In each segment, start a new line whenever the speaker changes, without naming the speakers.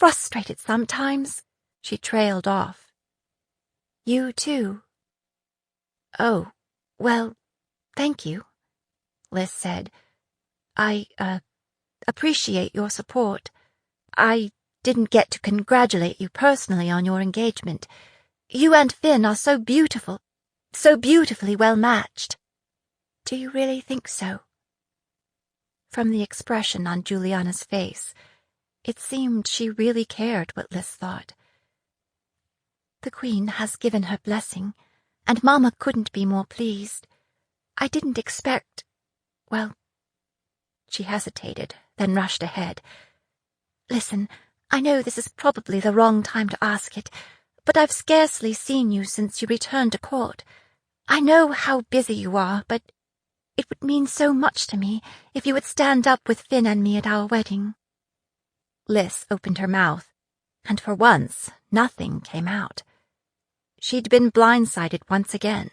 frustrated sometimes," she trailed off. "You too." "Oh, well, thank you," Liz said. I appreciate your support. I didn't get to congratulate you personally on your engagement. You and Finn are so beautiful, so beautifully well matched." "Do you really think so?" From the expression on Juliana's face, it seemed she really cared what Liz thought. "The Queen has given her blessing, and Mama couldn't be more pleased. I didn't expect, well..." She hesitated, then rushed ahead. "Listen, I know this is probably the wrong time to ask it, but I've scarcely seen you since you returned to court. I know how busy you are, but it would mean so much to me if you would stand up with Finn and me at our wedding." Liz opened her mouth, and for once nothing came out. She'd been blindsided once again.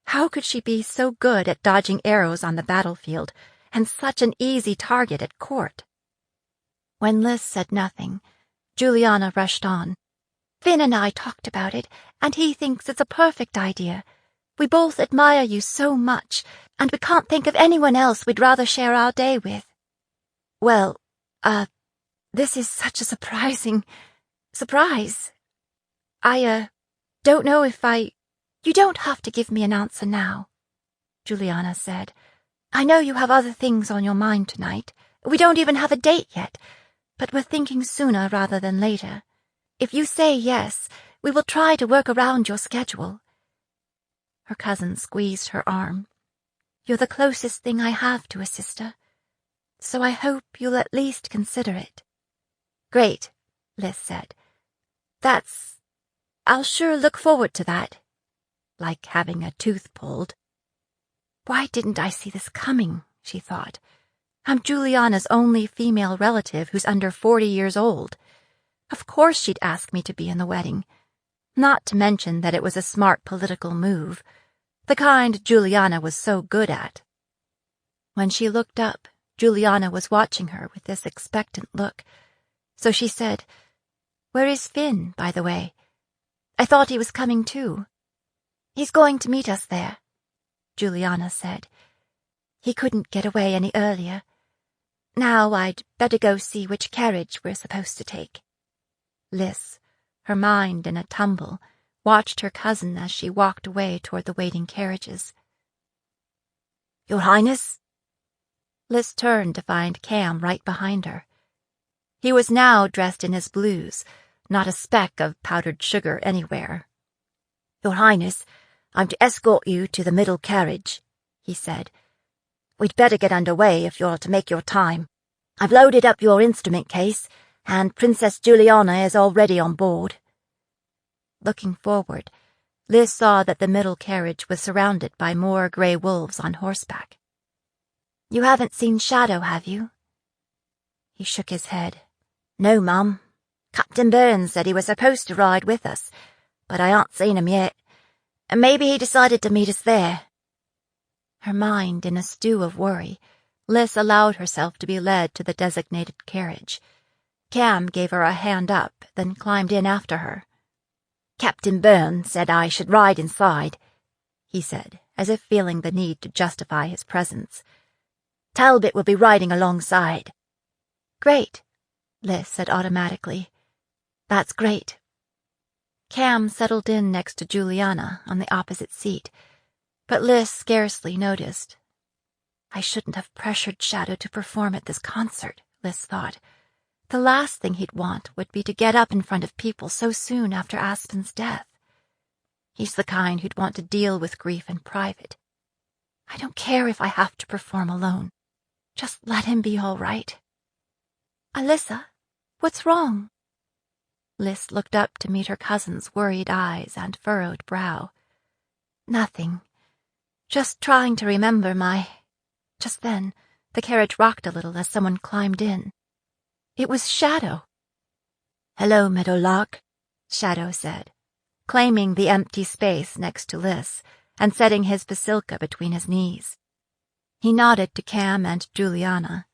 How could she be so good at dodging arrows on the battlefield and such an easy target at court? When Liz said nothing, Juliana rushed on. "Finn and I talked about it, and he thinks it's a perfect idea. We both admire you so much, and we can't think of anyone else we'd rather share our day with." "Well, this is such a surprise. I don't know if You don't have to give me an answer now," Juliana said. "I know you have other things on your mind tonight. We don't even have a date yet, but we're thinking sooner rather than later. If you say yes, we will try to work around your schedule." Her cousin squeezed her arm. "You're the closest thing I have to a sister, so I hope you'll at least consider it." "Great," Liz said. I'll sure look forward to that." Like having a tooth pulled. Why didn't I see this coming, she thought. I'm Juliana's only female relative who's under 40 years old. Of course she'd ask me to be in the wedding. Not to mention that it was a smart political move, the kind Juliana was so good at. When she looked up, Juliana was watching her with this expectant look, so she said, "Where is Finn, by the way? I thought he was coming too." "He's going to meet us there," Juliana said. "He couldn't get away any earlier. Now I'd better go see which carriage we're supposed to take." Liz, her mind in a tumble, watched her cousin as she walked away toward the waiting carriages. "Your Highness?" Liz turned to find Cam right behind her. He was now dressed in his blues, not a speck of powdered sugar anywhere. "Your Highness, I'm to escort you to the middle carriage," he said. "We'd better get underway if you're to make your time. I've loaded up your instrument case, and Princess Juliana is already on board." Looking forward, Liz saw that the middle carriage was surrounded by more grey wolves on horseback. "You haven't seen Shadow, have you?" He shook his head. "No, Mum. Captain Burns said he was supposed to ride with us, but I aren't seen him yet. Maybe he decided to meet us there." Her mind in a stew of worry, Liz allowed herself to be led to the designated carriage. Cam gave her a hand up, then climbed in after her. "Captain Burns said I should ride inside," he said, as if feeling the need to justify his presence. "Talbot will be riding alongside." "Great," Liz said automatically. "That's great." Cam settled in next to Juliana on the opposite seat, but Liz scarcely noticed. I shouldn't have pressured Shadow to perform at this concert, Liz thought. The last thing he'd want would be to get up in front of people so soon after Aspen's death. He's the kind who'd want to deal with grief in private. I don't care if I have to perform alone. Just let him be all right. "Alyssa, what's wrong?" Liz looked up to meet her cousin's worried eyes and furrowed brow. "Nothing. Just trying to remember my..." Just then, the carriage rocked a little as someone climbed in. It was Shadow. "Hello, Meadowlark," Shadow said, claiming the empty space next to Liz and setting his basilka between his knees. He nodded to Cam and Juliana.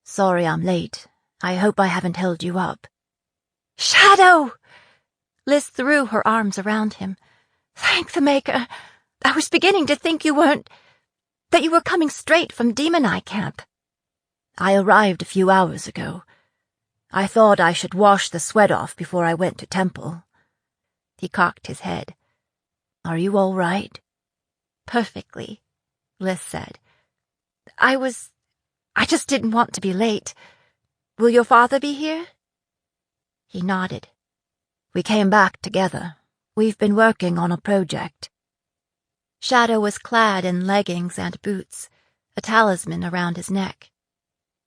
"Sorry I'm late. I hope I haven't held you up." "Shadow!" Liz threw her arms around him. "Thank the Maker. I was beginning to think that you were coming straight from Demon Eye Camp." "I arrived a few hours ago. I thought I should wash the sweat off before I went to temple." He cocked his head. "Are you all right?" "Perfectly," Liz said. I just didn't want to be late. Will your father be here?" He nodded. "We came back together. We've been working on a project." Shadow was clad in leggings and boots, a talisman around his neck.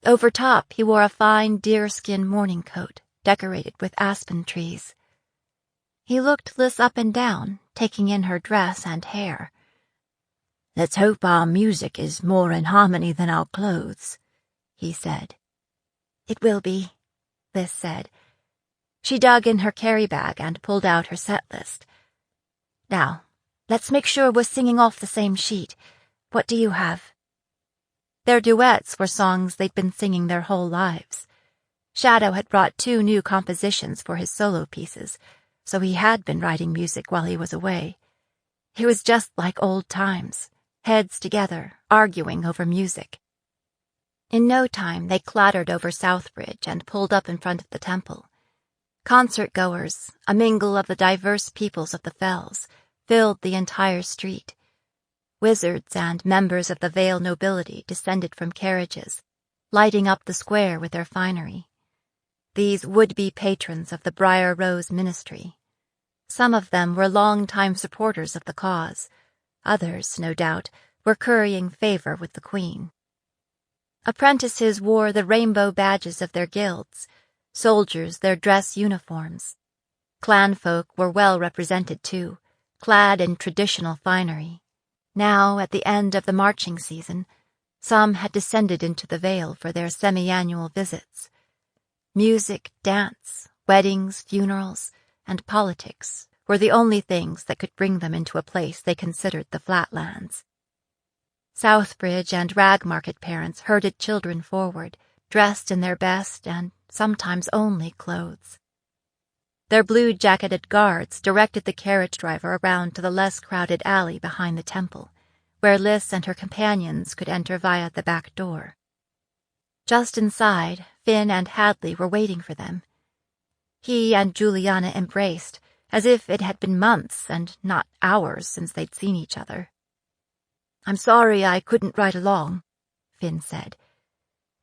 Over top, he wore a fine deerskin morning coat, decorated with aspen trees. He looked Liz up and down, taking in her dress and hair. "Let's hope our music is more in harmony than our clothes," he said. "It will be," Liz said. She dug in her carry bag and pulled out her set list. "Now, let's make sure we're singing off the same sheet. What do you have?" Their duets were songs they'd been singing their whole lives. Shadow had brought 2 new compositions for his solo pieces, so he had been writing music while he was away. It was just like old times, heads together, arguing over music. In no time, they clattered over Southbridge and pulled up in front of the temple. Concert-goers, a mingle of the diverse peoples of the Fells, filled the entire street. Wizards and members of the Vale nobility descended from carriages, lighting up the square with their finery. These would-be patrons of the Briar Rose Ministry. Some of them were long-time supporters of the cause. Others, no doubt, were currying favor with the Queen. Apprentices wore the rainbow badges of their guilds, soldiers their dress uniforms. Clanfolk were well represented too, clad in traditional finery. Now, at the end of the marching season, some had descended into the Vale for their semi-annual visits. Music, dance, weddings, funerals, and politics were the only things that could bring them into a place they considered the Flatlands. Southbridge and Ragmarket parents herded children forward, dressed in their best and sometimes only clothes. Their blue-jacketed guards directed the carriage driver around to the less crowded alley behind the temple, where Liz and her companions could enter via the back door. Just inside, Finn and Hadley were waiting for them. He and Juliana embraced, as if it had been months and not hours since they'd seen each other. "I'm sorry I couldn't ride along," Finn said.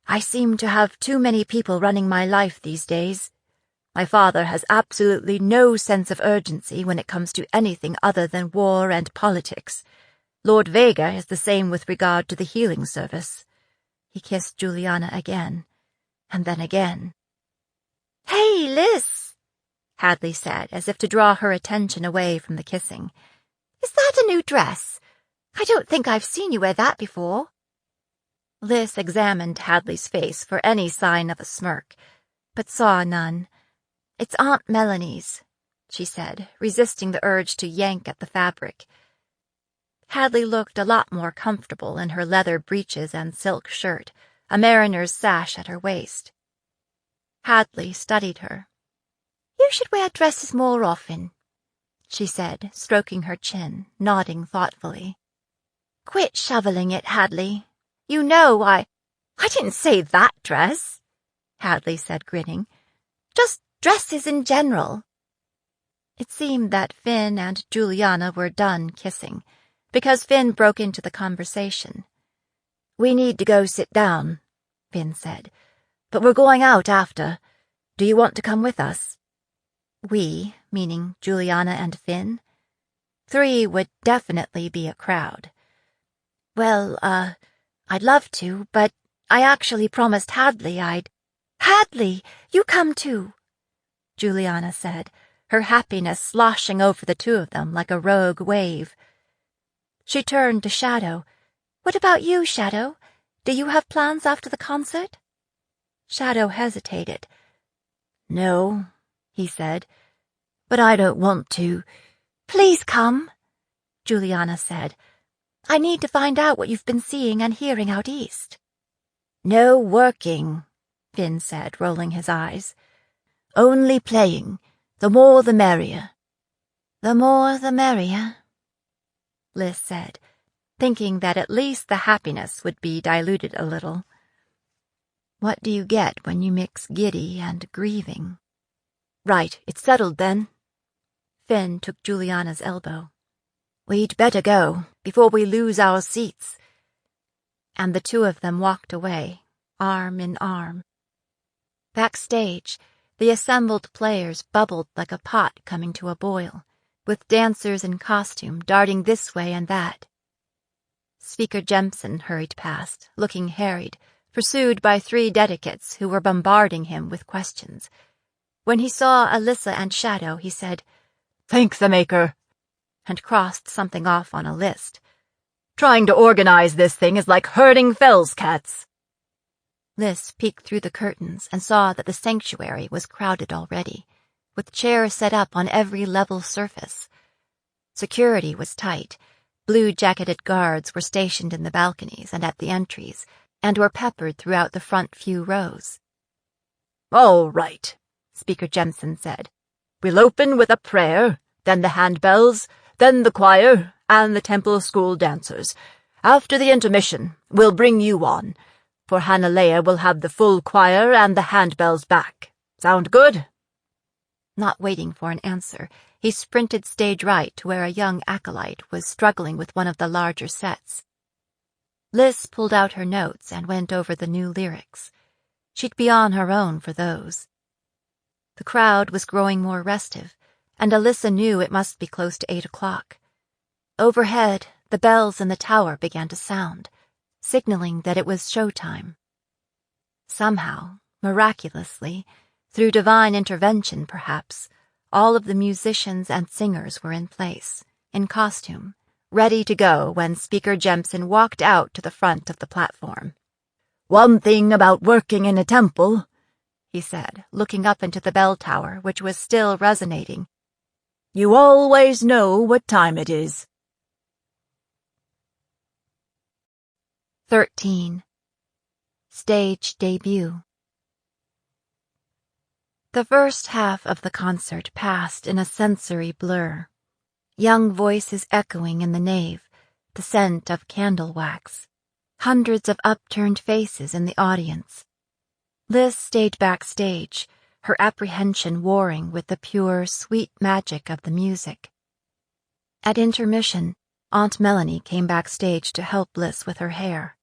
"I seem to have too many people running my life these days. My father has absolutely no sense of urgency when it comes to anything other than war and politics. Lord Vega is the same with regard to the healing service." He kissed Juliana again, and then again. "Hey, Liz," Hadley said, as if to draw her attention away from the kissing. "Is that a new dress? I don't think I've seen you wear that before." Liz examined Hadley's face for any sign of a smirk, but saw none. "It's Aunt Melanie's," she said, resisting the urge to yank at the fabric. Hadley looked a lot more comfortable in her leather breeches and silk shirt, a mariner's sash at her waist. Hadley studied her. "You should wear dresses more often," she said, stroking her chin, nodding thoughtfully. "Quit shoveling it, Hadley. You know I didn't say that dress," Hadley said, grinning. "Just dresses in general." It seemed that Finn and Juliana were done kissing, because Finn broke into the conversation. "We need to go sit down," Finn said, "but we're going out after. Do you want to come with us?" We, meaning Juliana and Finn? 3 would definitely be a crowd. "Well, I'd love to, but I actually promised Hadley I'd—" "Hadley, you come too," Juliana said, her happiness sloshing over the 2 of them like a rogue wave. She turned to Shadow. "What about you, Shadow? Do you have plans after the concert?" Shadow hesitated. "No," he said, "but I don't want to." "Please come," Juliana said. "I need to find out what you've been seeing and hearing out east." "No working," Finn said, rolling his eyes. "Only playing. The more the merrier." "The more the merrier," Liz said, thinking that at least the happiness would be diluted a little. "What do you get when you mix giddy and grieving?" "Right, it's settled then." Finn took Juliana's elbow. "We'd better go, before we lose our seats." And the two of them walked away, arm in arm. Backstage, the assembled players bubbled like a pot coming to a boil, with dancers in costume darting this way and that. Speaker Jemson hurried past, looking harried, pursued by 3 dedicates who were bombarding him with questions. When he saw Alyssa and Shadow, he said, "Thank the Maker," and crossed something off on a list. "Trying to organize this thing is like herding Fell's cats." Liz peeked through the curtains and saw that the sanctuary was crowded already, with chairs set up on every level surface. Security was tight. Blue-jacketed guards were stationed in the balconies and at the entries, and were peppered throughout the front few rows. "All right," Speaker Jemson said. "We'll open with a prayer, then the handbells, then the choir, and the temple school dancers. After the intermission, we'll bring you on, for Hanalea will have the full choir and the handbells back. Sound good?" Not waiting for an answer, he sprinted stage right to where a young acolyte was struggling with one of the larger sets. Liz pulled out her notes and went over the new lyrics. She'd be on her own for those. The crowd was growing more restive, and Alyssa knew it must be close to 8 o'clock. Overhead, the bells in the tower began to sound, signaling that it was showtime. Somehow, miraculously, through divine intervention perhaps, all of the musicians and singers were in place, in costume, ready to go when Speaker Jemson walked out to the front of the platform. "One thing about working in a temple," he said, looking up into the bell tower, which was still resonating. "You always know what time it is." 13. Stage Debut. The first half of the concert passed in a sensory blur. Young voices echoing in the nave, the scent of candle wax, hundreds of upturned faces in the audience. Liz stayed backstage, her apprehension warring with the pure, sweet magic of the music. At intermission, Aunt Melanie came backstage to help Liz with her hair.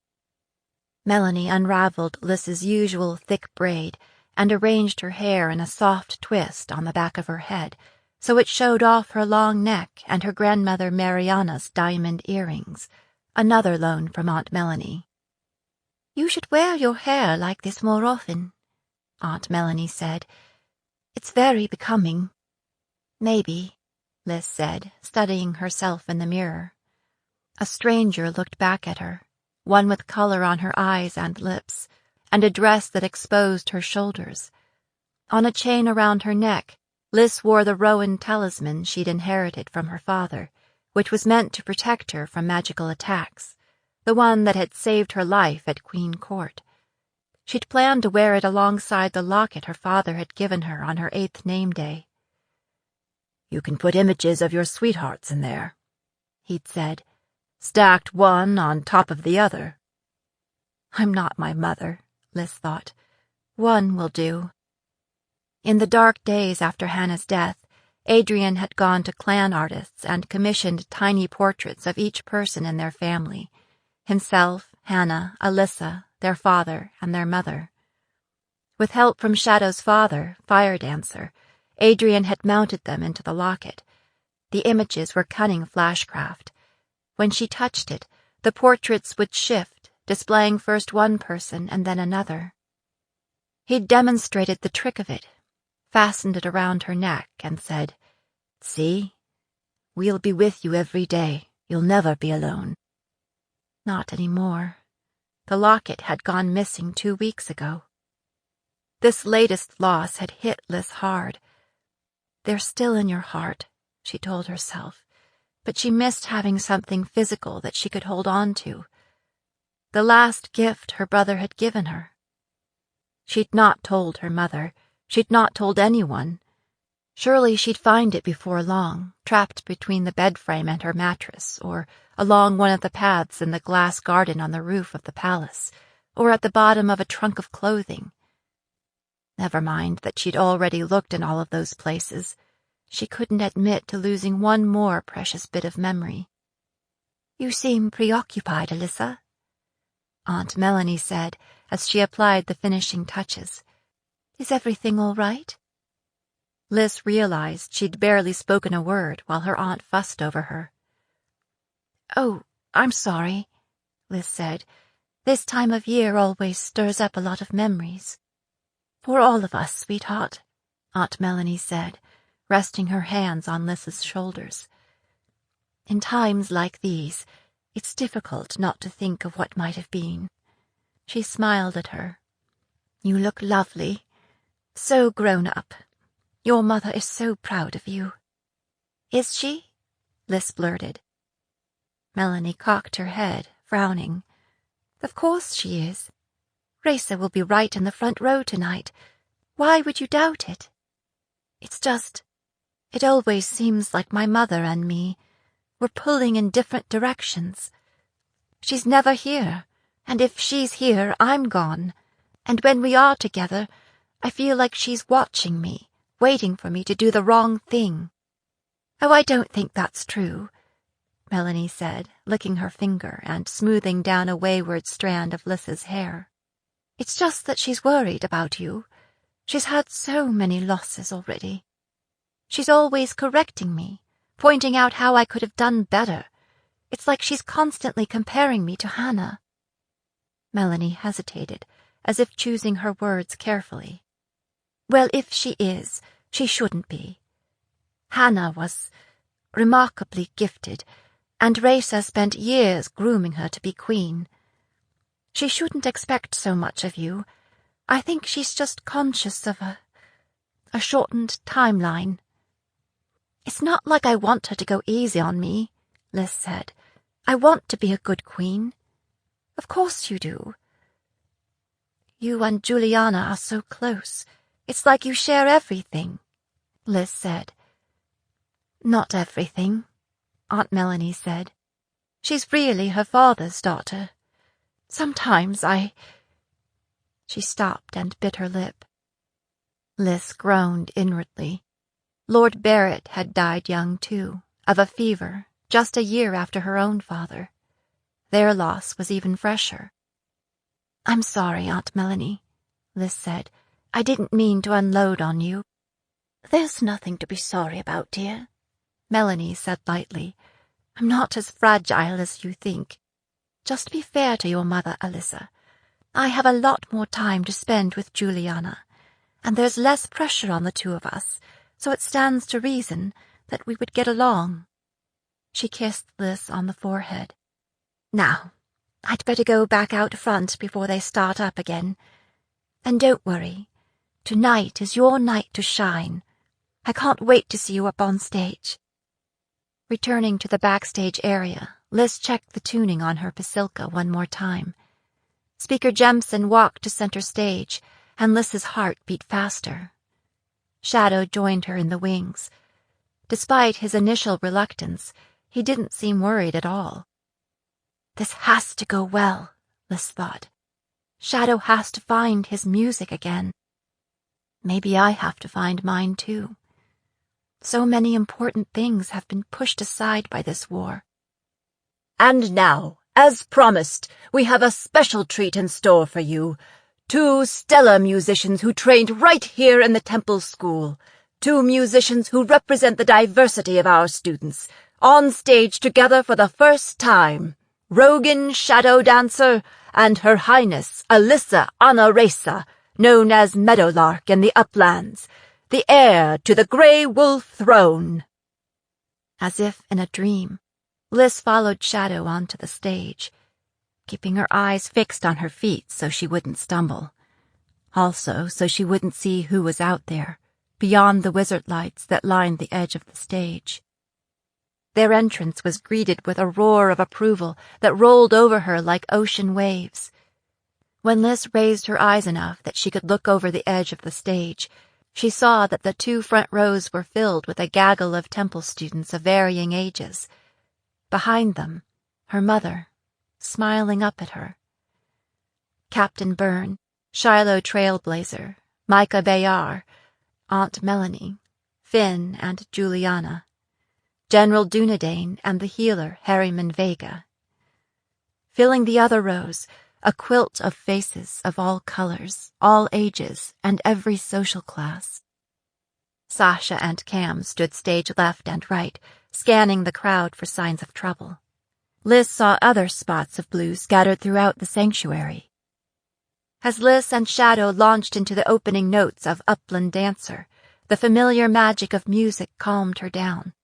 Melanie unraveled Liz's usual thick braid and arranged her hair in a soft twist on the back of her head, so it showed off her long neck and her grandmother Mariana's diamond earrings, another loan from Aunt Melanie. "You should wear your hair like this more often," Aunt Melanie said. "It's very becoming." "Maybe," Liz said, studying herself in the mirror. A stranger looked back at her, one with color on her eyes and lips, and a dress that exposed her shoulders. On a chain around her neck, Liz wore the Rowan talisman she'd inherited from her father, which was meant to protect her from magical attacks, the one that had saved her life at Queen Court. She'd planned to wear it alongside the locket her father had given her on her 8th name day. "You can put images of your sweethearts in there," he'd said, "stacked one on top of the other." I'm not my mother, Liz thought. One will do. In the dark days after Hannah's death, Adrian had gone to clan artists and commissioned tiny portraits of each person in their family, himself, Hannah, Alyssa, their father, and their mother. With help from Shadow's father, Fire Dancer, Adrian had mounted them into the locket. The images were cunning flashcraft. When she touched it, the portraits would shift, displaying first one person and then another. He'd demonstrated the trick of it, fastened it around her neck, and said, "See? We'll be with you every day. You'll never be alone." Not anymore. The locket had gone missing 2 weeks ago. This latest loss had hit Liz hard. "They're still in your heart," she told herself, but she missed having something physical that she could hold on to. The last gift her brother had given her. She'd not told her mother. She'd not told anyone. Surely she'd find it before long, trapped between the bed frame and her mattress, or along one of the paths in the glass garden on the roof of the palace, or at the bottom of a trunk of clothing. Never mind that she'd already looked in all of those places. She couldn't admit to losing one more precious bit of memory. "You seem preoccupied, Alyssa," Aunt Melanie said as she applied the finishing touches. "Is everything all right?" Liz realized she'd barely spoken a word while her aunt fussed over her. "Oh, I'm sorry," Liz said. "This time of year always stirs up a lot of memories." "For all of us, sweetheart," Aunt Melanie said, resting her hands on Liz's shoulders. "In times like these, it's difficult not to think of what might have been." She smiled at her. "You look lovely, so grown up. Your mother is so proud of you." "Is she?" Liz blurted. Melanie cocked her head, frowning. "Of course she is. Raisa will be right in the front row tonight. Why would you doubt it? It's just, it always seems like my mother and me, we're pulling in different directions. She's never here, and if she's here, I'm gone. And when we are together, I feel like she's watching me, waiting for me to do the wrong thing." "Oh, I don't think that's true," Melanie said, licking her finger and smoothing down a wayward strand of Liz's hair. "It's just that she's worried about you. She's had so many losses already. She's always correcting me, pointing out how I could have done better. It's like she's constantly comparing me to Hannah." Melanie hesitated, as if choosing her words carefully. "Well, if she is, she shouldn't be. Hannah was remarkably gifted, and Raisa spent years grooming her to be queen. She shouldn't expect so much of you. I think she's just conscious of a shortened timeline." "It's not like I want her to go easy on me," Liz said. "I want to be a good queen. Of course you do. You and Juliana are so close. It's like you share everything," Liz said. "Not everything," Aunt Melanie said. "She's really her father's daughter. Sometimes She stopped and bit her lip. Liz groaned inwardly. Lord Barrett had died young, too, of a fever, just a year after her own father. Their loss was even fresher. "I'm sorry, Aunt Melanie," Liz said. "I didn't mean to unload on you." "There's nothing to be sorry about, dear," Melanie said lightly. "I'm not as fragile as you think. Just be fair to your mother, Alyssa. I have a lot more time to spend with Juliana, and there's less pressure on the two of us, so it stands to reason that we would get along." She kissed Liz on the forehead. "Now, I'd better go back out front before they start up again. And don't worry, tonight is your night to shine. I can't wait to see you up on stage." Returning to the backstage area, Liz checked the tuning on her Pasilka one more time. Speaker Jemison walked to center stage, and Liz's heart beat faster. Shadow joined her in the wings. Despite his initial reluctance, he didn't seem worried at all. This has to go well, Liz thought. Shadow has to find his music again. Maybe I have to find mine too. So many important things have been pushed aside by this war.
And now, as promised, we have a special treat in store for you. 2 stellar musicians who trained right here in the Temple School. 2 musicians who represent the diversity of our students, on stage together for the first time. Rogan Shadow Dancer and Her Highness Alyssa Anna Raisa, known as Meadowlark in the Uplands, the heir to the Grey Wolf throne.
As if in a dream, Liz followed Shadow onto the stage, keeping her eyes fixed on her feet so she wouldn't stumble. Also so she wouldn't see who was out there, beyond the wizard lights that lined the edge of the stage. Their entrance was greeted with a roar of approval that rolled over her like ocean waves. When Liz raised her eyes enough that she could look over the edge of the stage, she saw that the 2 front rows were filled with a gaggle of temple students of varying ages. Behind them, her mother, smiling up at her. Captain Byrne, Shiloh Trailblazer, Micah Bayard, Aunt Melanie, Finn and Juliana, General Dunedain and the healer Harriman Vega. Filling the other rows, a quilt of faces of all colors, all ages, and every social class. Sasha and Cam stood stage left and right, scanning the crowd for signs of trouble. Liz saw other spots of blue scattered throughout the sanctuary. As Liz and Shadow launched into the opening notes of Upland Dancer, the familiar magic of music calmed her down.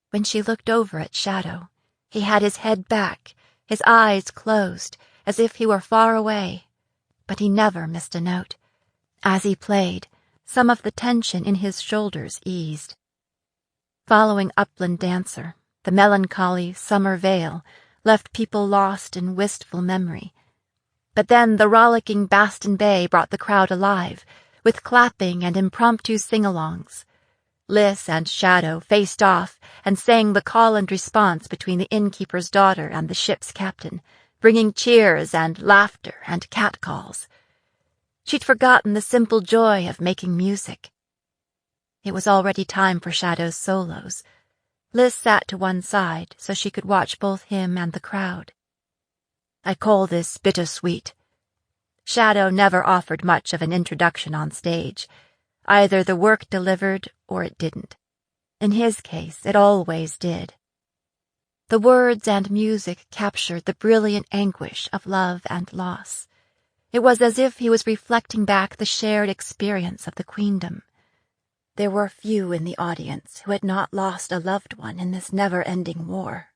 When she looked over at Shadow, he had his head back, his eyes closed, as if he were far away, but he never missed a note. As he played, some of the tension in his shoulders eased. Following Upland Dancer, the melancholy Summer Vale left people lost in wistful memory. But then the rollicking Baston Bay brought the crowd alive, with clapping and impromptu sing-alongs. Liz and Shadow faced off and sang the call and response between the innkeeper's daughter and the ship's captain, bringing cheers and laughter and catcalls. She'd forgotten the simple joy of making music. It was already time for Shadow's solos. Liz sat to one side so she could watch both him and the crowd. I call this bittersweet. Shadow never offered much of an introduction on stage. Either the work delivered or it didn't. In his case, it always did. The words and music captured the brilliant anguish of love and loss. It was as if he was reflecting back the shared experience of the queendom. There were few in the audience who had not lost a loved one in this never-ending war.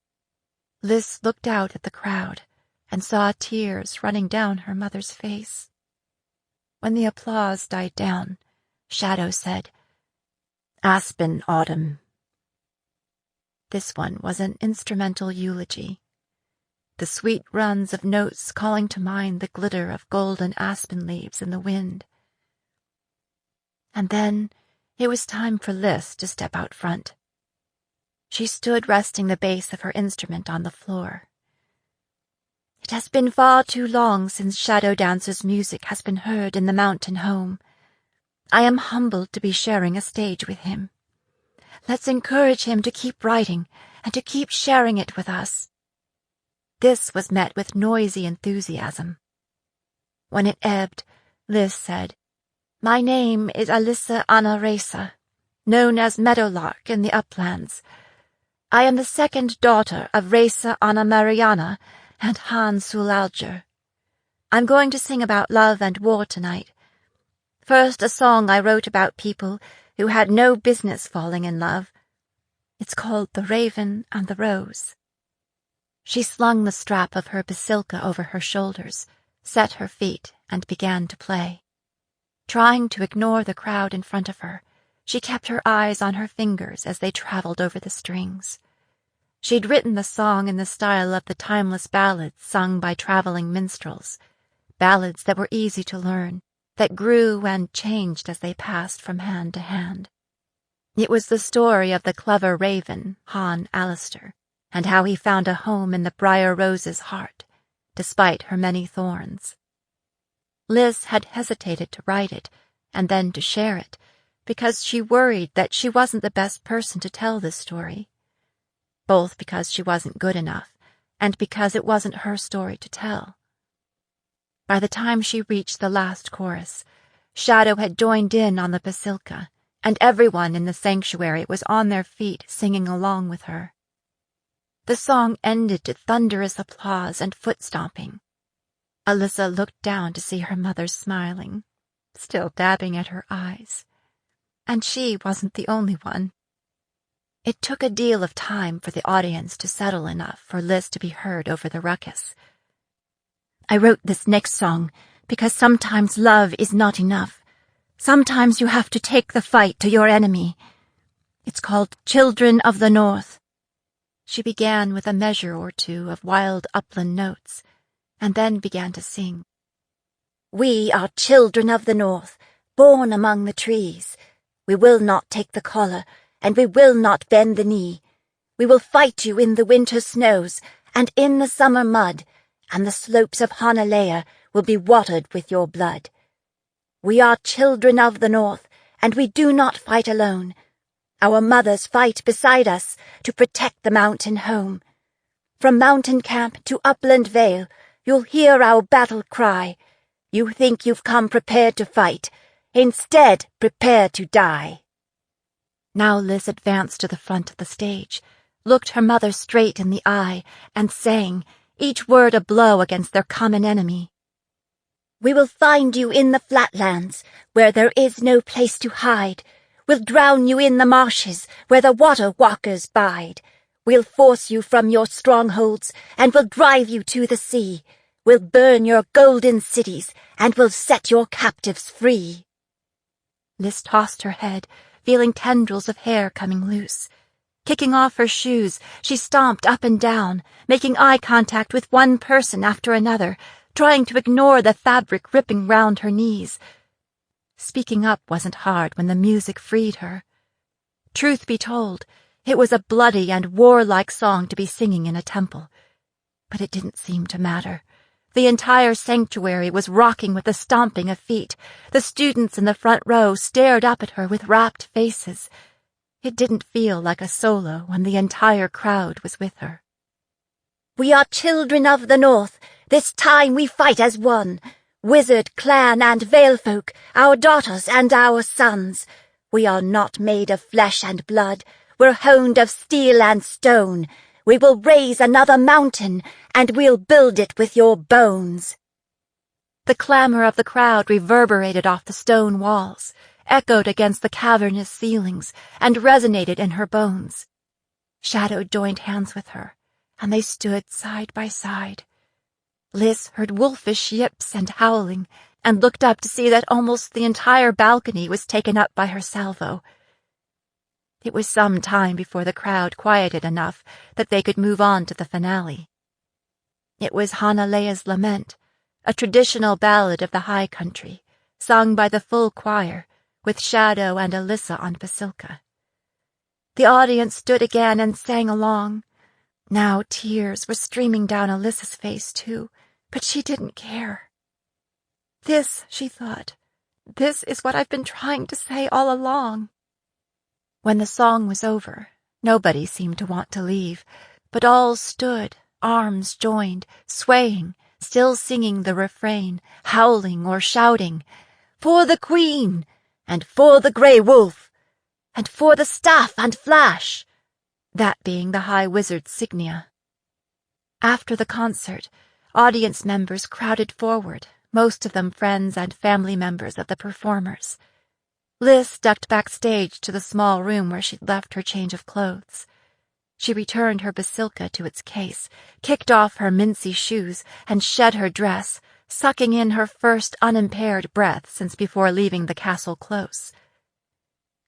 Liz looked out at the crowd and saw tears running down her mother's face. When the applause died down, Shadow said, "Aspen Autumn." This one was an instrumental eulogy. The sweet runs of notes calling to mind the glitter of golden aspen leaves in the wind. And then it was time for Liz to step out front. She stood resting the base of her instrument on the floor. It has been far too long since Shadow Dancer's music has been heard in the mountain home. I am humbled to be sharing a stage with him. Let's encourage him to keep writing and to keep sharing it with us. This was met with noisy enthusiasm. When it ebbed, Liz said, "My name is Alyssa Anna Reza, known as Meadowlark in the uplands. I am the second daughter of Reza Anna Mariana and Han Sulalger. I'm going to sing about love and war tonight. First, a song I wrote about people who had no business falling in love. It's called The Raven and the Rose." She slung the strap of her basilka over her shoulders, set her feet, and began to play. Trying to ignore the crowd in front of her, she kept her eyes on her fingers as they traveled over the strings. She'd written the song in the style of the timeless ballads sung by traveling minstrels, ballads that were easy to learn, that grew and changed as they passed from hand to hand. It was the story of the clever raven, Han Alister, and how he found a home in the briar rose's heart, despite her many thorns. Liz had hesitated to write it, and then to share it, because she worried that she wasn't the best person to tell this story. Both because she wasn't good enough, and because it wasn't her story to tell. By the time she reached the last chorus, Shadow had joined in on the basilka, and everyone in the sanctuary was on their feet singing along with her. The song ended to thunderous applause and foot-stomping. Alyssa looked down to see her mother smiling, still dabbing at her eyes. And she wasn't the only one. It took a deal of time for the audience to settle enough for Liz to be heard over the ruckus. "I wrote this next song because sometimes love is not enough. Sometimes you have to take the fight to your enemy. It's called Children of the North." She began with a measure or two of wild upland notes, and then began to sing. We are children of the North, born among the trees. We will not take the collar, and we will not bend the knee. We will fight you in the winter snows, and in the summer mud, and the slopes of Honolea will be watered with your blood. We are children of the North, and we do not fight alone. Our mothers fight beside us to protect the mountain home. From mountain camp to upland vale, you'll hear our battle cry. You think you've come prepared to fight. Instead, prepare to die. Now Liz advanced to the front of the stage, looked her mother straight in the eye, and sang, each word a blow against their common enemy. We will find you in the flatlands, where there is no place to hide. We'll drown you in the marshes, where the water walkers bide. We'll force you from your strongholds, and we'll drive you to the sea. We'll burn your golden cities, and we'll set your captives free. Liz tossed her head, feeling tendrils of hair coming loose. Kicking off her shoes, she stomped up and down, making eye contact with one person after another, trying to ignore the fabric ripping round her knees. Speaking up wasn't hard when the music freed her. Truth be told, it was a bloody and warlike song to be singing in a temple. But it didn't seem to matter. The entire sanctuary was rocking with the stomping of feet. The students in the front row stared up at her with rapt faces. It didn't feel like a solo when the entire crowd was with her. We are children of the North. This time we fight as one. Wizard, clan, and vale folk, our daughters and our sons. We are not made of flesh and blood. We're honed of steel and stone. We will raise another mountain, and we'll build it with your bones. The clamor of the crowd reverberated off the stone walls, echoed against the cavernous ceilings, and resonated in her bones. Shadow joined hands with her, and they stood side by side. Liz heard wolfish yips and howling, and looked up to see that almost the entire balcony was taken up by her salvo. It was some time before the crowd quieted enough that they could move on to the finale. It was Honolea's Lament, a traditional ballad of the high country, sung by the full choir, with Shadow and Alyssa on Basilka. The audience stood again and sang along. Now tears were streaming down Alyssa's face, too, but she didn't care. This, she thought, this is what I've been trying to say all along. When the song was over, nobody seemed to want to leave, but all stood, arms joined, swaying, still singing the refrain, howling or shouting, "For the Queen! And for the Grey Wolf! And for the Staff and Flash!" That being the High Wizard's signia. After the concert, audience members crowded forward, most of them friends and family members of the performers. Liz ducked backstage to the small room where she'd left her change of clothes. She returned her basilka to its case, kicked off her mincy shoes, and shed her dress, sucking in her first unimpaired breath since before leaving the castle close.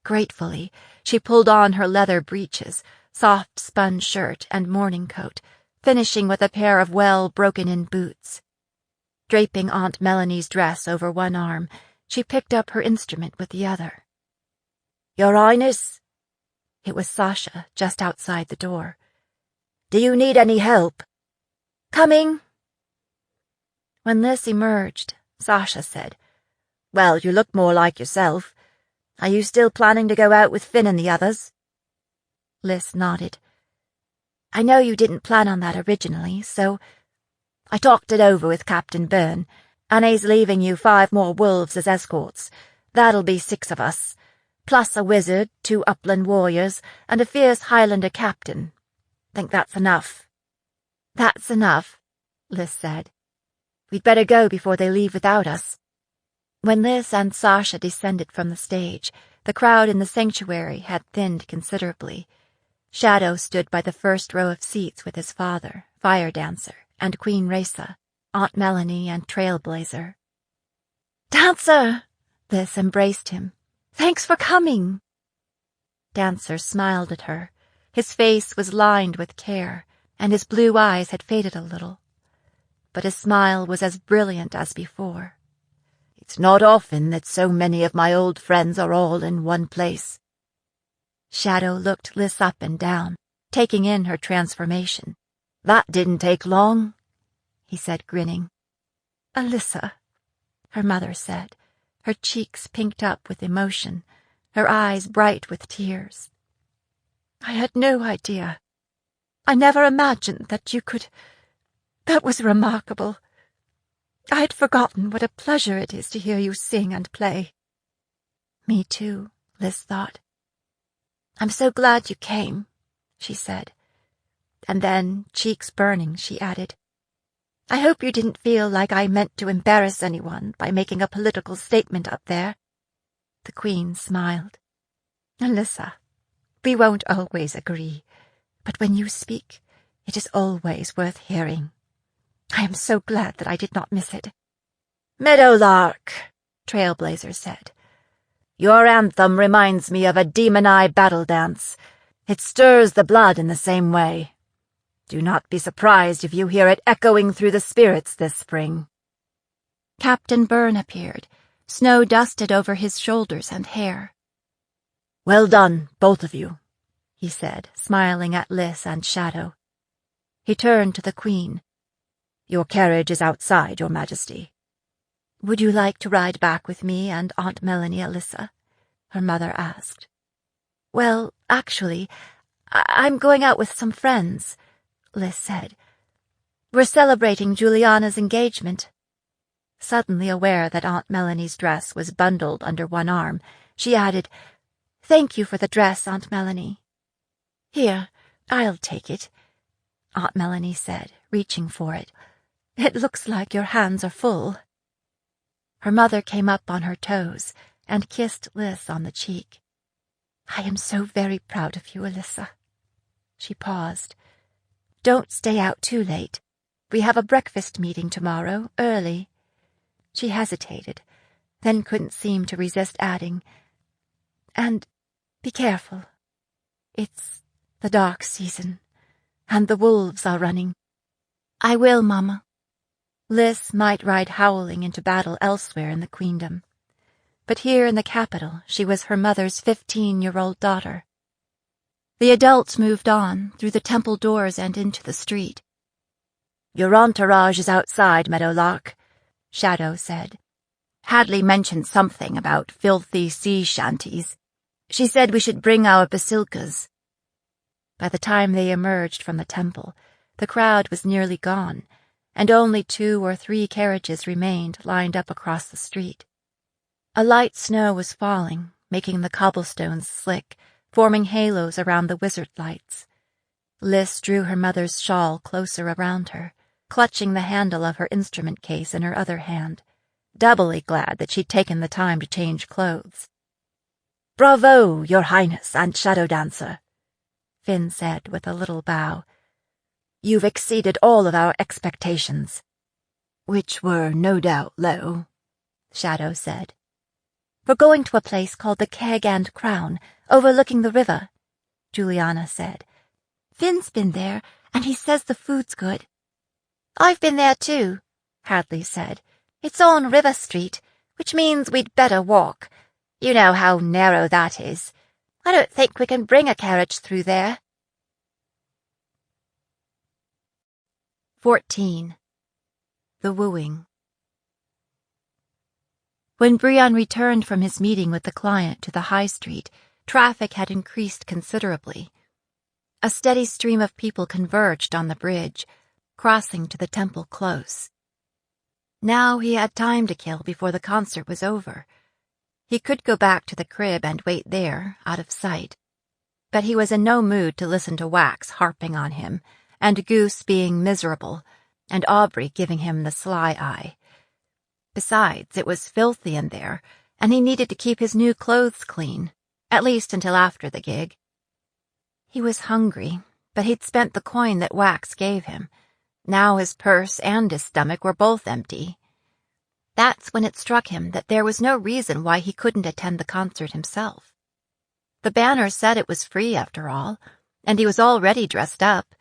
Gratefully, she pulled on her leather breeches, soft spun shirt, and morning coat, finishing with a pair of well-broken-in boots. Draping Aunt Melanie's dress over one arm, she picked up her instrument with the other. "Your Highness?" It was Sasha, just outside the door. "Do you need any help?" "Coming." When Liz emerged, Sasha said, "Well, you look more like yourself. Are you still planning to go out with Finn and the others?" Liz nodded. "I know you didn't plan on that originally, so I talked it over with Captain Byrne, and he's leaving you 5 more wolves as escorts. That'll be 6 of us, plus a wizard, 2 upland warriors, and a fierce Highlander captain. Think that's enough?" "That's enough," Liz said. "We'd better go before they leave without us." When Liz and Sasha descended from the stage, the crowd in the sanctuary had thinned considerably. Shadow stood by the first row of seats with his father, Fire Dancer, and Queen Raisa, Aunt Melanie, and Trailblazer. "Dancer!" Liz embraced him. "Thanks for coming." Dancer smiled at her. His face was lined with care, and his blue eyes had faded a little. But his smile was as brilliant as before.
It's not often that so many of my old friends are all in one place."
Shadow looked Lys up and down, taking in her transformation.
"That didn't take long,"
he said, grinning. "Alyssa," her mother said, her cheeks pinked up with emotion, her eyes bright with tears. "I had no idea. I never imagined that you could. That was remarkable. I had forgotten what a pleasure it is to hear you sing and play." "Me too," Lys thought. "I'm so glad you came," she said. And then, cheeks burning, she added, "I hope you didn't feel like I meant to embarrass anyone by making a political statement up there." The Queen smiled. "Alyssa, we won't always agree, but when you speak, it is always worth hearing. I am so glad that I did not miss it."
"Meadowlark," Trailblazer said. "Your anthem reminds me of a demon eye battle dance. It stirs the blood in the same way. Do not be surprised if you hear it echoing through the spirits this spring."
Captain Byrne appeared, snow dusted over his shoulders and hair.
"Well done, both of you,"
he said, smiling at Lys and Shadow. He turned to the Queen.
"Your carriage is outside, Your Majesty."
"Would you like to ride back with me and Aunt Melanie, Alyssa?" her mother asked. "Well, actually, I'm going out with some friends," Lys said. "We're celebrating Juliana's engagement." Suddenly aware that Aunt Melanie's dress was bundled under one arm, she added, "Thank you for the dress, Aunt Melanie." "Here, I'll take it," Aunt Melanie said, reaching for it. "It looks like your hands are full." Her mother came up on her toes and kissed Lys on the cheek. "I am so very proud of you, Alyssa." She paused. "Don't stay out too late. We have a breakfast meeting tomorrow, early." She hesitated, then couldn't seem to resist adding, "And be careful. It's the dark season, and the wolves are running." "I will, Mama." Lys might ride howling into battle elsewhere in the queendom, but here in the capital she was her mother's 15-year-old daughter. The adults moved on, through the temple doors and into the street.
"Your entourage is outside, Meadowlark,"
Shadow said.
"Hadley mentioned something about filthy sea shanties. She said we should bring our basilkas."
By the time they emerged from the temple, the crowd was nearly gone, and only 2 or 3 carriages remained lined up across the street. A light snow was falling, making the cobblestones slick, forming halos around the wizard lights. Lys drew her mother's shawl closer around her, clutching the handle of her instrument case in her other hand, doubly glad that she'd taken the time to change clothes.
"Bravo, Your Highness and Shadow Dancer,"
Finn said with a little bow.
"You've exceeded all of our expectations." "Which were no doubt low,"
Shadow said. "We're going to a place called the Keg and Crown, overlooking the river," Juliana said. "Finn's been there, and he says the food's good." "I've been there too," Hadley said. "It's on River Street, which means we'd better walk. You know how narrow that is. I don't think we can bring a carriage through there." 14. The Wooing. When Brian returned from his meeting with the client to the high street, traffic had increased considerably. A steady stream of people converged on the bridge, crossing to the temple close. Now he had time to kill before the concert was over. He could go back to the crib and wait there, out of sight. But he was in no mood to listen to Wax harping on him, and Goose being miserable, and Aubrey giving him the sly eye. Besides, it was filthy in there, and he needed to keep his new clothes clean, at least until after the gig. He was hungry, but he'd spent the coin that Wax gave him. Now his purse and his stomach were both empty. That's when it struck him that there was no reason why he couldn't attend the concert himself. The banner said it was free after all, and he was already dressed up.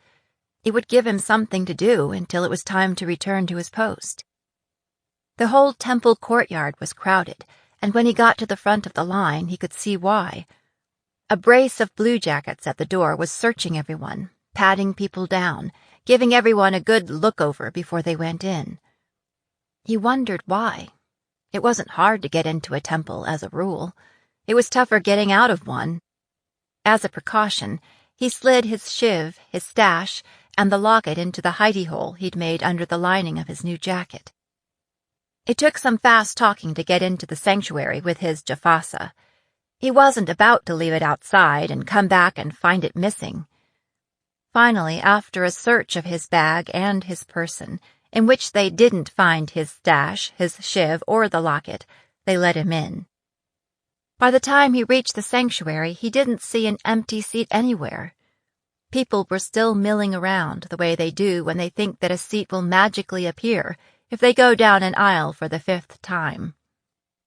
It would give him something to do until it was time to return to his post. The whole temple courtyard was crowded, and when he got to the front of the line, he could see why. A brace of bluejackets at the door was searching everyone, patting people down, giving everyone a good look-over before they went in. He wondered why. It wasn't hard to get into a temple, as a rule. It was tougher getting out of one. As a precaution, he slid his shiv, his stash, and the locket into the hidey-hole he'd made under the lining of his new jacket. It took some fast talking to get into the sanctuary with his jafasa. He wasn't about to leave it outside and come back and find it missing. Finally, after a search of his bag and his person, in which they didn't find his stash, his shiv, or the locket, they let him in. By the time he reached the sanctuary, he didn't see an empty seat anywhere. People were still milling around the way they do when they think that a seat will magically appear if they go down an aisle for the 5th time.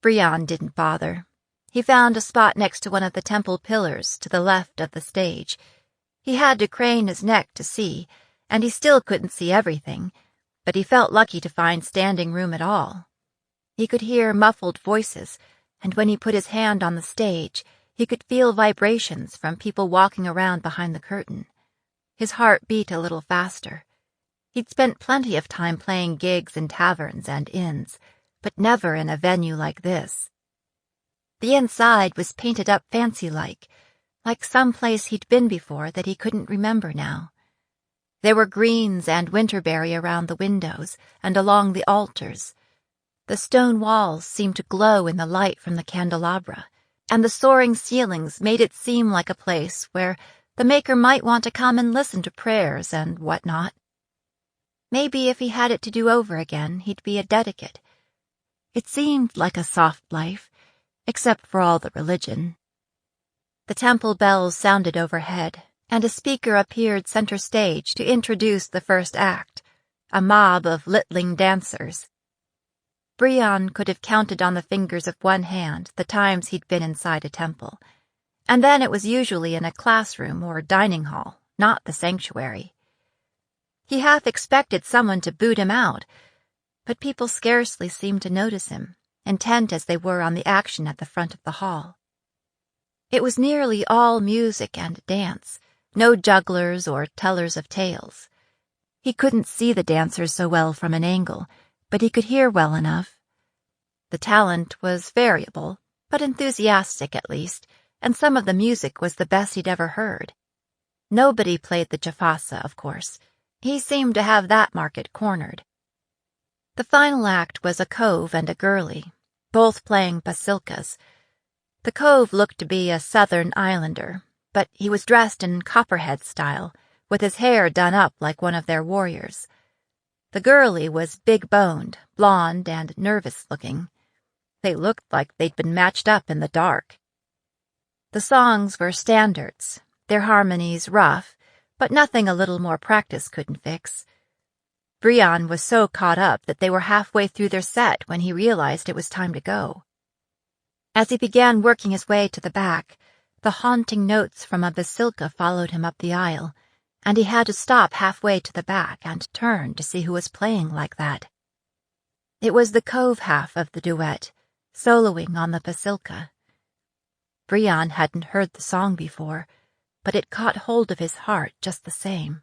Brian didn't bother. He found a spot next to one of the temple pillars to the left of the stage. He had to crane his neck to see, and he still couldn't see everything, but he felt lucky to find standing room at all. He could hear muffled voices, and when he put his hand on the stage, he could feel vibrations from people walking around behind the curtain. His heart beat a little faster. He'd spent plenty of time playing gigs in taverns and inns, but never in a venue like this. The inside was painted up fancy-like some place he'd been before that he couldn't remember now. There were greens and winterberry around the windows and along the altars. The stone walls seemed to glow in the light from the candelabra, and the soaring ceilings made it seem like a place where the maker might want to come and listen to prayers and whatnot. Maybe if he had it to do over again, he'd be a dedicate. It seemed like a soft life, except for all the religion. The temple bells sounded overhead, and a speaker appeared center stage to introduce the first act, a mob of littling dancers. Brian could have counted on the fingers of one hand the times he'd been inside a temple, and then it was usually in a classroom or dining hall, not the sanctuary. He half expected someone to boot him out, but people scarcely seemed to notice him, intent as they were on the action at the front of the hall. It was nearly all music and dance, no jugglers or tellers of tales. He couldn't see the dancers so well from an angle, but he could hear well enough. The talent was variable, but enthusiastic at least, and some of the music was the best he'd ever heard. Nobody played the jafasa, of course. He seemed to have that market cornered. The final act was a cove and a girlie, both playing basilkas. The cove looked to be a southern islander, but he was dressed in copperhead style, with his hair done up like one of their warriors. The girlie was big-boned, blonde, and nervous-looking. They looked like they'd been matched up in the dark. The songs were standards, their harmonies rough, but nothing a little more practice couldn't fix. Brian was so caught up that they were halfway through their set when he realized it was time to go. As he began working his way to the back, the haunting notes from a basilka followed him up the aisle, and he had to stop halfway to the back and turn to see who was playing like that. It was the cove half of the duet, soloing on the basilka. Brian hadn't heard the song before, but it caught hold of his heart just the same.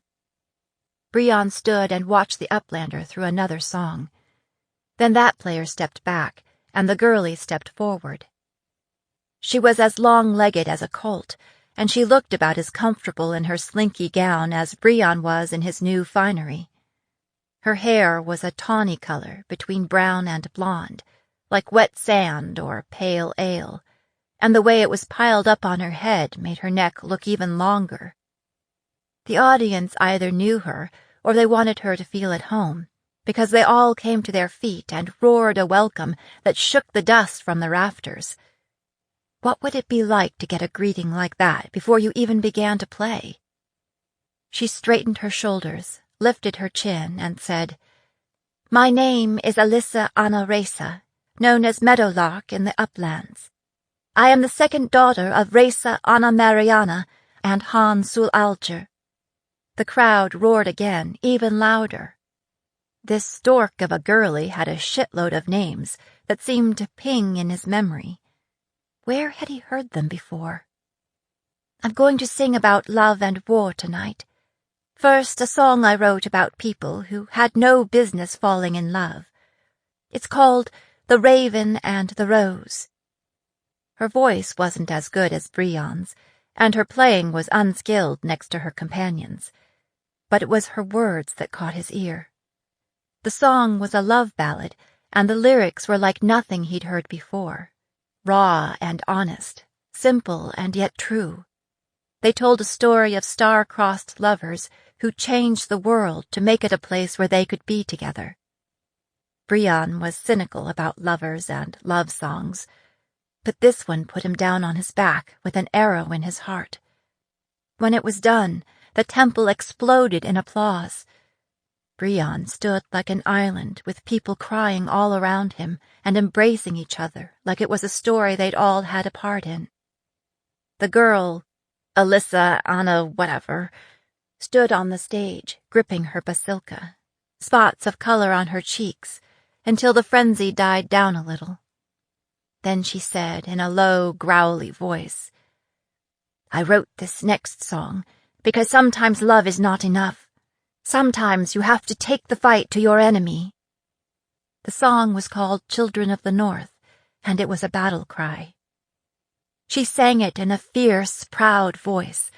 Brian stood and watched the uplander through another song. Then that player stepped back, and the girlie stepped forward. She was as long-legged as a colt, and she looked about as comfortable in her slinky gown as Brian was in his new finery. Her hair was a tawny color between brown and blonde, like wet sand or pale ale, and the way it was piled up on her head made her neck look even longer. The audience either knew her or they wanted her to feel at home, because they all came to their feet and roared a welcome that shook the dust from the rafters. What would it be like to get a greeting like that before you even began to play? She straightened her shoulders, lifted her chin, and said, "My name is Alyssa Anna Reza, known as Meadowlark in the uplands. I am the second daughter of Reza Anna Mariana and Han Sul Alger." The crowd roared again, even louder. This stork of a girlie had a shitload of names that seemed to ping in his memory. Where had he heard them before? I'm going to sing about love and war tonight. First, a song I wrote about people who had no business falling in love. It's called The Raven and the Rose. Her voice wasn't as good as Brion's, and her playing was unskilled next to her companions, but it was her words that caught his ear. The song was a love ballad, and the lyrics were like nothing he'd heard before. Raw and honest, simple and yet true. They told a story of star-crossed lovers who changed the world to make it a place where they could be together. Brion was cynical about lovers and love songs, but this one put him down on his back with an arrow in his heart. When it was done, the temple exploded in applause. Brion stood like an island with people crying all around him and embracing each other like it was a story they'd all had a part in. The girl, Alyssa, Anna, whatever, stood on the stage, gripping her basilka, spots of color on her cheeks, until the frenzy died down a little. Then she said in a low, growly voice, I wrote this next song because sometimes love is not enough. Sometimes you have to take the fight to your enemy. The song was called Children of the North, and it was a battle cry. She sang it in a fierce, proud voice.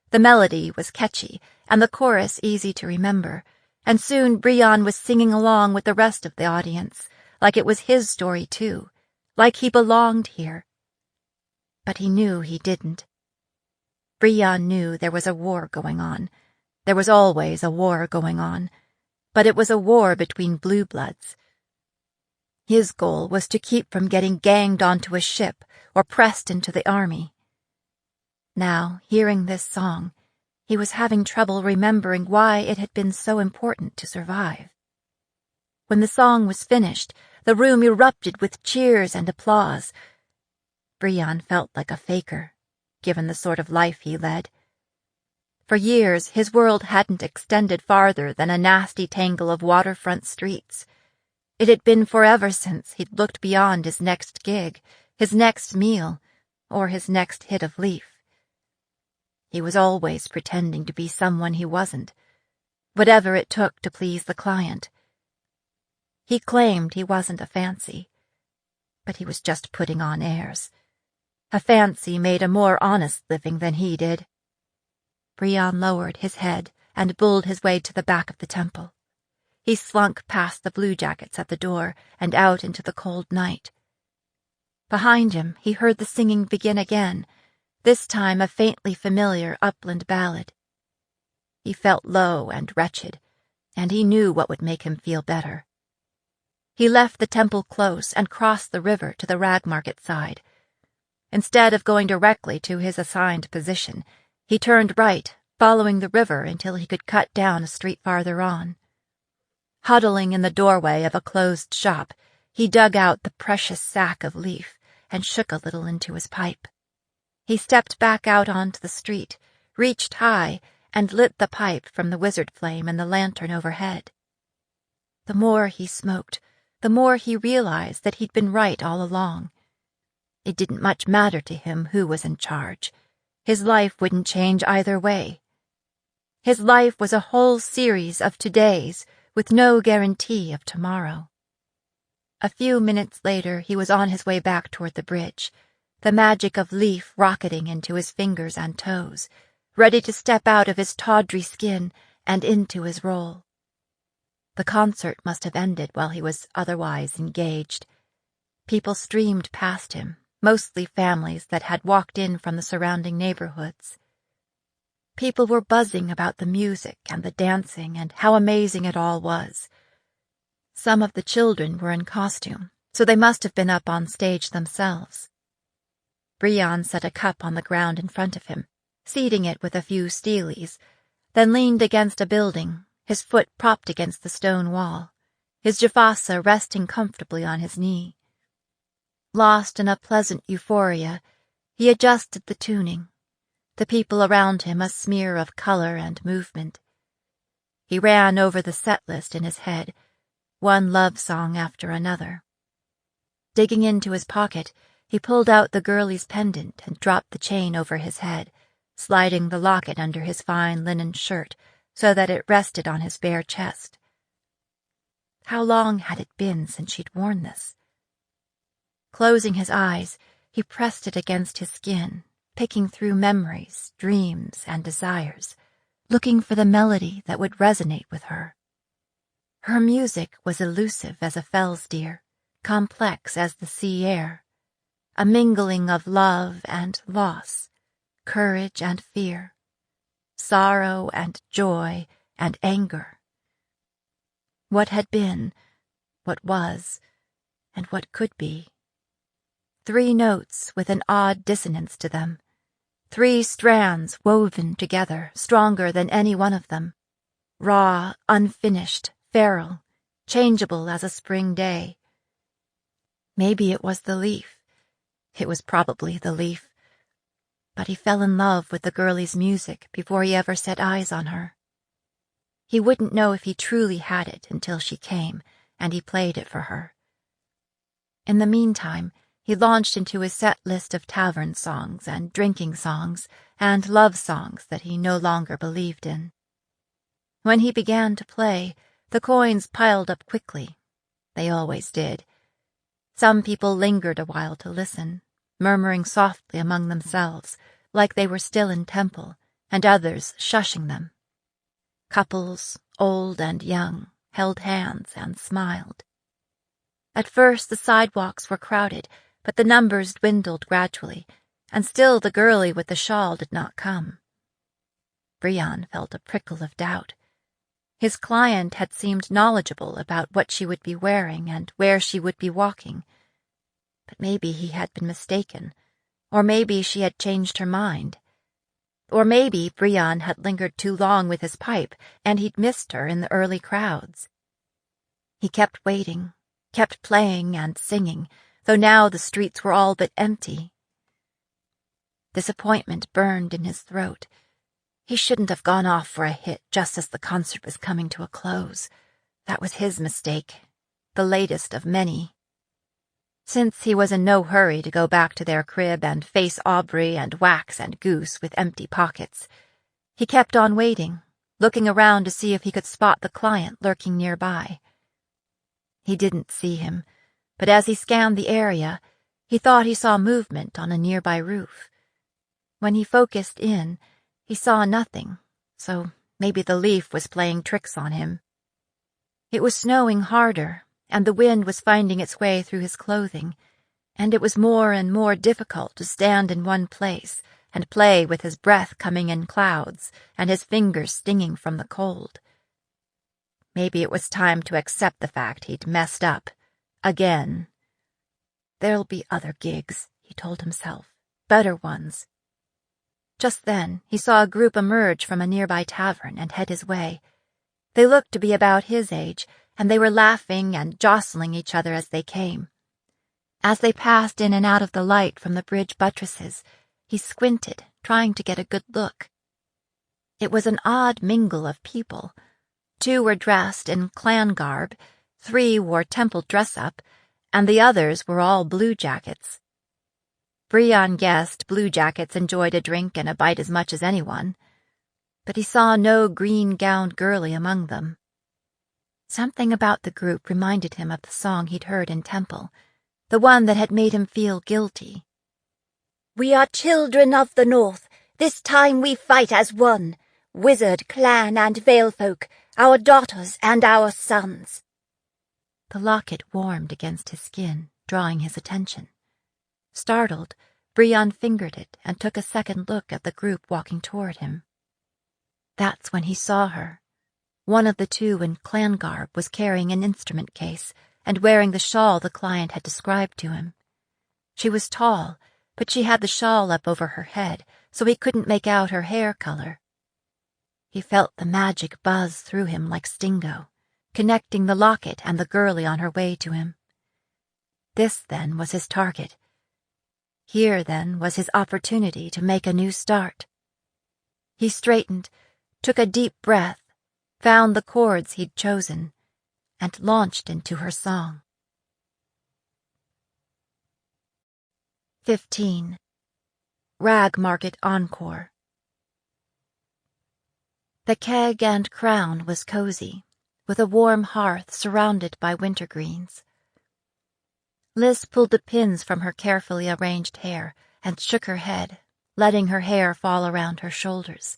The melody was catchy, and the chorus easy to remember, and soon Brion was singing along with the rest of the audience, like it was his story too, like he belonged here. But he knew he didn't. Brion knew there was a war going on. There was always a war going on, but it was a war between blue bloods. His goal was to keep from getting ganged onto a ship or pressed into the army. Now, hearing this song, he was having trouble remembering why it had been so important to survive. When the song was finished, the room erupted with cheers and applause. Brion felt like a faker, given the sort of life he led. For years, his world hadn't extended farther than a nasty tangle of waterfront streets. It had been forever since he'd looked beyond his next gig, his next meal, or his next hit of leaf. He was always pretending to be someone he wasn't, whatever it took to please the client. He claimed he wasn't a fancy, but he was just putting on airs. A fancy made a more honest living than he did. Brion lowered his head and bulled his way to the back of the temple. He slunk past the bluejackets at the door and out into the cold night. Behind him, he heard the singing begin again, this time a faintly familiar upland ballad. He felt low and wretched, and he knew what would make him feel better. He left the temple close and crossed the river to the rag market side. Instead of going directly to his assigned position, he turned right, following the river until he could cut down a street farther on. Huddling in the doorway of a closed shop, he dug out the precious sack of leaf and shook a little into his pipe. He stepped back out onto the street, reached high, and lit the pipe from the wizard flame in the lantern overhead. The more he smoked, the more he realized that he'd been right all along. It didn't much matter to him who was in charge. His life wouldn't change either way. His life was a whole series of todays with no guarantee of tomorrow. A few minutes later, he was on his way back toward the bridge, the magic of leaf rocketing into his fingers and toes, ready to step out of his tawdry skin and into his role. The concert must have ended while he was otherwise engaged. People streamed past him, mostly families that had walked in from the surrounding neighborhoods. People were buzzing about the music and the dancing and how amazing it all was. Some of the children were in costume, so they must have been up on stage themselves. Brion set a cup on the ground in front of him, seating it with a few steelies, then leaned against a building, his foot propped against the stone wall, his jafasa resting comfortably on his knee. Lost in a pleasant euphoria, he adjusted the tuning, the people around him a smear of color and movement. He ran over the set list in his head, one love song after another. Digging into his pocket, he pulled out the girlie's pendant and dropped the chain over his head, sliding the locket under his fine linen shirt so that it rested on his bare chest. How long had it been since she'd worn this? Closing his eyes, he pressed it against his skin, picking through memories, dreams, and desires, looking for the melody that would resonate with her. Her music was elusive as a fell's deer, complex as the sea air, a mingling of love and loss, courage and fear, sorrow and joy and anger. What had been, what was, and what could be. 3 notes with an odd dissonance to them, 3 strands woven together, stronger than any one of them, raw, unfinished, feral, changeable as a spring day. Maybe it was the leaf. It was probably the leaf. But he fell in love with the girlie's music before he ever set eyes on her. He wouldn't know if he truly had it until she came, and he played it for her. In the meantime, he launched into his set list of tavern songs and drinking songs and love songs that he no longer believed in. When he began to play, the coins piled up quickly. They always did. Some people lingered a while to listen, murmuring softly among themselves, like they were still in temple, and others shushing them. Couples, old and young, held hands and smiled. At first the sidewalks were crowded, but the numbers dwindled gradually, and still the girlie with the shawl did not come. Brian felt a prickle of doubt. His client had seemed knowledgeable about what she would be wearing and where she would be walking. But maybe he had been mistaken, or maybe she had changed her mind. Or maybe Brian had lingered too long with his pipe and he'd missed her in the early crowds. He kept waiting, kept playing and singing, though now the streets were all but empty. Disappointment burned in his throat. He shouldn't have gone off for a hit just as the concert was coming to a close. That was his mistake, the latest of many. Since he was in no hurry to go back to their crib and face Aubrey and Wax and Goose with empty pockets, he kept on waiting, looking around to see if he could spot the client lurking nearby. He didn't see him, but as he scanned the area, he thought he saw movement on a nearby roof. When he focused in, he saw nothing, so maybe the leaf was playing tricks on him. It was snowing harder, and the wind was finding its way through his clothing, and it was more and more difficult to stand in one place and play with his breath coming in clouds and his fingers stinging from the cold. Maybe it was time to accept the fact he'd messed up. Again. There'll be other gigs, he told himself. Better ones. Just then, he saw a group emerge from a nearby tavern and head his way. They looked to be about his age, and they were laughing and jostling each other as they came. As they passed in and out of the light from the bridge buttresses, he squinted, trying to get a good look. It was an odd mingle of people. 2 were dressed in clan garb, 3 wore temple dress-up, and the others were all bluejackets. Brian guessed bluejackets enjoyed a drink and a bite as much as anyone, but he saw no green-gowned girlie among them. Something about the group reminded him of the song he'd heard in temple, the one that had made him feel guilty.
We are children of the North, this time we fight as one, wizard, clan, and vale folk, our daughters and our sons.
The locket warmed against his skin, drawing his attention. Startled, Brian fingered it and took a second look at the group walking toward him. That's when he saw her. One of the 2 in clan garb was carrying an instrument case and wearing the shawl the client had described to him. She was tall, but she had the shawl up over her head, so he couldn't make out her hair color. He felt the magic buzz through him like Stingo, connecting the locket and the girlie on her way to him. This, then, was his target. Here, then, was his opportunity to make a new start. He straightened, took a deep breath, found the chords he'd chosen, and launched into her song. 15. Rag Market Encore. The keg and crown was cozy, with a warm hearth surrounded by wintergreens. Liz pulled the pins from her carefully arranged hair and shook her head, letting her hair fall around her shoulders.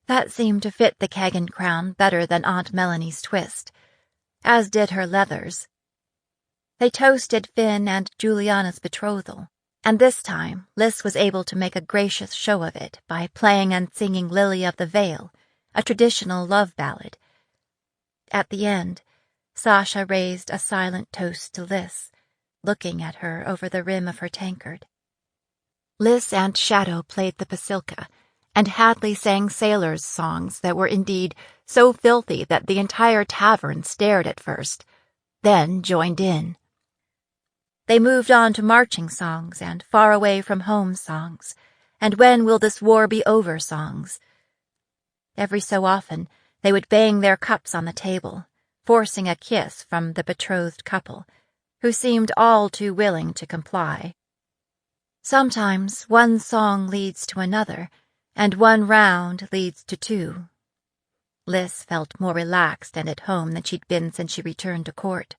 That seemed to fit the keg and crown better than Aunt Melanie's twist, as did her leathers. They toasted Finn and Juliana's betrothal, and this time Liz was able to make a gracious show of it by playing and singing Lily of the Vale, a traditional love ballad. At the end, Sasha raised a silent toast to Liz, looking at her over the rim of her tankard. Liz and Shadow played the pasilka, and Hadley sang sailors' songs that were indeed so filthy that the entire tavern stared at first, then joined in. They moved on to marching songs and far away from home songs, and when will this war be over songs. Every so often, they would bang their cups on the table, forcing a kiss from the betrothed couple, who seemed all too willing to comply. Sometimes one song leads to another, and one round leads to two. Liz felt more relaxed and at home than she'd been since she returned to court.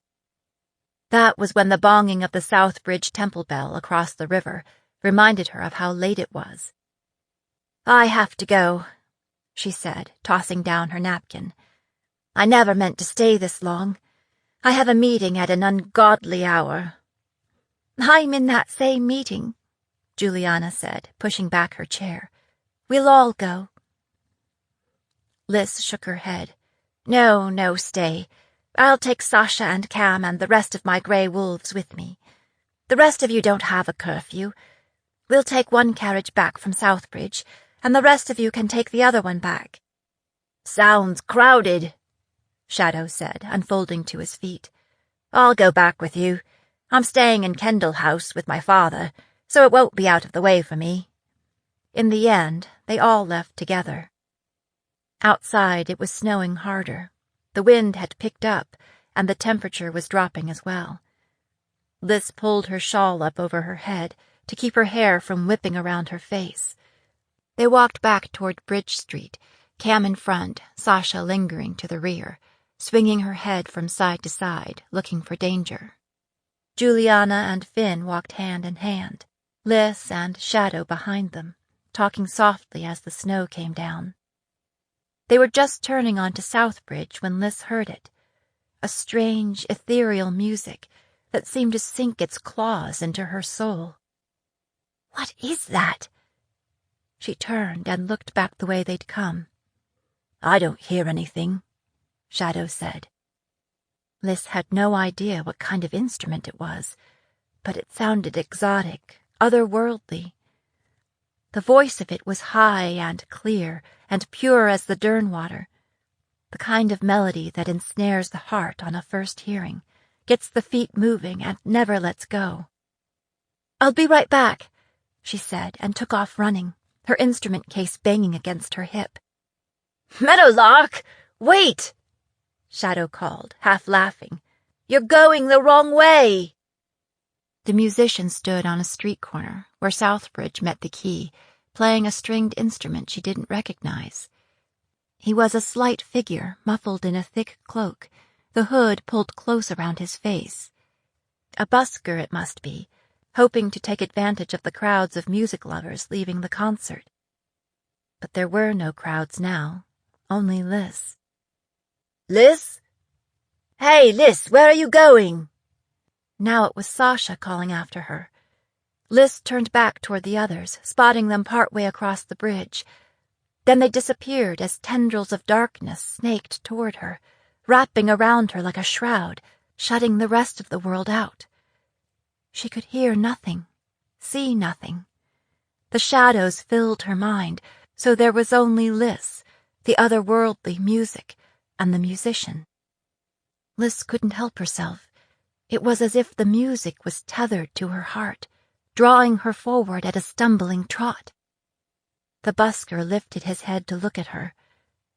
That was when the bonging of the Southbridge temple bell across the river reminded her of how late it was. "I have to go," she said, tossing down her napkin. "I never meant to stay this long. I have a meeting at an ungodly hour." "I'm in that same meeting," Juliana said, pushing back her chair. "We'll all go." Liz shook her head. No, stay. I'll take Sasha and Cam and the rest of my grey wolves with me. The rest of you don't have a curfew. We'll take one carriage back from Southbridge, and the rest of you can take the other one back." "Sounds crowded," Shadow said, unfolding to his feet. "I'll go back with you. I'm staying in Kendall House with my father, so it won't be out of the way for me." In the end, they all left together. Outside, it was snowing harder. The wind had picked up, and the temperature was dropping as well. Liz pulled her shawl up over her head to keep her hair from whipping around her face. They walked back toward Bridge Street, Cam in front, Sasha lingering to the rear, swinging her head from side to side, looking for danger. Juliana and Finn walked hand in hand, Liz and Shadow behind them, talking softly as the snow came down. They were just turning onto Southbridge when Liz heard it, a strange, ethereal music that seemed to sink its claws into her soul. "What is that?" She turned and looked back the way they'd come. "I don't hear anything," Shadow said. Liz had no idea what kind of instrument it was, but it sounded exotic, otherworldly. The voice of it was high and clear and pure as the Dern water, the kind of melody that ensnares the heart on a first hearing, gets the feet moving and never lets go. "I'll be right back," she said, and took off running, her instrument case banging against her hip. "Meadowlark, wait!" Shadow called, half laughing. "You're going the wrong way." The musician stood on a street corner where Southbridge met the quay, playing a stringed instrument she didn't recognize. He was a slight figure, muffled in a thick cloak, the hood pulled close around his face. A busker it must be, hoping to take advantage of the crowds of music lovers leaving the concert. But there were no crowds now, only Liz. "Liz? Hey, Liz, where are you going?" Now it was Sasha calling after her. Liz turned back toward the others, spotting them partway across the bridge. Then they disappeared as tendrils of darkness snaked toward her, wrapping around her like a shroud, shutting the rest of the world out. She could hear nothing, see nothing. The shadows filled her mind, so there was only Liz, the otherworldly music, and the musician. Liz couldn't help herself. It was as if the music was tethered to her heart, drawing her forward at a stumbling trot. The busker lifted his head to look at her,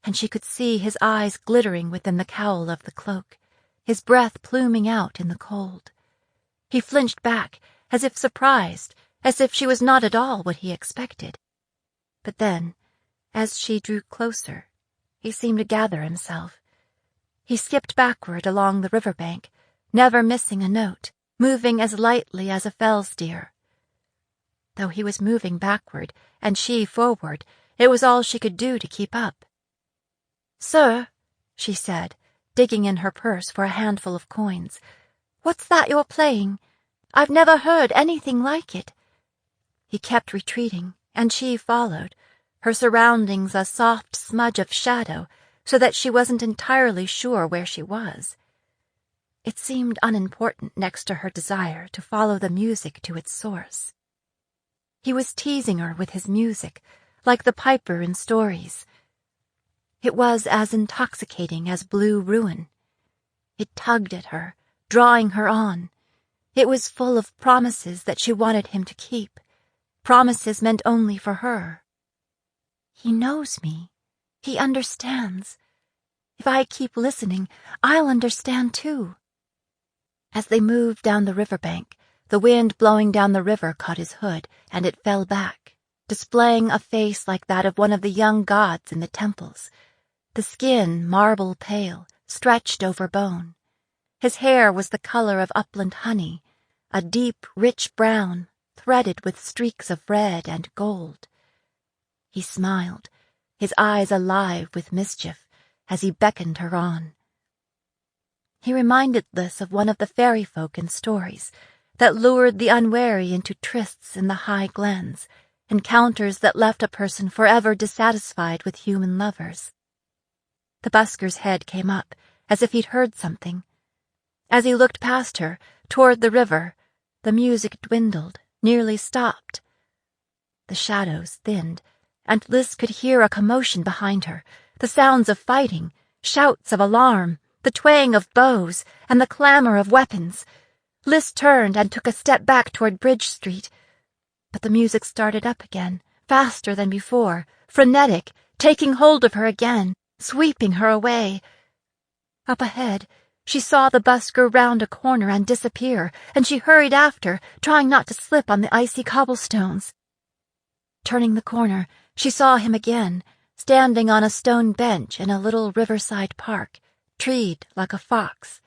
and she could see his eyes glittering within the cowl of the cloak, his breath pluming out in the cold. He flinched back, as if surprised, as if she was not at all what he expected. But then, as she drew closer, he seemed to gather himself. He skipped backward along the riverbank, never missing a note, moving as lightly as a fell steer. Though he was moving backward, and she forward, it was all she could do to keep up. "Sir," she said, digging in her purse for a handful of coins, "what's that you're playing? I've never heard anything like it." He kept retreating, and she followed, her surroundings a soft smudge of shadow, so that she wasn't entirely sure where she was. It seemed unimportant next to her desire to follow the music to its source. He was teasing her with his music, like the piper in stories. It was as intoxicating as blue ruin. It tugged at her, drawing her on. It was full of promises that she wanted him to keep, promises meant only for her. "He knows me. He understands. If I keep listening, I'll understand too." As they moved down the riverbank, the wind blowing down the river caught his hood, and it fell back, displaying a face like that of one of the young gods in the temples. The skin, marble pale, stretched over bone. His hair was the color of upland honey, a deep, rich brown, threaded with streaks of red and gold. He smiled, his eyes alive with mischief, as he beckoned her on. He reminded Liz of one of the fairy folk in stories, that lured the unwary into trysts in the high glens, encounters that left a person forever dissatisfied with human lovers. The busker's head came up, as if he'd heard something. As he looked past her, toward the river, the music dwindled, nearly stopped. The shadows thinned, and Liz could hear a commotion behind her, the sounds of fighting, shouts of alarm, the twang of bows, and the clamor of weapons. Liz turned and took a step back toward Bridge Street. But the music started up again, faster than before, frenetic, taking hold of her again, sweeping her away. Up ahead, she saw the busker round a corner and disappear, and she hurried after, trying not to slip on the icy cobblestones. Turning the corner, she saw him again, standing on a stone bench in a little riverside park, treed like a fox.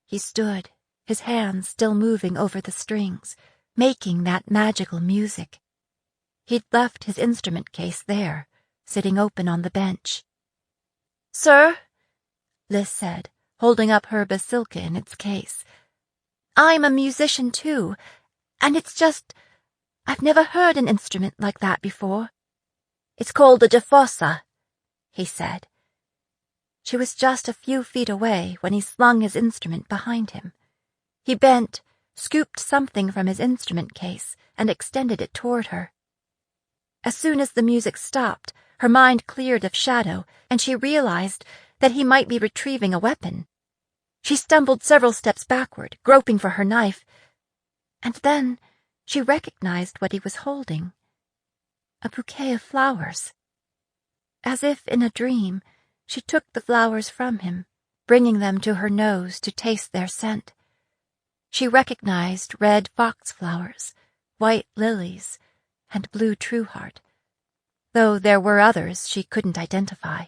He stood, his hands still moving over the strings, making that magical music. He'd left his instrument case there, sitting open on the bench. "Sir," Liz said, holding up her basilka in its case, "I'm a musician too, and it's just, I've never heard an instrument like that before." "It's called a defossa," he said. She was just a few feet away when he slung his instrument behind him. He bent, scooped something from his instrument case, and extended it toward her. As soon as the music stopped, her mind cleared of shadow, and she realized that he might be retrieving a weapon. She stumbled several steps backward, groping for her knife, and then she recognized what he was holding. A bouquet of flowers. As if in a dream, she took the flowers from him, bringing them to her nose to taste their scent. She recognized red foxflowers, white lilies, and blue trueheart, though there were others she couldn't identify.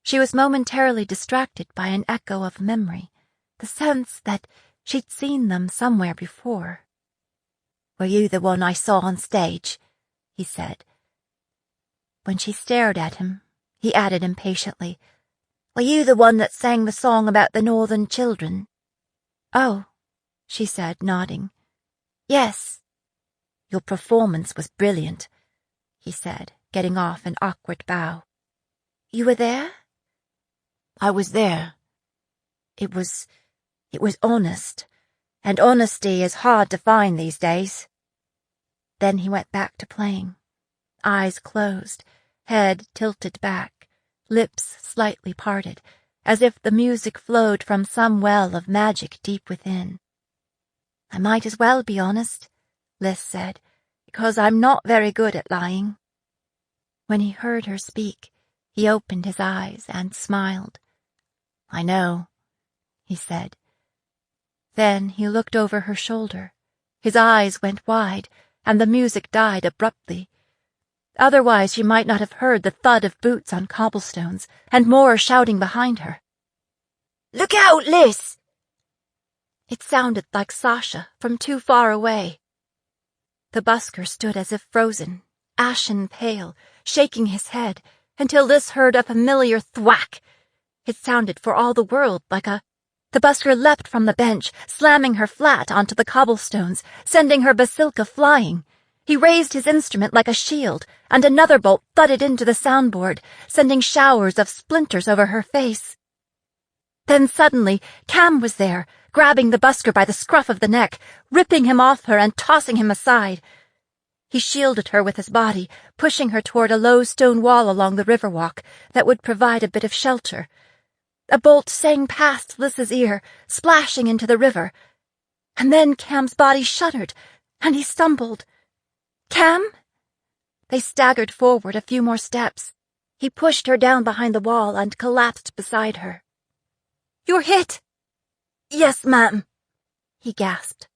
She was momentarily distracted by an echo of memory, the sense that she'd seen them somewhere before. "Were you the one I saw on stage?" he said. When she stared at him, he added impatiently, "Were you the one that sang the song about the northern children?" "Oh," she said, nodding. "Yes." "Your performance was brilliant," he said, getting off an awkward bow. "You were there?" "I was there. It was honest, and honesty is hard to find these days." Then he went back to playing, eyes closed, head tilted back, lips slightly parted, as if the music flowed from some well of magic deep within. "I might as well be honest," Liz said, "because I'm not very good at lying." When he heard her speak, he opened his eyes and smiled. "I know. he said. Then he looked over her shoulder. His eyes went wide, and the music died abruptly. Otherwise she might not have heard the thud of boots on cobblestones, and more shouting behind her.
"Look out, Liz!"
It sounded like Sasha from too far away. The busker stood as if frozen, ashen pale, shaking his head, until Liz heard a familiar thwack. It sounded for all the world like a... The busker leapt from the bench, slamming her flat onto the cobblestones, sending her basilka flying. He raised his instrument like a shield, and another bolt thudded into the soundboard, sending showers of splinters over her face. Then suddenly, Cam was there, grabbing the busker by the scruff of the neck, ripping him off her and tossing him aside. He shielded her with his body, pushing her toward a low stone wall along the riverwalk that would provide a bit of shelter. A bolt sang past Liz's ear, splashing into the river. And then Cam's body shuddered, and he stumbled. "Cam?" They staggered forward a few more steps. He pushed her down behind the wall and collapsed beside her. "You're hit!"
"Yes, ma'am,"
he gasped.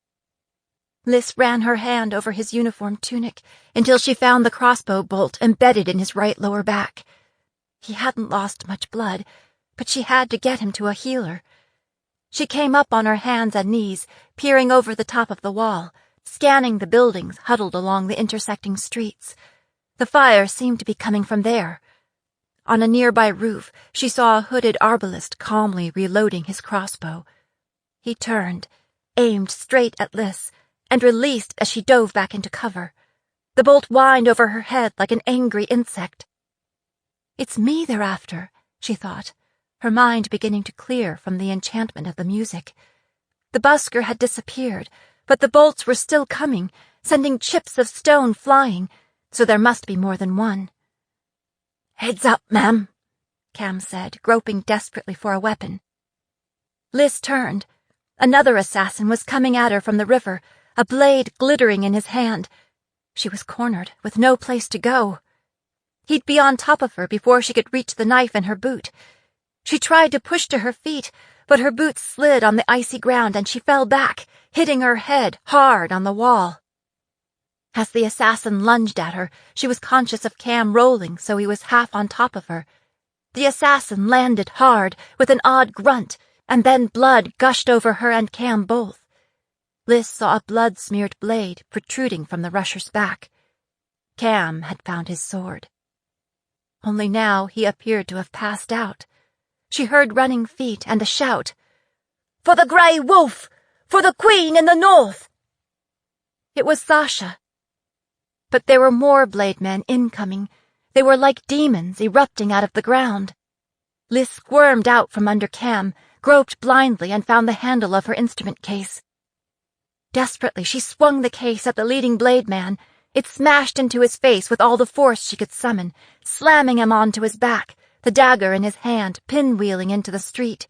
Liz ran her hand over his uniform tunic until she found the crossbow bolt embedded in his right lower back. He hadn't lost much blood, but she had to get him to a healer. She came up on her hands and knees, peering over the top of the wall, scanning the buildings huddled along the intersecting streets. The fire seemed to be coming from there. On a nearby roof, she saw a hooded arbalist calmly reloading his crossbow. He turned, aimed straight at Liz, and released as she dove back into cover. The bolt whined over her head like an angry insect. "It's me they're after," she thought, her mind beginning to clear from the enchantment of the music. The busker had disappeared, but the bolts were still coming, sending chips of stone flying, so there must be more than one.
"Heads up, ma'am,"
Cam said, groping desperately for a weapon. Liz turned. Another assassin was coming at her from the river, a blade glittering in his hand. She was cornered, with no place to go. He'd be on top of her before she could reach the knife in her boot. She tried to push to her feet, but her boots slid on the icy ground and she fell back, hitting her head hard on the wall. As the assassin lunged at her, she was conscious of Cam rolling so he was half on top of her. The assassin landed hard, with an odd grunt, and then blood gushed over her and Cam both. Liz saw a blood-smeared blade protruding from the rusher's back. Cam had found his sword. Only now he appeared to have passed out. She heard running feet and a shout.
"For the Grey Wolf! For the Queen in the North!"
It was Sasha. But there were more blade men incoming. They were like demons erupting out of the ground. Liz squirmed out from under Cam, groped blindly and found the handle of her instrument case. Desperately, she swung the case at the leading blade man. It smashed into his face with all the force she could summon, slamming him onto his back, the dagger in his hand pinwheeling into the street.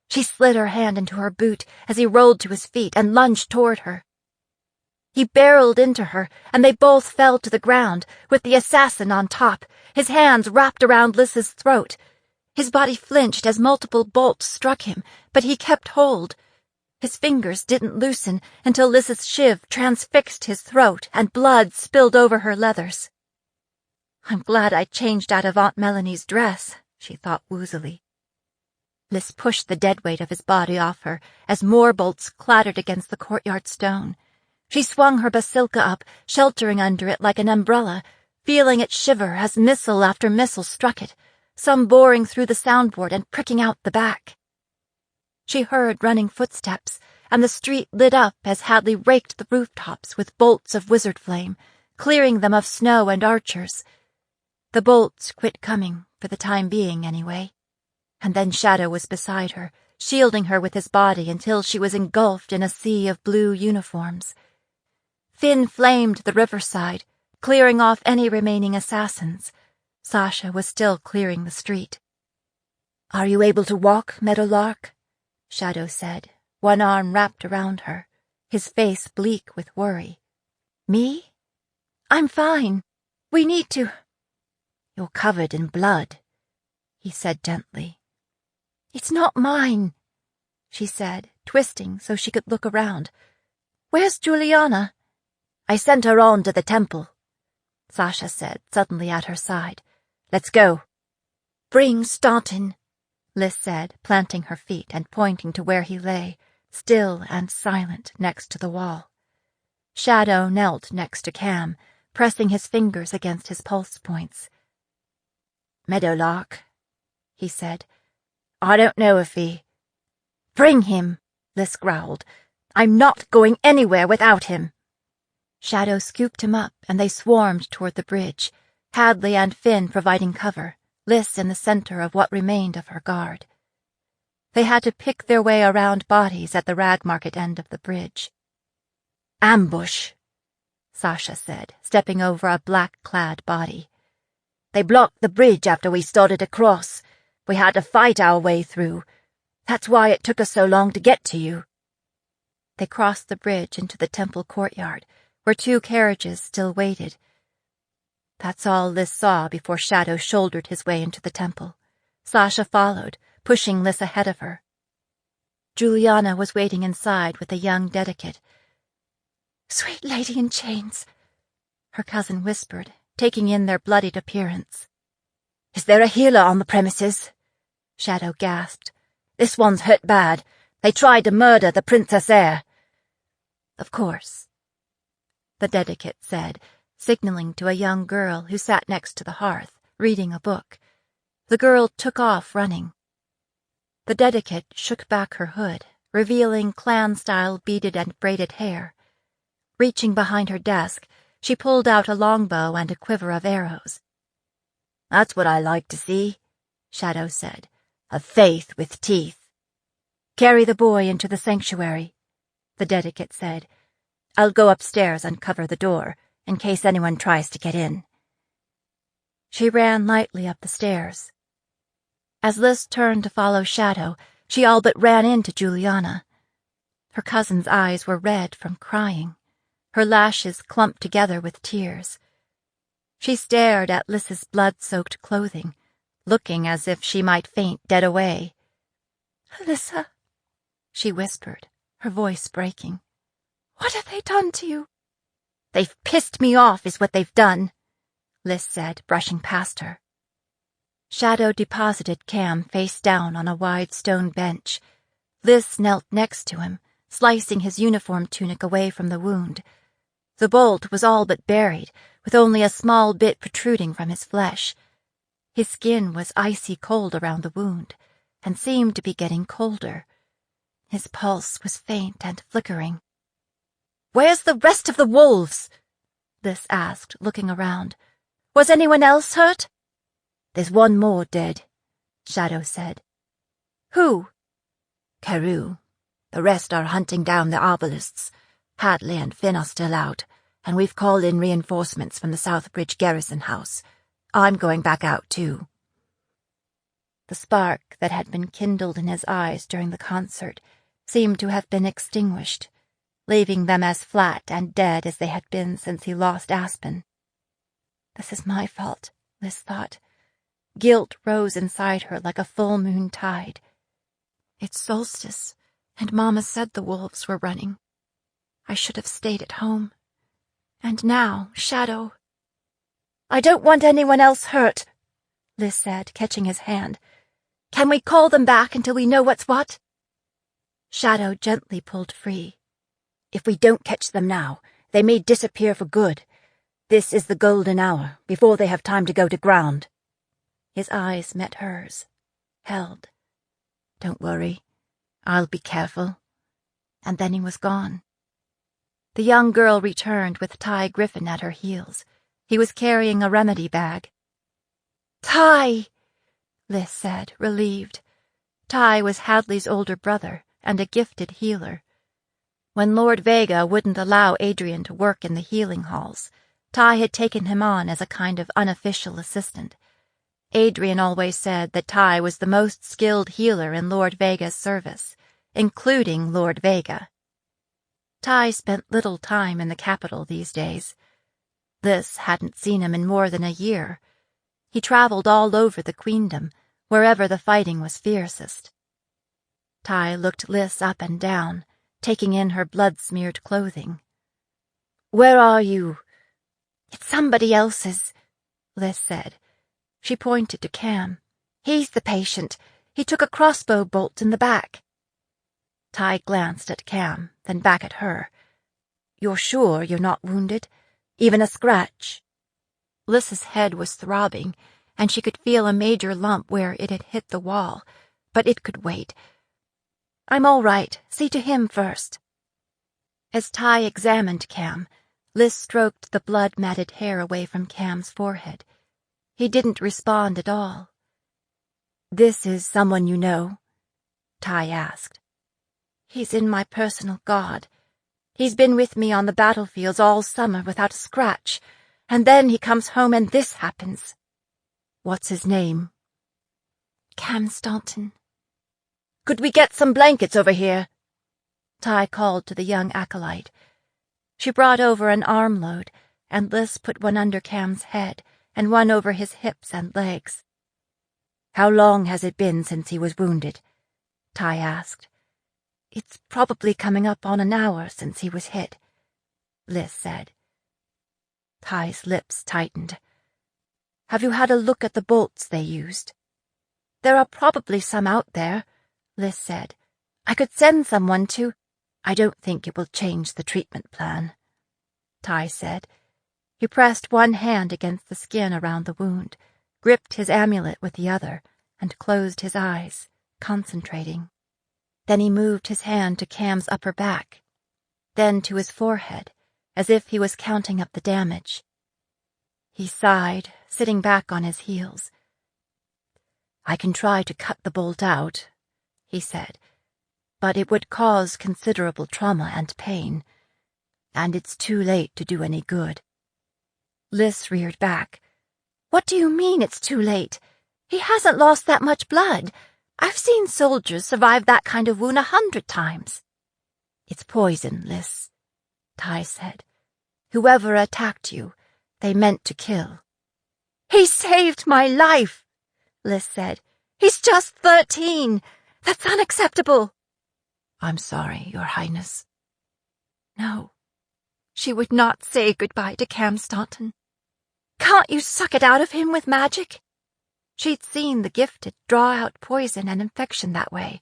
She slid her hand into her boot as he rolled to his feet and lunged toward her. He barreled into her, and they both fell to the ground, with the assassin on top, his hands wrapped around Liz's throat. His body flinched as multiple bolts struck him, but he kept hold. His fingers didn't loosen until Liz's shiv transfixed his throat and blood spilled over her leathers. "I'm glad I changed out of Aunt Melanie's dress," she thought woozily. Liz pushed the dead weight of his body off her as more bolts clattered against the courtyard stone. She swung her basilka up, sheltering under it like an umbrella, feeling it shiver as missile after missile struck it, some boring through the soundboard and pricking out the back. She heard running footsteps, and the street lit up as Hadley raked the rooftops with bolts of wizard flame, clearing them of snow and archers. The bolts quit coming, for the time being anyway, and then Shadow was beside her, shielding her with his body until she was engulfed in a sea of blue uniforms. Finn flamed the riverside, clearing off any remaining assassins. Sasha was still clearing the street.
"Are you able to walk, Meadowlark?"
Shadow said, one arm wrapped around her, his face bleak with worry. "Me? I'm fine. We need to—"
"You're covered in blood," he said gently.
"It's not mine." she said, twisting so she could look around. Where's Juliana?
I sent her on to the temple, Sasha said, suddenly at her side. Let's go.
Bring Staunton, Liz said, planting her feet and pointing to where he lay, still and silent, next to the wall. Shadow knelt next to Cam, pressing his fingers against his pulse points.
Meadowlark, he said. I don't know if he...
Bring him, Liz growled. I'm not going anywhere without him. Shadow scooped him up, and they swarmed toward the bridge, Hadley and Finn providing cover, Liz in the center of what remained of her guard. They had to pick their way around bodies at the rag market end of the bridge.
Ambush, Sasha said, stepping over a black-clad body. They blocked the bridge after we started across. We had to fight our way through. That's why it took us so long to get to you.
They crossed the bridge into the temple courtyard, where 2 carriages still waited. That's all Liz saw before Shadow shouldered his way into the temple. Sasha followed, pushing Liz ahead of her. Juliana was waiting inside with a young dedicate.
Sweet lady in chains,
her cousin whispered, taking in their bloodied appearance.
Is there a healer on the premises?
Shadow gasped.
This one's hurt bad. They tried to murder the Princess Heir.
Of course, the dedicate said, signaling to a young girl who sat next to the hearth, reading a book. The girl took off running. The dedicate shook back her hood, revealing clan-style beaded and braided hair. Reaching behind her desk, she pulled out a longbow and a quiver of arrows.
That's what I like to see, Shadow said. A faith with teeth.
Carry the boy into the sanctuary, the dedicate said. I'll go upstairs and cover the door, in case anyone tries to get in. She ran lightly up the stairs. As Liz turned to follow Shadow, she all but ran into Juliana. Her cousin's eyes were red from crying. Her lashes clumped together with tears. She stared at Liz's blood-soaked clothing, looking as if she might faint dead away.
Alyssa,
she whispered, her voice breaking.
What have they done to you?
They've pissed me off is what they've done, Liz said, brushing past her. Shadow deposited Cam face down on a wide stone bench. Liz knelt next to him, slicing his uniform tunic away from the wound. The bolt was all but buried, with only a small bit protruding from his flesh. His skin was icy cold around the wound, and seemed to be getting colder. His pulse was faint and flickering.
Where's the rest of the wolves?
Liz asked, looking around. Was anyone else hurt?
There's one more dead,
Shadow said. Who?
Carew. The rest are hunting down the arbalists. Hadley and Finn are still out, and we've called in reinforcements from the Southbridge garrison house. I'm going back out, too.
The spark that had been kindled in his eyes during the concert seemed to have been extinguished, leaving them as flat and dead as they had been since he lost Aspen. This is my fault, Liz thought. Guilt rose inside her like a full moon tide. It's solstice, and Mama said the wolves were running. I should have stayed at home. And now, Shadow.
I don't want anyone else hurt,
Liz said, catching his hand. Can we call them back until we know what's what? Shadow gently pulled free.
If we don't catch them now, they may disappear for good. This is the golden hour, before they have time to go to ground.
His eyes met hers, held.
Don't worry. I'll be careful.
And then he was gone. The young girl returned with Ty Griffin at her heels. He was carrying a remedy bag.
Ty,
Liz said, relieved. Ty was Hadley's older brother and a gifted healer. When Lord Vega wouldn't allow Adrian to work in the healing halls, Ty had taken him on as a kind of unofficial assistant. Adrian always said that Ty was the most skilled healer in Lord Vega's service, including Lord Vega. Ty spent little time in the capital these days. Liz hadn't seen him in more than a year. He traveled all over the queendom, wherever the fighting was fiercest. Ty looked Liz up and down, taking in her blood-smeared clothing. "Where are you?"
"It's somebody else's,"
Liz said.
She pointed to Cam. "He's the patient. He took a crossbow bolt in the back."
Ty glanced at Cam, then back at her. "You're sure you're not wounded? Even a scratch?" Liz's head was throbbing, and she could feel a major lump where it had hit the wall, but it could wait.
"I'm all right. See to him first."
As Ty examined Cam, Liz stroked the blood-matted hair away from Cam's forehead. He didn't respond at all. "This is someone you know?" Ty asked.
"He's in my personal guard. He's been with me on the battlefields all summer without a scratch, and then he comes home and this happens."
"What's his name?"
"Cam Staunton."
"Could we get some blankets over here?"
Ty called to the young acolyte. She brought over an armload, and Liz put one under Cam's head and one over his hips and legs. "How long has it been since he was wounded?" Ty asked.
"It's probably coming up on an hour since he was hit,"
Liz said. Ty's lips tightened. "Have you had a look at the bolts they used?"
"There are probably some out there," Liz said. "I could send someone to—"
"I don't think it will change the treatment plan," Ty said. He pressed one hand against the skin around the wound, gripped his amulet with the other, and closed his eyes, concentrating. Then he moved his hand to Cam's upper back, then to his forehead, as if he was counting up the damage. He sighed, sitting back on his heels. "I can try to cut the bolt out," he said, "but it would cause considerable trauma and pain, and it's too late to do any good."
Liz reared back. "What do you mean it's too late? He hasn't lost that much blood. I've seen soldiers survive that kind of wound 100 times.
"It's poison, Liz," Ty said. "Whoever attacked you, they meant to kill."
"He saved my life," Liz said. "He's just 13. That's unacceptable."
"I'm sorry, Your Highness."
No, she would not say goodbye to Cam Staunton. "Can't you suck it out of him with magic?" She'd seen the gifted draw out poison and infection that way.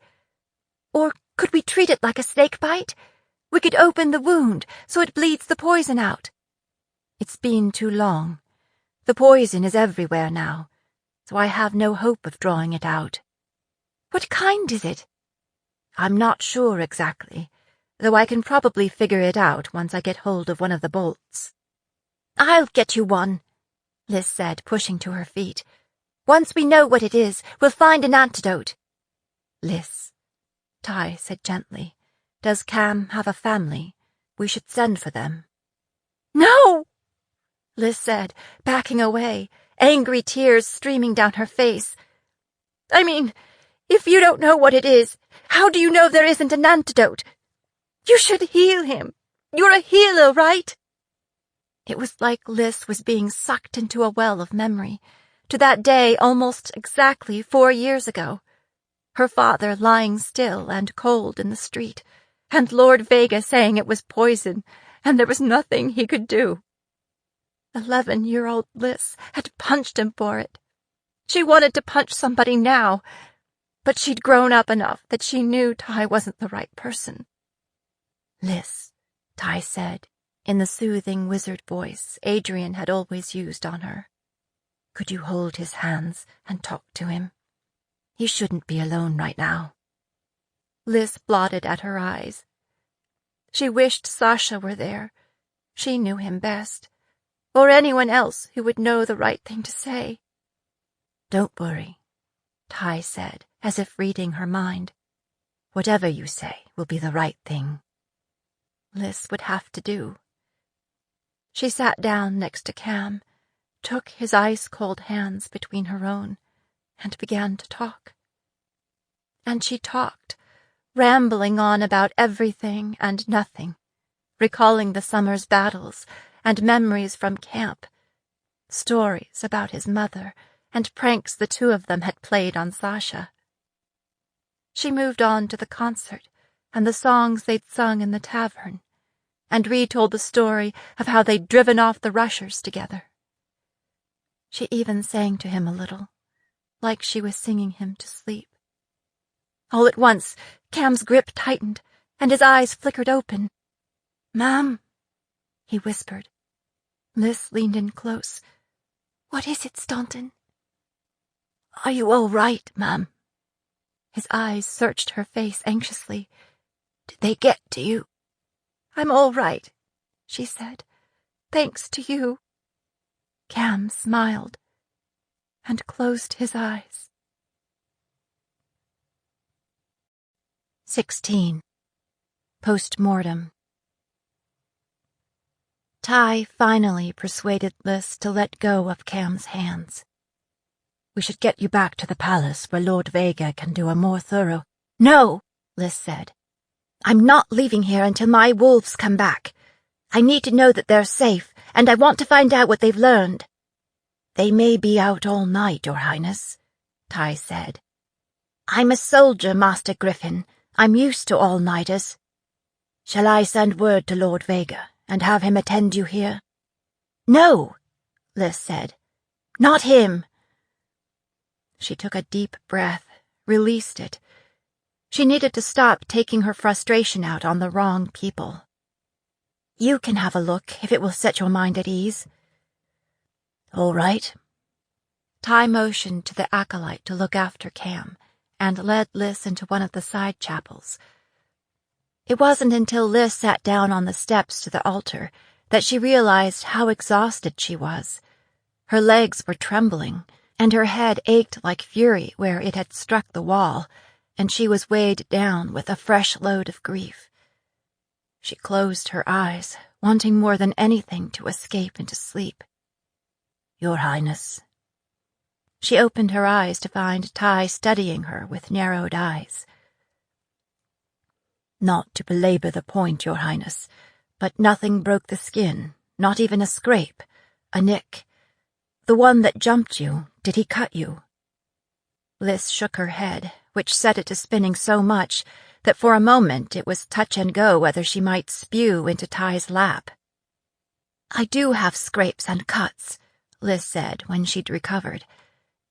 "Or could we treat it like a snake bite? We could open the wound so it bleeds the poison out."
"It's been too long. The poison is everywhere now, so I have no hope of drawing it out."
"What kind is it?"
"I'm not sure exactly, though I can probably figure it out once I get hold of one of the bolts."
"I'll get you one," Liz said, pushing to her feet. "Once we know what it is, we'll find an antidote."
"Liz," Ty said gently, "does Cam have a family? We should send for them."
"No!" Liz said, backing away, angry tears streaming down her face. "I mean, if you don't know what it is, how do you know there isn't an antidote? You should heal him. You're a healer, right?"
It was like Liz was being sucked into a well of memory, to that day almost exactly 4 years ago. Her father lying still and cold in the street, and Lord Vega saying it was poison, and there was nothing he could do.
11-year-old Liz had punched him for it. She wanted to punch somebody now, but she'd grown up enough that she knew Ty wasn't the right person.
"Liz," Ty said, in the soothing wizard voice Adrian had always used on her. "Could you hold his hands and talk to him? He shouldn't be alone right now."
Liz blotted at her eyes. She wished Sasha were there. She knew him best, or anyone else who would know the right thing to say.
"Don't worry," Ty said, as if reading her mind. "Whatever you say will be the right thing."
Liz would have to do. She sat down next to Cam, took his ice-cold hands between her own, and began to talk. And she talked, rambling on about everything and nothing, recalling the summer's battles and memories from camp, stories about his mother and pranks the two of them had played on Sasha. She moved on to the concert and the songs they'd sung in the tavern, and retold the story of how they'd driven off the rushers together. She even sang to him a little, like she was singing him to sleep. All at once, Cam's grip tightened, and his eyes flickered open. "Ma'am," he whispered. Liz leaned in close. "What is it, Staunton?" "Are you all right, ma'am?" His eyes searched her face anxiously. "Did they get to you?" "I'm all right," she said. "Thanks to you." Cam smiled and closed his eyes. 16. Post-mortem. Ty finally persuaded Liz to let go of Cam's hands. "We should get you back to the palace where Lord Vega can do a more thorough—" "No," Liz said. "I'm not leaving here until my wolves come back. I need to know that they're safe, and I want to find out what they've learned." "They may be out all night, Your Highness," Ty said. "I'm a soldier, Master Griffin. I'm used to all-nighters. Shall I send word to Lord Vega and have him attend you here?" "No," Liz said. "Not him." She took a deep breath, released it. She needed to stop taking her frustration out on the wrong people. "You can have a look if it will set your mind at ease." "All right." Ty motioned to the acolyte to look after Cam and led Liz into one of the side chapels. It wasn't until Liz sat down on the steps to the altar that she realized how exhausted she was. Her legs were trembling, and her head ached like fury where it had struck the wall, and she was weighed down with a fresh load of grief. She closed her eyes, wanting more than anything to escape into sleep. "Your Highness." She opened her eyes to find Ty studying her with narrowed eyes. "Not to belabor the point, Your Highness, but nothing broke the skin, not even a scrape, a nick. The one that jumped you, did he cut you?" Liz shook her head, which set it to spinning so much that for a moment it was touch and go whether she might spew into Ty's lap. "I do have scrapes and cuts," Liz said when she'd recovered.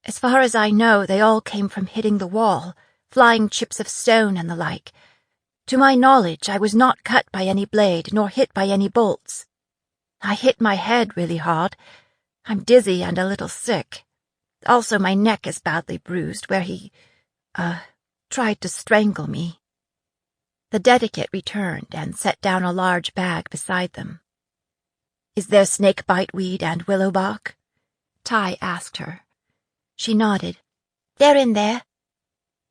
"As far as I know, they all came from hitting the wall, flying chips of stone and the like. To my knowledge, I was not cut by any blade nor hit by any bolts. I hit my head really hard. I'm dizzy and a little sick. Also, my neck is badly bruised where he, tried to strangle me." The dedicate returned and set down a large bag beside them. "Is there snakebite weed and willow bark?" Ty asked her. She nodded. "They're in there."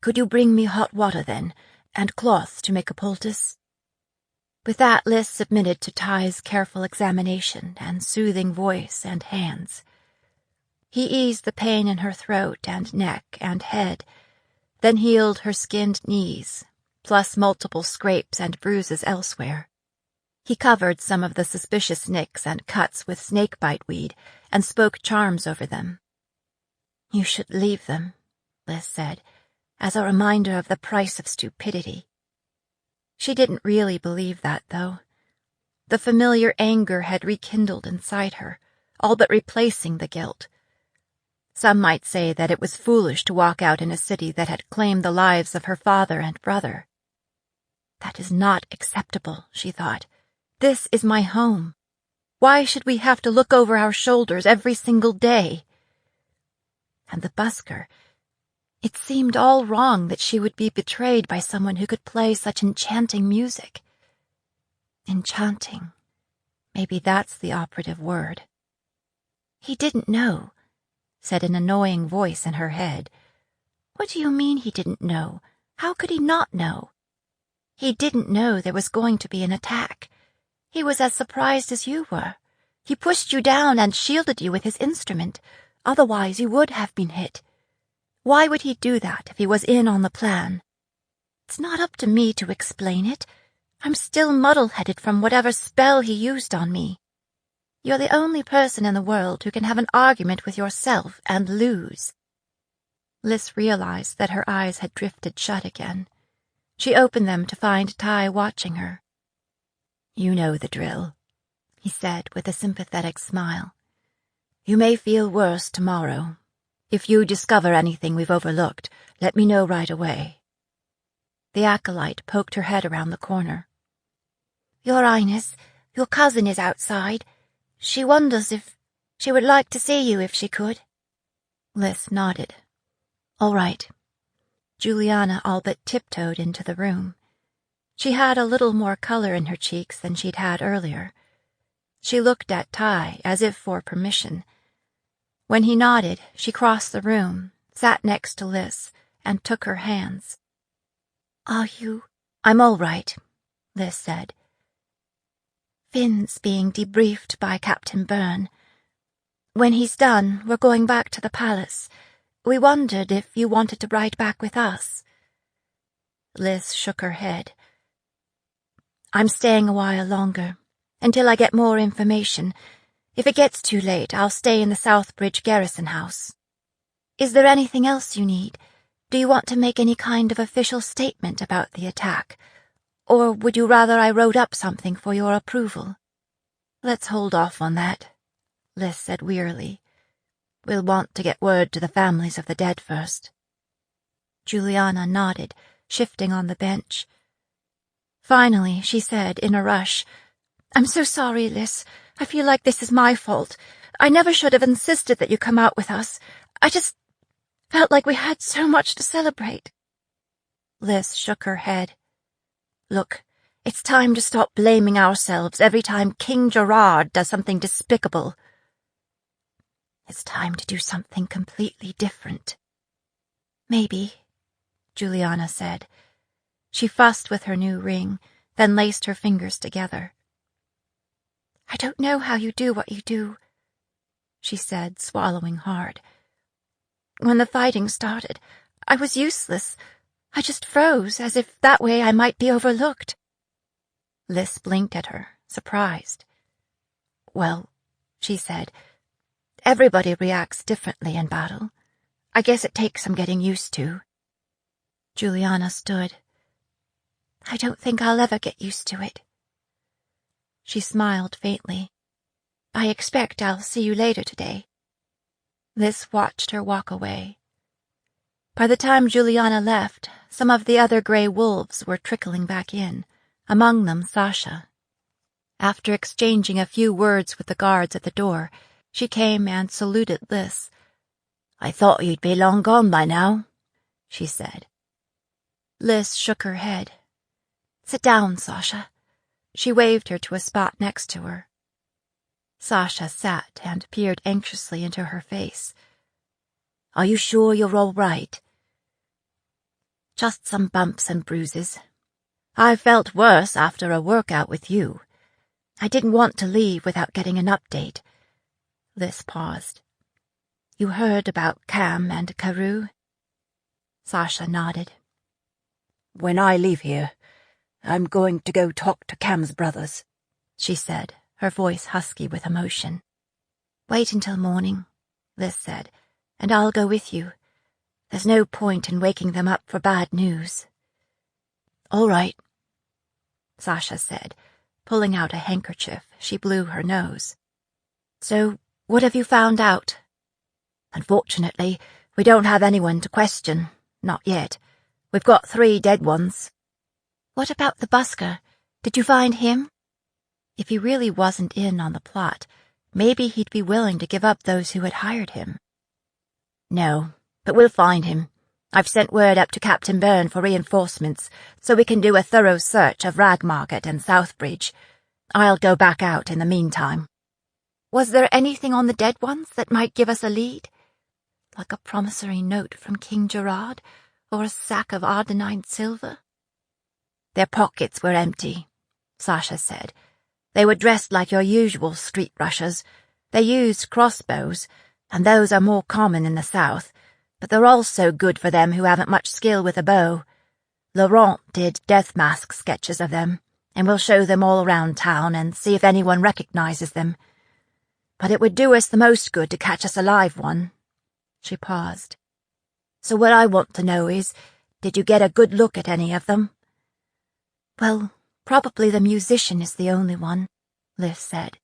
"Could you bring me hot water, then, and cloths to make a poultice?" With that, Liz submitted to Ty's careful examination and soothing voice and hands. He eased the pain in her throat and neck and head, then healed her skinned knees, plus multiple scrapes and bruises elsewhere. He covered some of the suspicious nicks and cuts with snakebite weed and spoke charms over them. "You should leave them," Liz said, as a reminder of the price of stupidity. She didn't really believe that, though. The familiar anger had rekindled inside her, all but replacing the guilt. Some might say that it was foolish to walk out in a city that had claimed the lives of her father and brother. "That is not acceptable," she thought. "This is my home. Why should we have to look over our shoulders every single day?" And the busker, it seemed all wrong that she would be betrayed by someone who could play such enchanting music. Enchanting. Maybe that's the operative word. "He didn't know," said an annoying voice in her head. "What do you mean he didn't know? How could he not know?" "He didn't know there was going to be an attack. He was as surprised as you were. He pushed you down and shielded you with his instrument. Otherwise you would have been hit. Why would he do that if he was in on the plan? It's not up to me to explain it. I'm still muddle-headed from whatever spell he used on me. You're the only person in the world who can have an argument with yourself and lose." Lys realized that her eyes had drifted shut again. She opened them to find Ty watching her.
"You know the drill," he said with a sympathetic smile. "You may feel worse tomorrow. If you discover anything we've overlooked, let me know right away."
The acolyte poked her head around the corner.
"Your Highness, your cousin is outside. She wonders if she would like to see you if she could."
Lys nodded.
"All right."
Juliana all but tiptoed into the room. She had a little more color in her cheeks than she'd had earlier. She looked at Ty as if for permission. When he nodded, she crossed the room, sat next to Lys, and took her hands.
"Are you—"
"I'm all right," Lys said.
"Finn's being debriefed by Captain Byrne. When he's done, we're going back to the palace. We wondered if you wanted to ride back with us."
Lys shook her head. "I'm staying a while longer, until I get more information. If it gets too late, I'll stay in the Southbridge Garrison House."
"Is there anything else you need? Do you want to make any kind of official statement about the attack? Or would you rather I wrote up something for your approval?"
"Let's hold off on that," Lys said wearily. "We'll want to get word to the families of the dead first." Juliana nodded, shifting on the bench. Finally, she said in a rush, "I'm so sorry, Lys. I feel like this is my fault. I never should have insisted that you come out with us. I just felt like we had so much to celebrate." Lys shook her head. "Look, it's time to stop blaming ourselves every time King Gerard does something despicable. It's time to do something completely different."
"Maybe,"
Juliana said. She fussed with her new ring, then laced her fingers together.
"I don't know how you do what you do,"
she said, swallowing hard.
"When the fighting started, I was useless. I just froze, as if that way I might be overlooked."
Lys blinked at her, surprised. "Well," she said, "everybody reacts differently in battle. I guess it takes some getting used to." Juliana stood.
"I don't think I'll ever get used to it."
She smiled faintly. "I expect I'll see you later today." Lys watched her walk away. By the time Juliana left, some of the other gray wolves were trickling back in, among them Sasha. After exchanging a few words with the guards at the door, she came and saluted Lys.
"I thought you'd be long gone by now," she said.
Lys shook her head.
"Sit down, Sasha."
She waved her to a spot next to her. Sasha sat and peered anxiously into her face.
"Are you sure you're all right?"
"Just some bumps and bruises.
I felt worse after a workout with you.
I didn't want to leave without getting an update."
Lys paused.
"You heard about Cam and Carew?"
Sasha nodded.
"When I leave here, I'm going to go talk to Cam's brothers,"
she said, her voice husky with emotion.
"Wait until morning," Lys said, "and I'll go with you. There's no point in waking them up for bad news."
"All right,"
Sasha said, pulling out a handkerchief. She blew her nose.
"So, what have you found out?"
"Unfortunately, we don't have anyone to question. Not yet. We've got 3 dead ones."
"What about the busker? Did you find him?"
If he really wasn't in on the plot, maybe he'd be willing to give up those who had hired him.
"No, but we'll find him. I've sent word up to Captain Byrne for reinforcements, so we can do a thorough search of Ragmarket and Southbridge. I'll go back out in the meantime."
"Was there anything on the dead ones that might give us a lead? Like a promissory note from King Gerard, or a sack of Ardenine silver?"
"Their pockets were empty," Sasha said. "They were dressed like your usual street rushers. They used crossbows, and those are more common in the south, but they're also good for them who haven't much skill with a bow. Laurent did death mask sketches of them, and we'll show them all around town and see if anyone recognizes them. But it would do us the most good to catch us a live one." She paused.
So what I want to know is, did you get a good look at any of them?
Well, probably the musician is the only one, Liz said.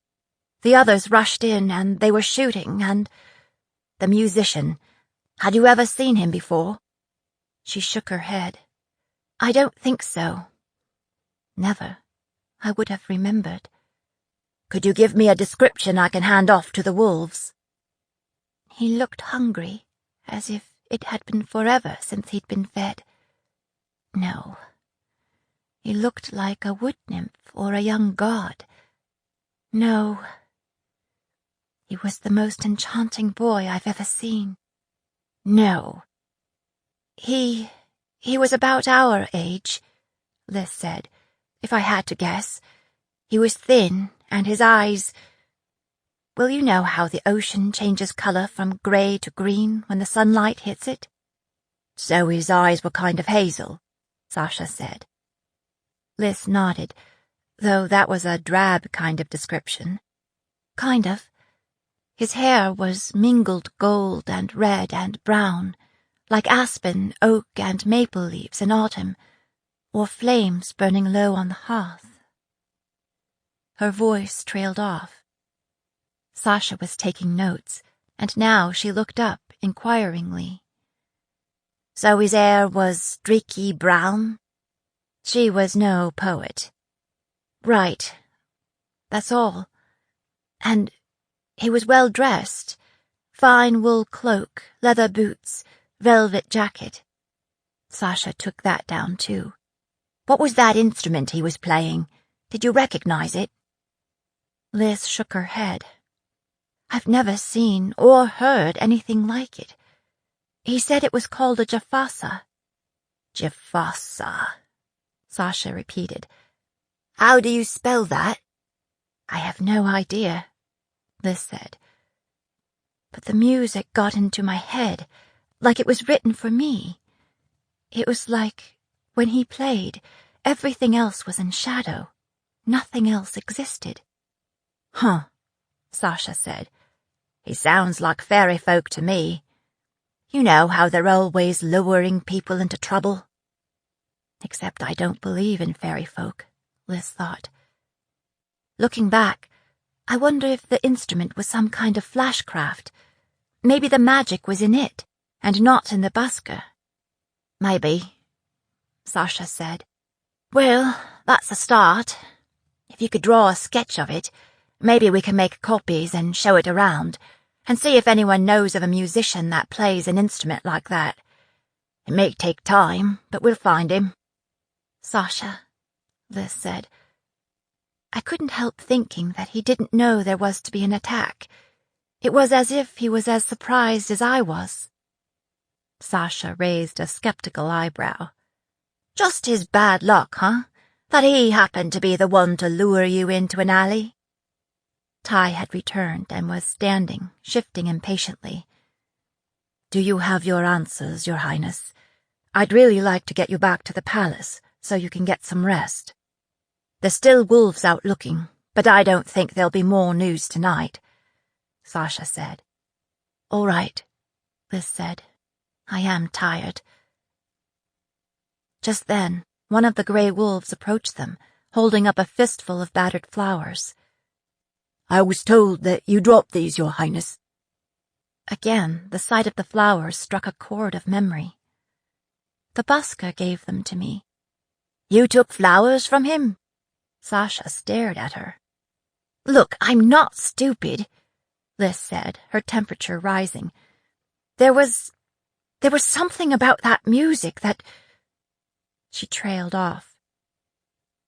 The others rushed in, and they were shooting, and—
The musician. Had you ever seen him before?
She shook her head. I don't think so. Never. I would have remembered.
Could you give me a description I can hand off to the wolves?
He looked hungry, as if it had been forever since he'd been fed. No. He looked like a wood nymph or a young god. No. He was the most enchanting boy I've ever seen.
No.
He was about our age, Liz said, if I had to guess. He was thin, and his eyes— Well, you know how the ocean changes color from gray to green when the sunlight hits it?
So his eyes were kind of hazel, Sasha said.
Liz nodded, though that was a drab kind of description. Kind of. His hair was mingled gold and red and brown, like aspen, oak, and maple leaves in autumn, or flames burning low on the hearth. Her voice trailed off. Sasha was taking notes, and now she looked up inquiringly.
So his hair was streaky brown?
She was no poet. Right. That's all. And he was well dressed. Fine wool cloak, leather boots, velvet jacket. Sasha took that down too.
What was that instrument he was playing? Did you recognize it?
Liz shook her head. I've never seen or heard anything like it. He said it was called a jafasa.
Jafasa,
Sasha repeated.
How do you spell that?
I have no idea, Liz said. But the music got into my head, like it was written for me. It was like, when he played, everything else was in shadow. Nothing else existed.
Huh, Sasha said. He sounds like fairy folk to me. You know how they're always luring people into trouble?
Except I don't believe in fairy folk, Liz thought. Looking back, I wonder if the instrument was some kind of flashcraft. Maybe the magic was in it, and not in the busker.
Maybe, Sasha said. Well, that's a start. If you could draw a sketch of it, maybe we can make copies and show it around, and see if anyone knows of a musician that plays an instrument like that. It may take time, but we'll find him.
Sasha, Liz said. I couldn't help thinking that he didn't know there was to be an attack. It was as if he was as surprised as I was.
Sasha raised a skeptical eyebrow. Just his bad luck, huh? That he happened to be the one to lure you into an alley?
Ty had returned and was standing, shifting impatiently.
Do you have your answers, Your Highness? I'd really like to get you back to the palace so you can get some rest. There's still wolves out looking, but I don't think there'll be more news tonight, Sasha said.
All right, Liz said. I am tired. Just then, one of the grey wolves approached them, holding up a fistful of battered flowers.
I was told that you dropped these, Your Highness.
Again, the sight of the flowers struck a chord of memory. The busker gave them to me.
You took flowers from him?
Sasha stared at her.
Look, I'm not stupid,
Liz said, her temperature rising. There was something about that music that— She trailed off.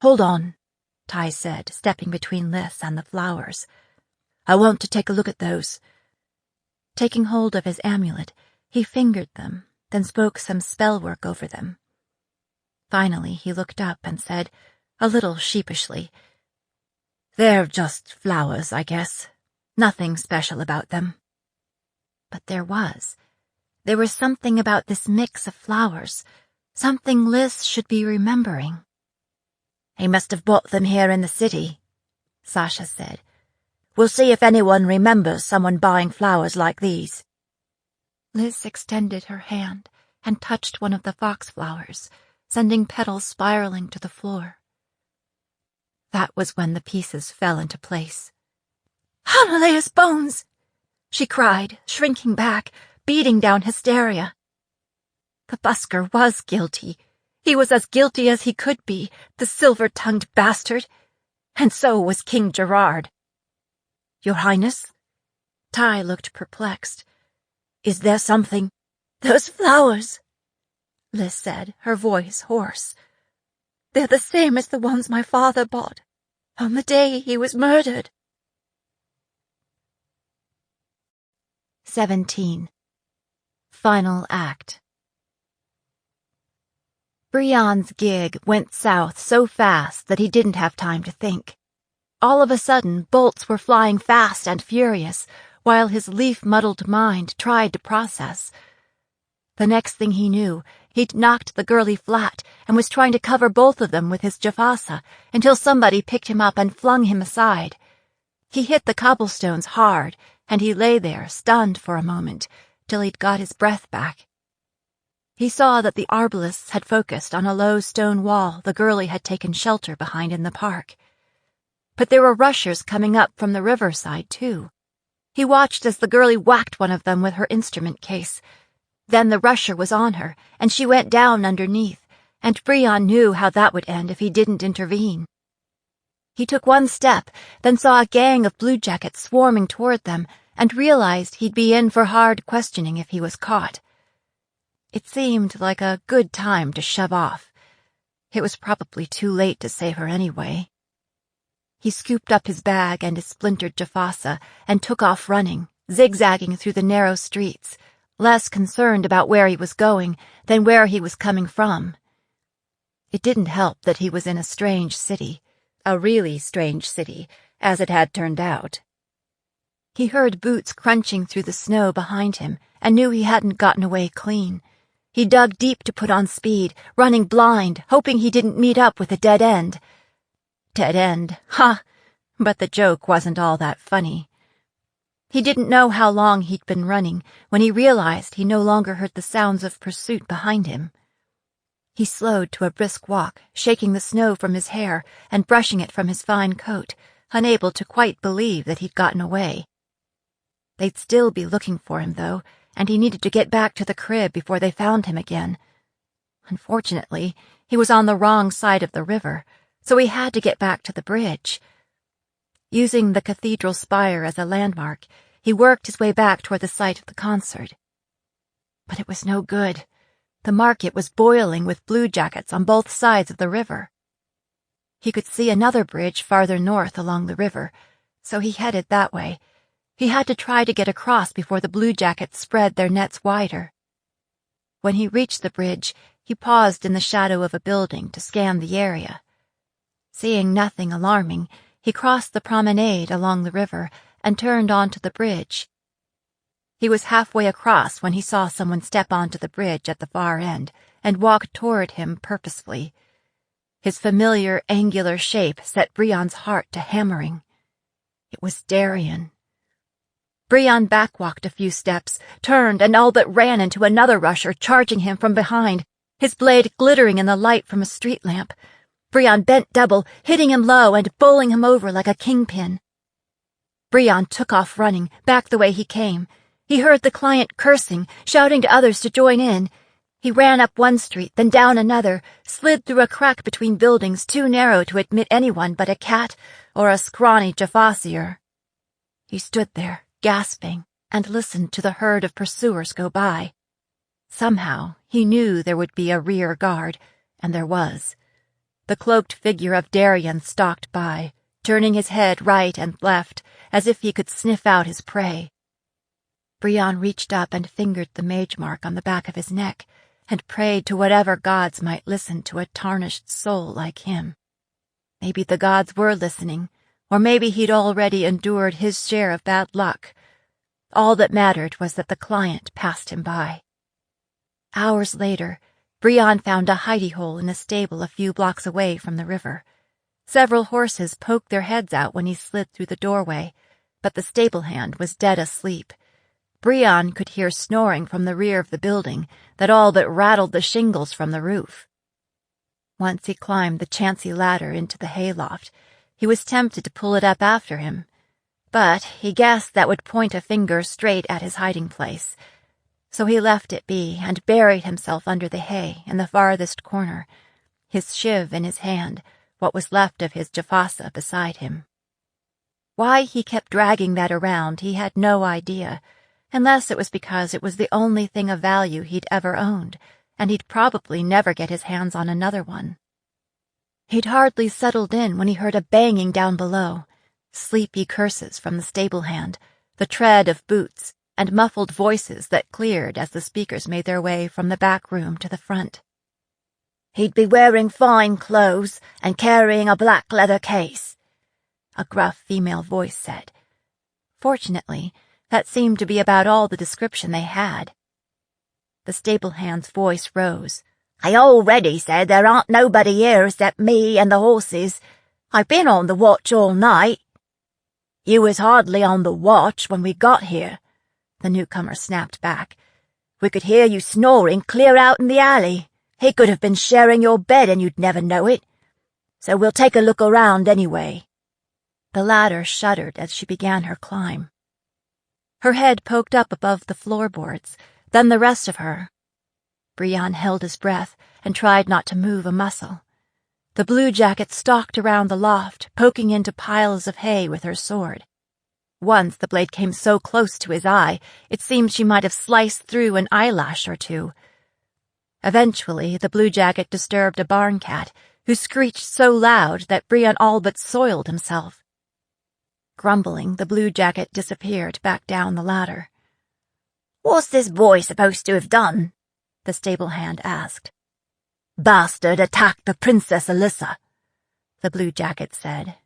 Hold on,
Ty said, stepping between Liz and the flowers.
I want to take a look at those.
Taking hold of his amulet, he fingered them, then spoke some spell work over them. Finally, he looked up and said, a little sheepishly,
They're just flowers, I guess. Nothing special about them.
But there was. There was something about this mix of flowers, something Liz should be remembering.
He must have bought them here in the city, Sasha said. We'll see if anyone remembers someone buying flowers like these.
Liz extended her hand, and touched one of the foxflowers, sending petals spiraling to the floor. That was when the pieces fell into place. "Hanalea's bones!" she cried, shrinking back, beating down hysteria. The busker was guilty. He was as guilty as he could be, the silver-tongued bastard. And so was King Gerard. "Your Highness?" Ty looked perplexed. "Is there something—" "Those flowers," Liz said, her voice hoarse. "They're the same as the ones my father bought on the day he was murdered."
17. Final Act. Brion's gig went south so fast that he didn't have time to think. All of a sudden, bolts were flying fast and furious, while his leaf-muddled mind tried to process. The next thing he knew, he'd knocked the girlie flat and was trying to cover both of them with his jafasa until somebody picked him up and flung him aside. He hit the cobblestones hard, and he lay there, stunned for a moment, till he'd got his breath back. He saw that the arbalists had focused on a low stone wall the girlie had taken shelter behind in the park. But there were rushers coming up from the riverside, too. He watched as the girlie whacked one of them with her instrument case. Then the rusher was on her, and she went down underneath, and Brion knew how that would end if he didn't intervene. He took one step, then saw a gang of bluejackets swarming toward them, and realized he'd be in for hard questioning if he was caught. It seemed like a good time to shove off. It was probably too late to save her anyway. He scooped up his bag and his splintered jafasa and took off running, zigzagging through the narrow streets, less concerned about where he was going than where he was coming from. It didn't help that he was in a strange city, a really strange city, as it had turned out. He heard boots crunching through the snow behind him and knew he hadn't gotten away clean. He dug deep to put on speed, running blind, hoping he didn't meet up with a dead end. Dead end, ha! But the joke wasn't all that funny. He didn't know how long he'd been running when he realized he no longer heard the sounds of pursuit behind him. He slowed to a brisk walk, shaking the snow from his hair and brushing it from his fine coat, unable to quite believe that he'd gotten away. They'd still be looking for him, though, and he needed to get back to the crib before they found him again. Unfortunately, he was on the wrong side of the river, so he had to get back to the bridge. Using the cathedral spire as a landmark, he worked his way back toward the site of the concert. But it was no good. The market was boiling with bluejackets on both sides of the river. He could see another bridge farther north along the river, so he headed that way. He had to try to get across before the bluejackets spread their nets wider. When he reached the bridge, he paused in the shadow of a building to scan the area. Seeing nothing alarming, he crossed the promenade along the river and turned onto the bridge. He was halfway across when he saw someone step onto the bridge at the far end and walk toward him purposefully. His familiar, angular shape set Brion's heart to hammering. It was Darien. Brion backwalked a few steps, turned, and all but ran into another rusher charging him from behind, his blade glittering in the light from a street lamp. Brion bent double, hitting him low and bowling him over like a kingpin. Brion took off running, back the way he came. He heard the client cursing, shouting to others to join in. He ran up one street, then down another, slid through a crack between buildings too narrow to admit anyone but a cat or a scrawny jafasier. He stood there, gasping, and listened to the herd of pursuers go by. Somehow, he knew there would be a rear guard, and there was. The cloaked figure of Darien stalked by, turning his head right and left, as if he could sniff out his prey. Brion reached up and fingered the mage mark on the back of his neck, and prayed to whatever gods might listen to a tarnished soul like him. Maybe the gods were listening, or maybe he'd already endured his share of bad luck. All that mattered was that the client passed him by. Hours later, Brion found a hidey-hole in a stable a few blocks away from the river. Several horses poked their heads out when he slid through the doorway, but the stable hand was dead asleep. Brion could hear snoring from the rear of the building that all but rattled the shingles from the roof. Once he climbed the chancy ladder into the hayloft, he was tempted to pull it up after him, but he guessed that would point a finger straight at his hiding place. So he left it be and buried himself under the hay in the farthest corner, his shiv in his hand, what was left of his jafasa beside him. Why he kept dragging that around he had no idea, unless it was because it was the only thing of value he'd ever owned, and he'd probably never get his hands on another one. He'd hardly settled in when he heard a banging down below, sleepy curses from the stable hand, the tread of boots, and muffled voices that cleared as the speakers made their way from the back room to the front.
"He'd be wearing fine clothes and carrying a black leather case," a gruff female voice said.
Fortunately, that seemed to be about all the description they had. The stable hand's voice rose.
"I already said there aren't nobody here except me and the horses. I've been on the watch all night." "You was hardly on the watch when we got here," the newcomer snapped back. "We could hear you snoring clear out in the alley. He could have been sharing your bed and you'd never know it. So we'll take a look around anyway."
The ladder shuddered as she began her climb. Her head poked up above the floorboards, then the rest of her. Brion held his breath and tried not to move a muscle. The bluejacket stalked around the loft, poking into piles of hay with her sword. Once the blade came so close to his eye, it seemed she might have sliced through an eyelash or two. Eventually, the bluejacket disturbed a barn cat, who screeched so loud that Brion all but soiled himself. Grumbling, the bluejacket disappeared back down the ladder.
"What's this boy supposed to have done?" the stable hand asked. "Bastard attacked the Princess Alyssa," the bluejacket said.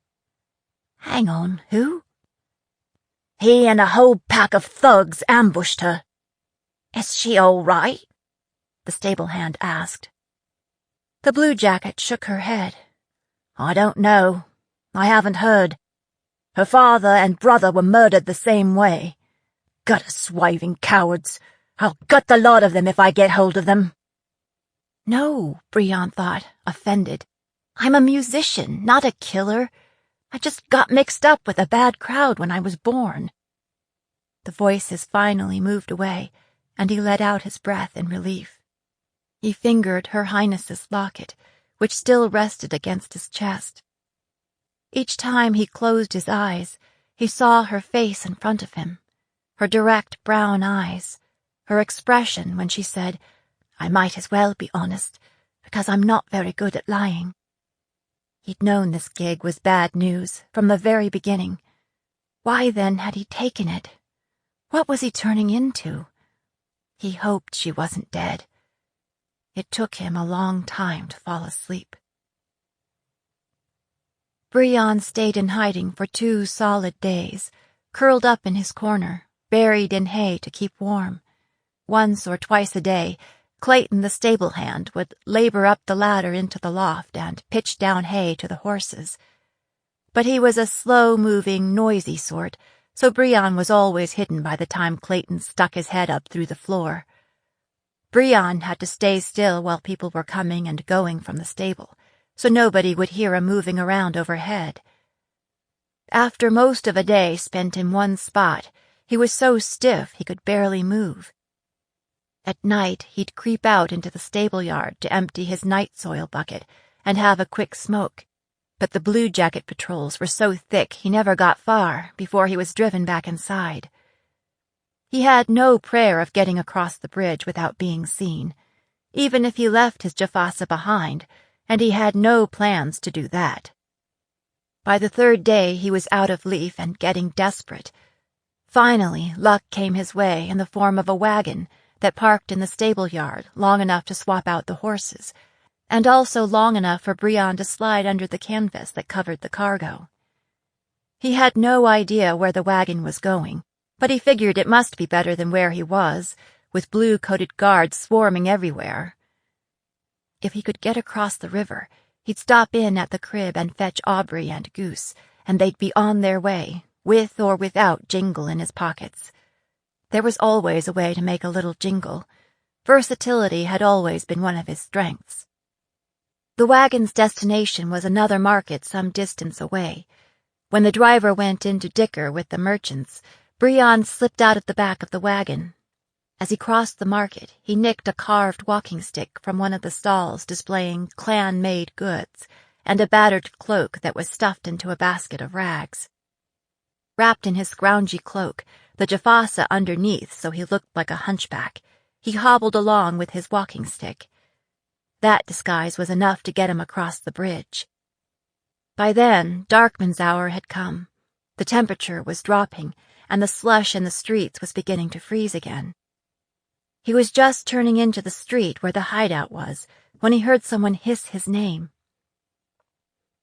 "Hang on, who?"
"He and a whole pack of thugs ambushed her." "Is she all right?" the stable hand asked.
The bluejacket shook her head.
"I don't know. I haven't heard. Her father and brother were murdered the same way. Gutter swiving cowards. I'll gut the lot of them if I get hold of them."
"No," Brion thought, offended. "I'm a musician, not a killer. I just got mixed up with a bad crowd when I was born." The voices finally moved away, and he let out his breath in relief. He fingered Her Highness's locket, which still rested against his chest. Each time he closed his eyes, he saw her face in front of him, her direct brown eyes, her expression when she said, "I might as well be honest, because I'm not very good at lying." He'd known this gig was bad news from the very beginning. Why then had he taken it? What was he turning into? He hoped she wasn't dead. It took him a long time to fall asleep. Brion stayed in hiding for 2 solid days, curled up in his corner, buried in hay to keep warm. Once or twice a day, Clayton the stable hand would labor up the ladder into the loft and pitch down hay to the horses. But he was a slow-moving, noisy sort, so Brion was always hidden by the time Clayton stuck his head up through the floor. Brion had to stay still while people were coming and going from the stable, so nobody would hear him moving around overhead. After most of a day spent in one spot, he was so stiff he could barely move. At night, he'd creep out into the stable yard to empty his night soil bucket and have a quick smoke, but the bluejacket patrols were so thick he never got far before he was driven back inside. He had no prayer of getting across the bridge without being seen, even if he left his jafasa behind, and he had no plans to do that. By the 3rd day, he was out of leaf and getting desperate. Finally, luck came his way in the form of a wagon that parked in the stable yard long enough to swap out the horses, and also long enough for Brion to slide under the canvas that covered the cargo. He had no idea where the wagon was going, but he figured it must be better than where he was, with blue-coated guards swarming everywhere. If he could get across the river, he'd stop in at the crib and fetch Aubrey and Goose, and they'd be on their way, with or without Jingle in his pockets. There was always a way to make a little jingle. Versatility had always been one of his strengths. The wagon's destination was another market some distance away. When the driver went in to dicker with the merchants, Brion slipped out of the back of the wagon. As he crossed the market, he nicked a carved walking stick from one of the stalls displaying clan-made goods and a battered cloak that was stuffed into a basket of rags. Wrapped in his scroungy cloak, the Jafasa underneath so he looked like a hunchback, he hobbled along with his walking stick. That disguise was enough to get him across the bridge. By then, Darkman's hour had come. The temperature was dropping, and the slush in the streets was beginning to freeze again. He was just turning into the street where the hideout was when he heard someone hiss his name.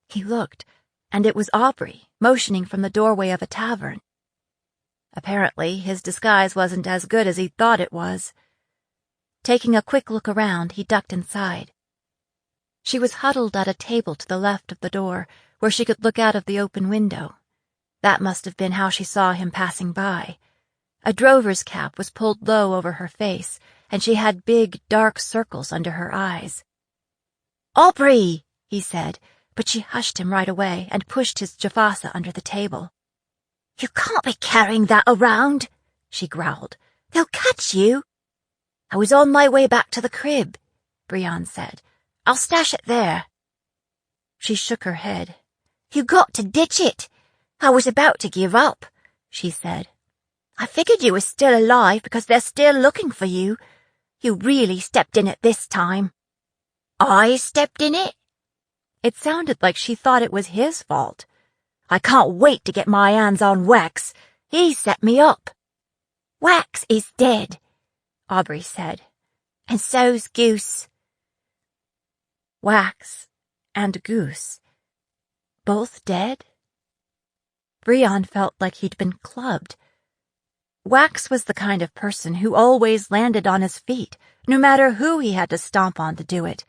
He looked, and it was Aubrey, motioning from the doorway of a tavern. Apparently, his disguise wasn't as good as he thought it was. Taking a quick look around, he ducked inside. She was huddled at a table to the left of the door, where she could look out of the open window. That must have been how she saw him passing by. A drover's cap was pulled low over her face, and she had big, dark circles under her eyes. "Aubrey!" he said, but she hushed him right away and pushed his Jafasa under the table. "You can't be carrying that around," she growled. "They'll catch you." "I was on my way back to the crib," Brion said. "I'll stash it there." She shook her head. "You got to ditch it. I was about to give up," she said. "I figured you were still alive because they're still looking for you. You really stepped in it this time." "I stepped in it?" It sounded like she thought it was his fault. "I can't wait to get my hands on Wax. He set me up." "Wax is dead," Aubrey said. "And so's Goose." Wax and Goose. Both dead? Brion felt like he'd been clubbed. Wax was the kind of person who always landed on his feet, no matter who he had to stomp on to do it.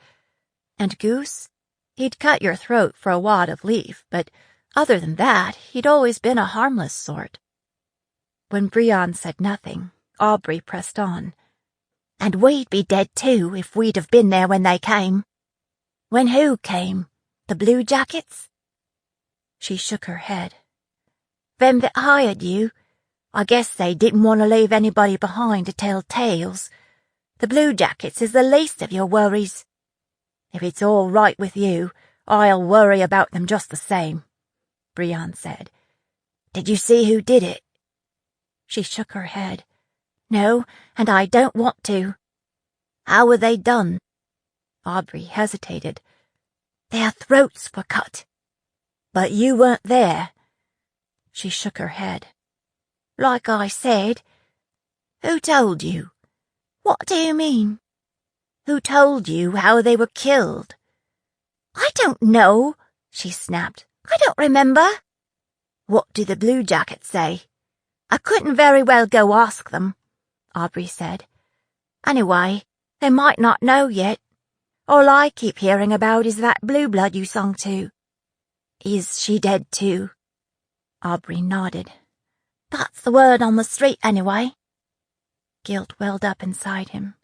And Goose? He'd cut your throat for a wad of leaf, but other than that, he'd always been a harmless sort. When Brion said nothing, Aubrey pressed on. "And we'd be dead too if we'd have been there when they came." "When who came? The Blue Jackets?" She shook her head. "Them that hired you. I guess they didn't want to leave anybody behind to tell tales. The Blue Jackets is the least of your worries. If it's all right with you, I'll worry about them just the same," Brion said. "Did you see who did it?" She shook her head. "No, and I don't want to." "How were they done?" Aubrey hesitated. "Their throats were cut." "But you weren't there." She shook her head. "Like I said." "Who told you?" "What do you mean?" "Who told you how they were killed?" "I don't know," she snapped. "I don't remember." "What do the Blue Jackets say?" "I couldn't very well go ask them," Aubrey said. "Anyway, they might not know yet. All I keep hearing about is that Blue Blood you sung to." "Is she dead too?" Aubrey nodded. "That's the word on the street anyway." Guilt welled up inside him.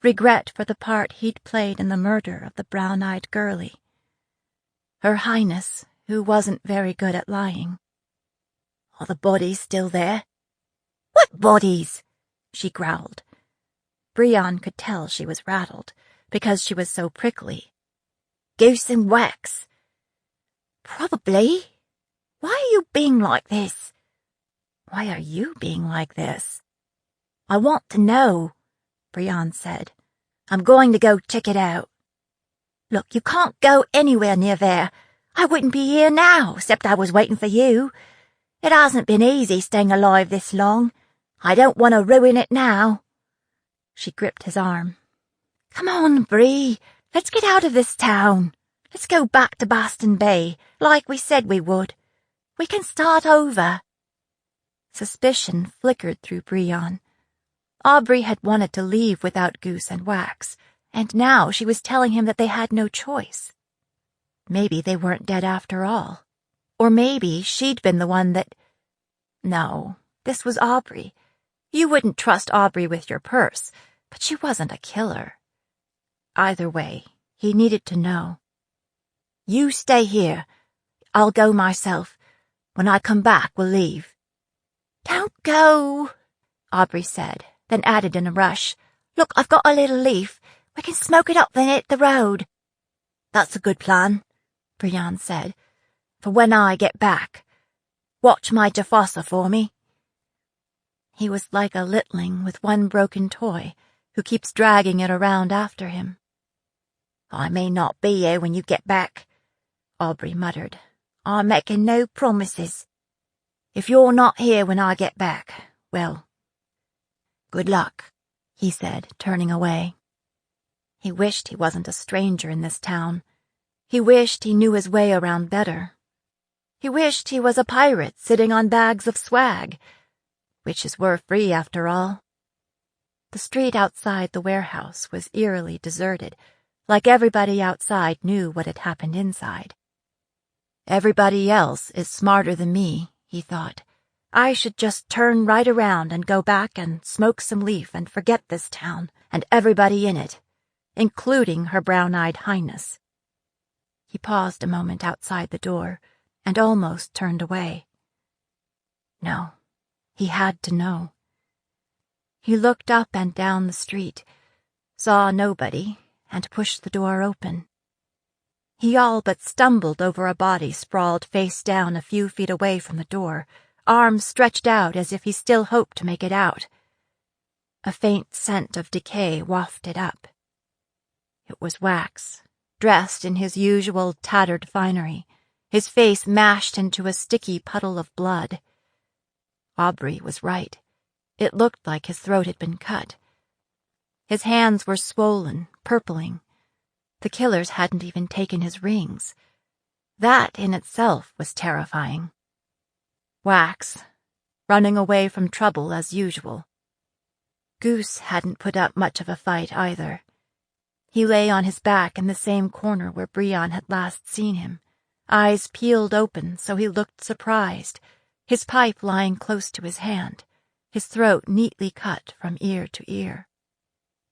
Regret for the part he'd played in the murder of the brown-eyed girlie. Her Highness, who wasn't very good at lying. "Are the bodies still there?" "What bodies?" she growled. Brion could tell she was rattled, because she was so prickly. "Goose and Wax." "Probably. Why are you being like this?" "Why are you being like this?" "I want to know," Brion said. "I'm going to go check it out." "Look, you can't go anywhere near there. I wouldn't be here now, except I was waiting for you. It hasn't been easy staying alive this long. I don't want to ruin it now." She gripped his arm. "Come on, Bree. Let's get out of this town. Let's go back to Boston Bay, like we said we would. We can start over." Suspicion flickered through Brion. Aubrey had wanted to leave without Goose and Wax, and now she was telling him that they had no choice. Maybe they weren't dead after all. Or maybe she'd been the one that... No, this was Aubrey. You wouldn't trust Aubrey with your purse, but she wasn't a killer. Either way, he needed to know. You stay here. I'll go myself. When I come back, we'll leave. Don't go, Aubrey said, then added in a rush. Look, I've got a little leaf. We can smoke it up then hit the road. That's a good plan, Brian said, for when I get back. Watch my Jafasa for me. He was like a littling with one broken toy who keeps dragging it around after him. I may not be here when you get back, Aubrey muttered. I'm making no promises. If you're not here when I get back, well, good luck, he said, turning away. He wished he wasn't a stranger in this town. He wished he knew his way around better. He wished he was a pirate sitting on bags of swag. Witches were free, after all. The street outside the warehouse was eerily deserted, like everybody outside knew what had happened inside. Everybody else is smarter than me, he thought. I should just turn right around and go back and smoke some leaf and forget this town and everybody in it, including Her Brown-Eyed Highness. He paused a moment outside the door and almost turned away. No, he had to know. He looked up and down the street, saw nobody, and pushed the door open. He all but stumbled over a body sprawled face down a few feet away from the door, arms stretched out as if he still hoped to make it out. A faint scent of decay wafted up. It was Wax, dressed in his usual tattered finery, his face mashed into a sticky puddle of blood. Aubrey was right. It looked like his throat had been cut. His hands were swollen, purpling. The killers hadn't even taken his rings. That in itself was terrifying. Wax, running away from trouble as usual. Goose hadn't put up much of a fight either. He lay on his back in the same corner where Brian had last seen him, eyes peeled open so he looked surprised, his pipe lying close to his hand, his throat neatly cut from ear to ear.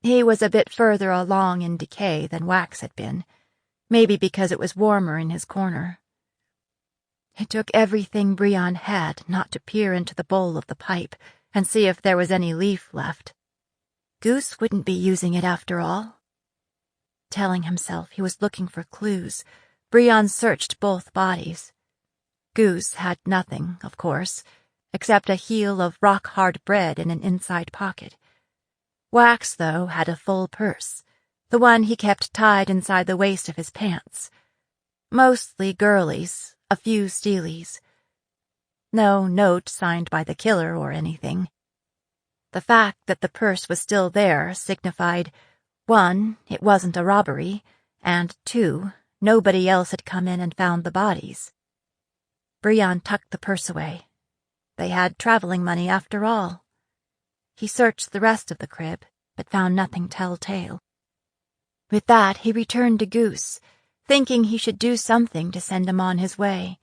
He was a bit further along in decay than Wax had been, maybe because it was warmer in his corner. It took everything Brian had not to peer into the bowl of the pipe and see if there was any leaf left. Goose wouldn't be using it after all. Telling himself he was looking for clues, Brian searched both bodies. Goose had nothing, of course, except a heel of rock-hard bread in an inside pocket. Wax, though, had a full purse, the one he kept tied inside the waist of his pants. Mostly girlies, a few steelies. No note signed by the killer or anything. The fact that the purse was still there signified, 1, it wasn't a robbery, and 2, nobody else had come in and found the bodies. Brian tucked the purse away. They had traveling money after all. He searched the rest of the crib, but found nothing telltale. With that, he returned to Goose, thinking he should do something to send him on his way.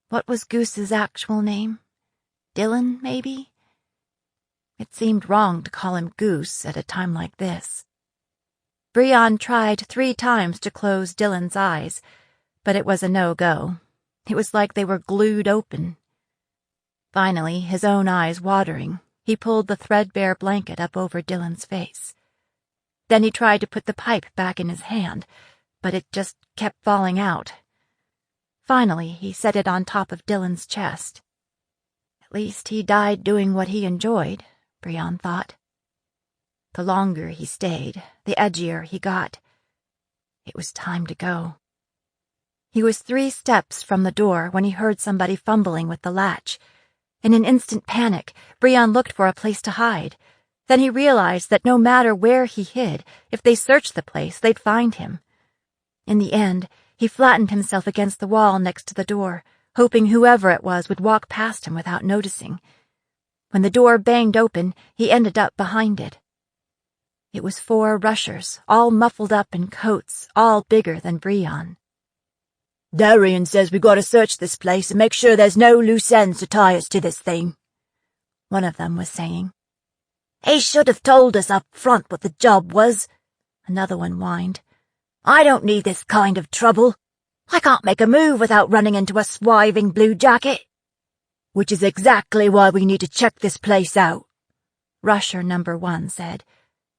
What was Goose's actual name? Dylan, maybe? It seemed wrong to call him Goose at a time like this. Brian tried 3 times to close Dylan's eyes, but it was a no-go. It was like they were glued open. Finally, his own eyes watering, he pulled the threadbare blanket up over Dylan's face. Then he tried to put the pipe back in his hand, but it just kept falling out. Finally, he set it on top of Dylan's chest. At least he died doing what he enjoyed, Brian thought. The longer he stayed, the edgier he got. It was time to go. He was 3 steps from the door when he heard somebody fumbling with the latch. In an instant panic, Brian looked for a place to hide. Then he realized that no matter where he hid, if they searched the place, they'd find him. In the end, he flattened himself against the wall next to the door, hoping whoever it was would walk past him without noticing. When the door banged open, he ended up behind it. It was 4 rushers, all muffled up in coats, all bigger than Brian.
Darian says we gotta search this place and make sure there's no loose ends to tie us to this thing,
one of them was saying.
He should have told us up front what the job was,
another one whined.
I don't need this kind of trouble. I can't make a move without running into a swiving bluejacket. Which is exactly why we need to check this place out,
Rusher number 1 said.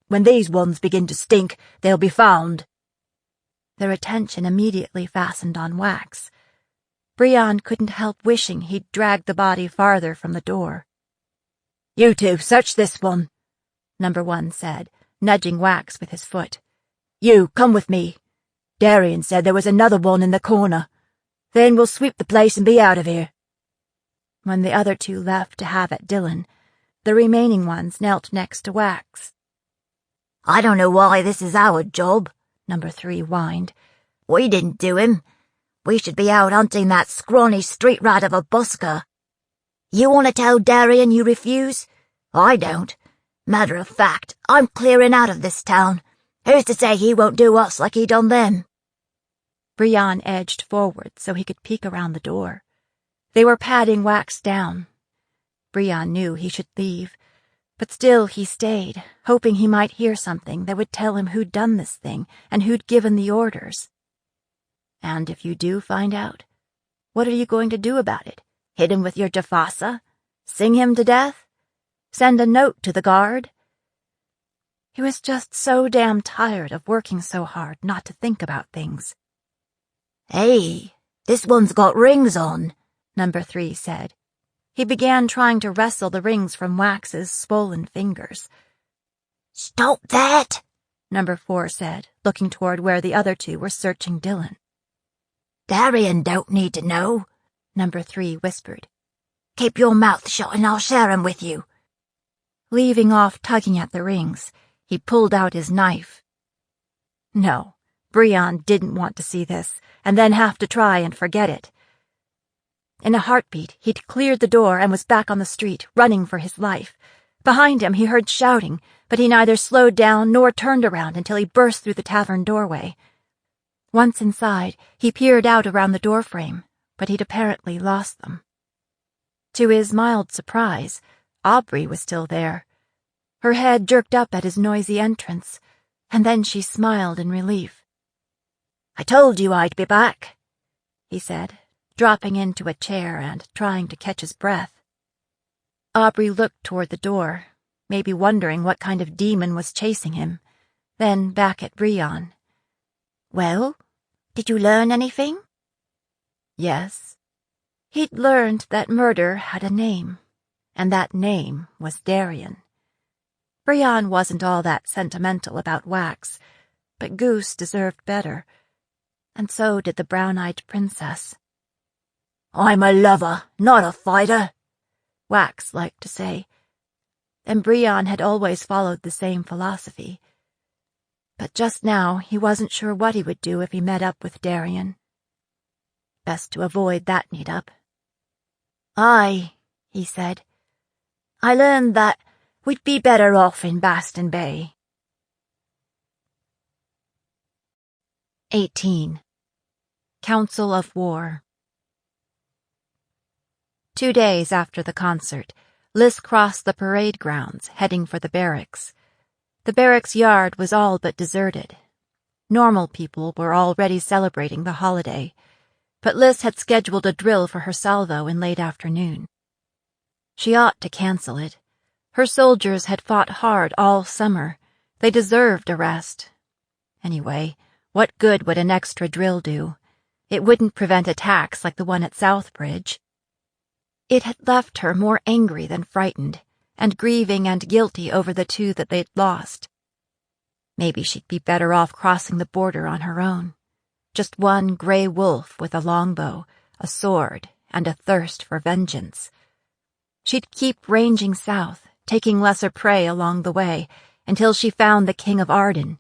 When these ones begin to stink, they'll be found.
Their attention immediately fastened on Wax. Brion couldn't help wishing he'd dragged the body farther from the door.
You two, search this one,
number 1 said, nudging Wax with his foot.
You, come with me. Darian said there was another one in the corner. Then we'll sweep the place and be out of here.
When the other 2 left to have at Dylan, the remaining ones knelt next to Wax.
I don't know why this is our job,
number 3 whined.
We didn't do him. We should be out hunting that scrawny street rat of a busker. You want to tell Darian you refuse? I don't. Matter of fact, I'm clearing out of this town. Who's to say he won't do us like he done them?
Brion edged forward so he could peek around the door. They were patting Wax down. Brion knew he should leave, but still he stayed, hoping he might hear something that would tell him who'd done this thing and who'd given the orders. And if you do find out, what are you going to do about it? Hit him with your Jafasa? Sing him to death? Send a note to the guard? He was just so damn tired of working so hard not to think about things.
Hey, this one's got rings on,
number 3 said. He began trying to wrestle the rings from Wax's swollen fingers.
Stop that,
number 4 said, looking toward where the other 2 were searching Dylan.
Darian don't need to know,
number 3 whispered.
Keep your mouth shut and I'll share 'em with you.
Leaving off tugging at the rings, he pulled out his knife. No, Brion didn't want to see this, and then have to try and forget it. In a heartbeat, he'd cleared the door and was back on the street, running for his life. Behind him, he heard shouting, but he neither slowed down nor turned around until he burst through the tavern doorway. Once inside, he peered out around the doorframe, but he'd apparently lost them. To his mild surprise, Aubrey was still there. Her head jerked up at his noisy entrance, and then she smiled in relief.
I told you I'd be back,
he said, dropping into a chair and trying to catch his breath. Aubrey looked toward the door, maybe wondering what kind of demon was chasing him, then back at Brion.
Well, did you learn anything?
Yes. He'd learned that murder had a name, and that name was Darian. Brion wasn't all that sentimental about Wax, but Goose deserved better, and so did the brown-eyed princess.
I'm a lover, not a fighter,
Wax liked to say, and Brion had always followed the same philosophy. But just now he wasn't sure what he would do if he met up with Darian. Best to avoid that meet-up.
He said. I learned that we'd be better off in Baston Bay.
18. Council of War. 2 days after the concert, Liz crossed the parade grounds, heading for the barracks. The barracks yard was all but deserted. Normal people were already celebrating the holiday, but Liz had scheduled a drill for her salvo in late afternoon. She ought to cancel it. Her soldiers had fought hard all summer. They deserved a rest. Anyway, what good would an extra drill do? It wouldn't prevent attacks like the one at Southbridge. It had left her more angry than frightened, and grieving and guilty over the 2 that they'd lost. Maybe she'd be better off crossing the border on her own. Just one gray wolf with a longbow, a sword, and a thirst for vengeance. She'd keep ranging south, taking lesser prey along the way, until she found the King of Arden,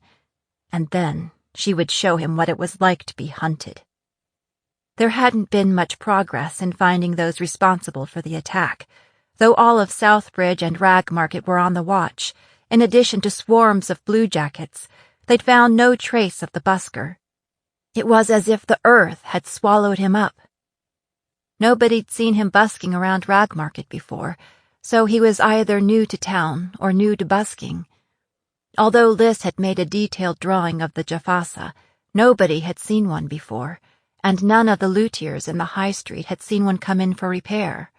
and then she would show him what it was like to be hunted. There hadn't been much progress in finding those responsible for the attack, though all of Southbridge and Ragmarket were on the watch. In addition to swarms of bluejackets, they'd found no trace of the busker. It was as if the earth had swallowed him up. Nobody'd seen him busking around Ragmarket before, so he was either new to town or new to busking. Although Liz had made a detailed drawing of the Jafasa, nobody had seen one before, and none of the luthiers in the high street had seen one come in for repair.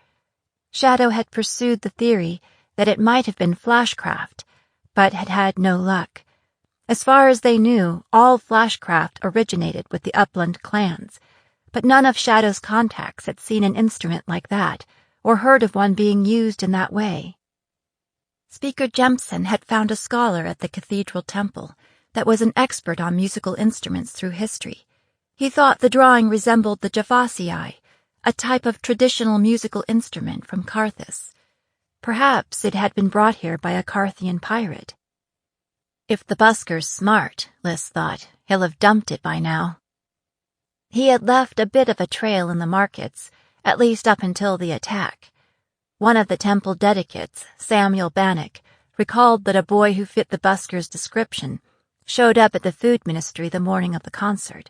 Shadow had pursued the theory that it might have been flashcraft, but had had no luck. As far as they knew, all flashcraft originated with the upland clans, but none of Shadow's contacts had seen an instrument like that, or heard of one being used in that way. Speaker Jemson had found a scholar at the cathedral temple that was an expert on musical instruments through history. He thought the drawing resembled the Jafasii, a type of traditional musical instrument from Carthus. Perhaps it had been brought here by a Carthian pirate. If the busker's smart, Liz thought, he'll have dumped it by now. He had left a bit of a trail in the markets, at least up until the attack. One of the temple dedicates, Samuel Bannock, recalled that a boy who fit the busker's description showed up at the food ministry the morning of the concert.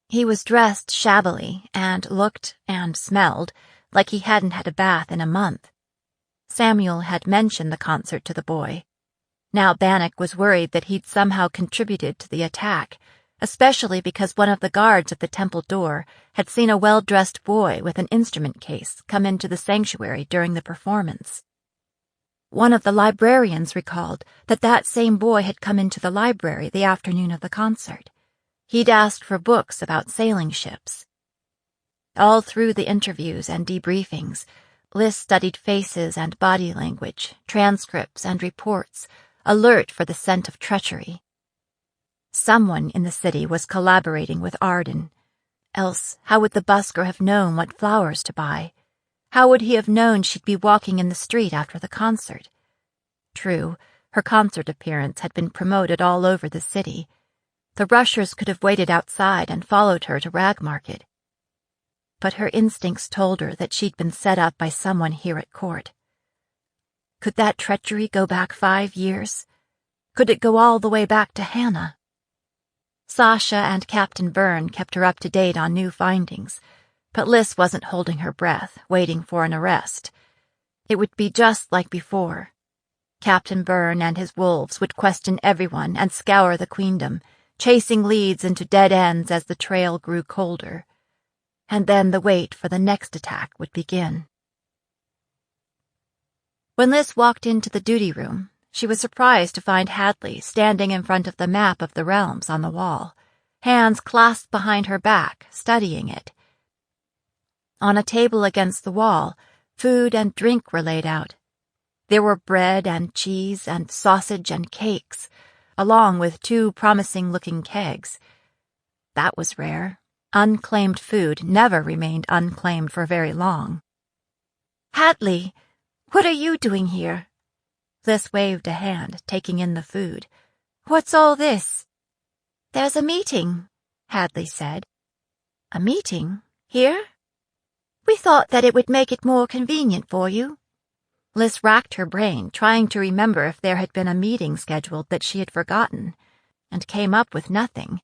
He was dressed shabbily and looked and smelled like he hadn't had a bath in a month. Samuel had mentioned the concert to the boy. Now Bannock was worried that he'd somehow contributed to the attack, especially because one of the guards at the temple door had seen a well-dressed boy with an instrument case come into the sanctuary during the performance. One of the librarians recalled that that same boy had come into the library the afternoon of the concert. He'd asked for books about sailing ships. All through the interviews and debriefings, Liz studied faces and body language, transcripts and reports, alert for the scent of treachery. Someone in the city was collaborating with Arden. Else, how would the busker have known what flowers to buy? How would he have known she'd be walking in the street after the concert? True, her concert appearance had been promoted all over the city. The rushers could have waited outside and followed her to Rag Market. But her instincts told her that she'd been set up by someone here at court. Could that treachery go back 5 years? Could it go all the way back to Hannah? Sasha and Captain Byrne kept her up to date on new findings, but Liz wasn't holding her breath, waiting for an arrest. It would be just like before. Captain Byrne and his wolves would question everyone and scour the queendom, chasing leads into dead ends as the trail grew colder. And then the wait for the next attack would begin. When Liz walked into the duty room, she was surprised to find Hadley standing in front of the map of the realms on the wall, hands clasped behind her back, studying it. On a table against the wall, food and drink were laid out. There were bread and cheese and sausage and cakes, along with 2 promising-looking kegs. That was rare. Unclaimed food never remained unclaimed for very long. "Hadley, what are you doing here?" Liz waved a hand, taking in the food. "What's all this?" "There's a meeting," Hadley said. "A meeting? Here?" "We thought that it would make it more convenient for you." Liz racked her brain, trying to remember if there had been a meeting scheduled that she had forgotten, and came up with nothing.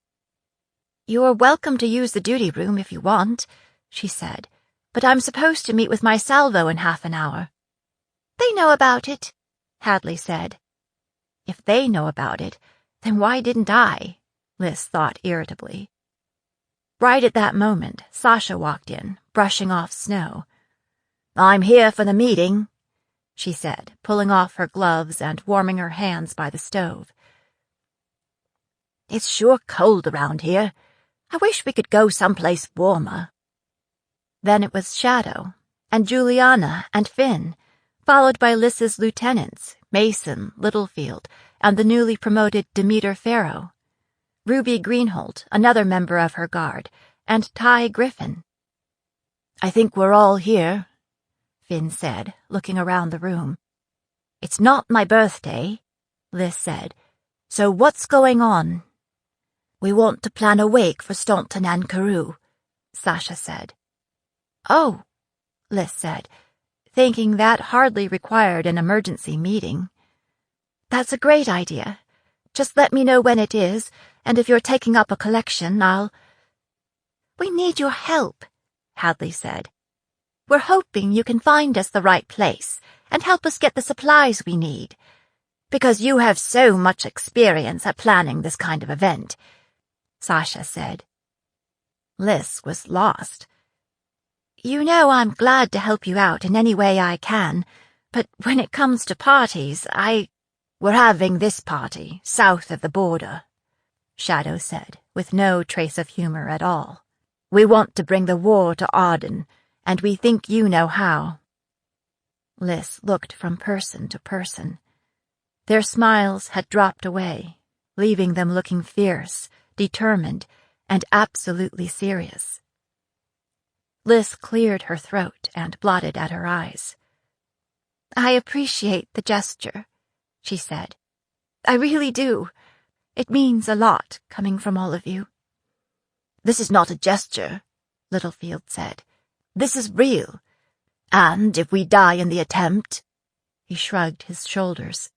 "You're welcome to use the duty room if you want," she said, "but I'm supposed to meet with my salvo in half an hour." "They know about it," Hadley said. If they know about it, then why didn't I? Liz thought irritably. Right at that moment, Sasha walked in, brushing off snow. "I'm here for the meeting," she said, pulling off her gloves and warming her hands by the stove. "It's sure cold around here. I wish we could go someplace warmer." Then it was Shadow, and Juliana and Finn, followed by Liz's lieutenants, Mason, Littlefield, and the newly promoted Demeter Farrow, Ruby Greenholt, another member of her guard, and Ty Griffin. "I think we're all here," Finn said, looking around the room. "It's not my birthday," Liz said, "so what's going on?" "We want to plan a wake for Staunton and Carew," Sasha said. "Oh," Liz said, thinking that hardly required an emergency meeting. "That's a great idea. Just let me know when it is, and if you're taking up a collection, I'll—" "We need your help," Hadley said. "We're hoping you can find us the right place, and help us get the supplies we need, because you have so much experience at planning this kind of event," Sasha said. Liz was lost. "You know I'm glad to help you out in any way I can, but when it comes to parties,
We're having this party, south of the border," Shadow said, with no trace of humor at all. "We want to bring the war to Arden, and we think you know how."
Liz looked from person to person. Their smiles had dropped away, leaving them looking fierce, determined, and absolutely serious. Liz cleared her throat and blotted at her eyes. "I appreciate the gesture," she said. "I really do. It means a lot coming from all of you."
"This is not a gesture," Littlefield said. "This is real. And if we die in the attempt—"
He shrugged his shoulders.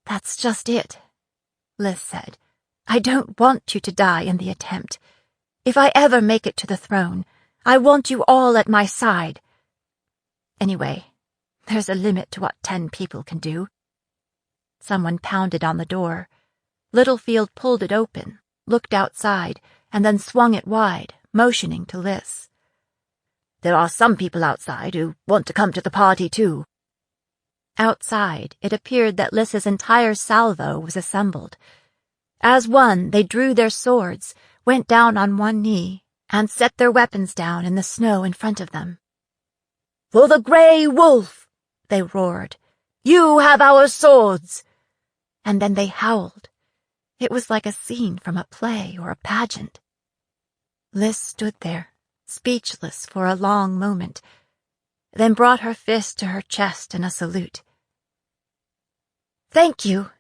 "That's just it," Liz said. "I don't want you to die in the attempt. If I ever make it to the throne, I want you all at my side. Anyway, there's a limit to what 10 people can do." Someone pounded on the door. Littlefield pulled it open, looked outside, and then swung it wide, motioning to Liz.
"There are some people outside who want to come to the party too."
Outside, it appeared that Liz's entire salvo was assembled. As one, they drew their swords, went down on one knee, and set their weapons down in the snow in front of them.
"For the Grey Wolf!" they roared. "You have our swords!"
And then they howled. It was like a scene from a play or a pageant. Liz stood there, speechless for a long moment, then brought her fist to her chest in a salute. "Thank you,"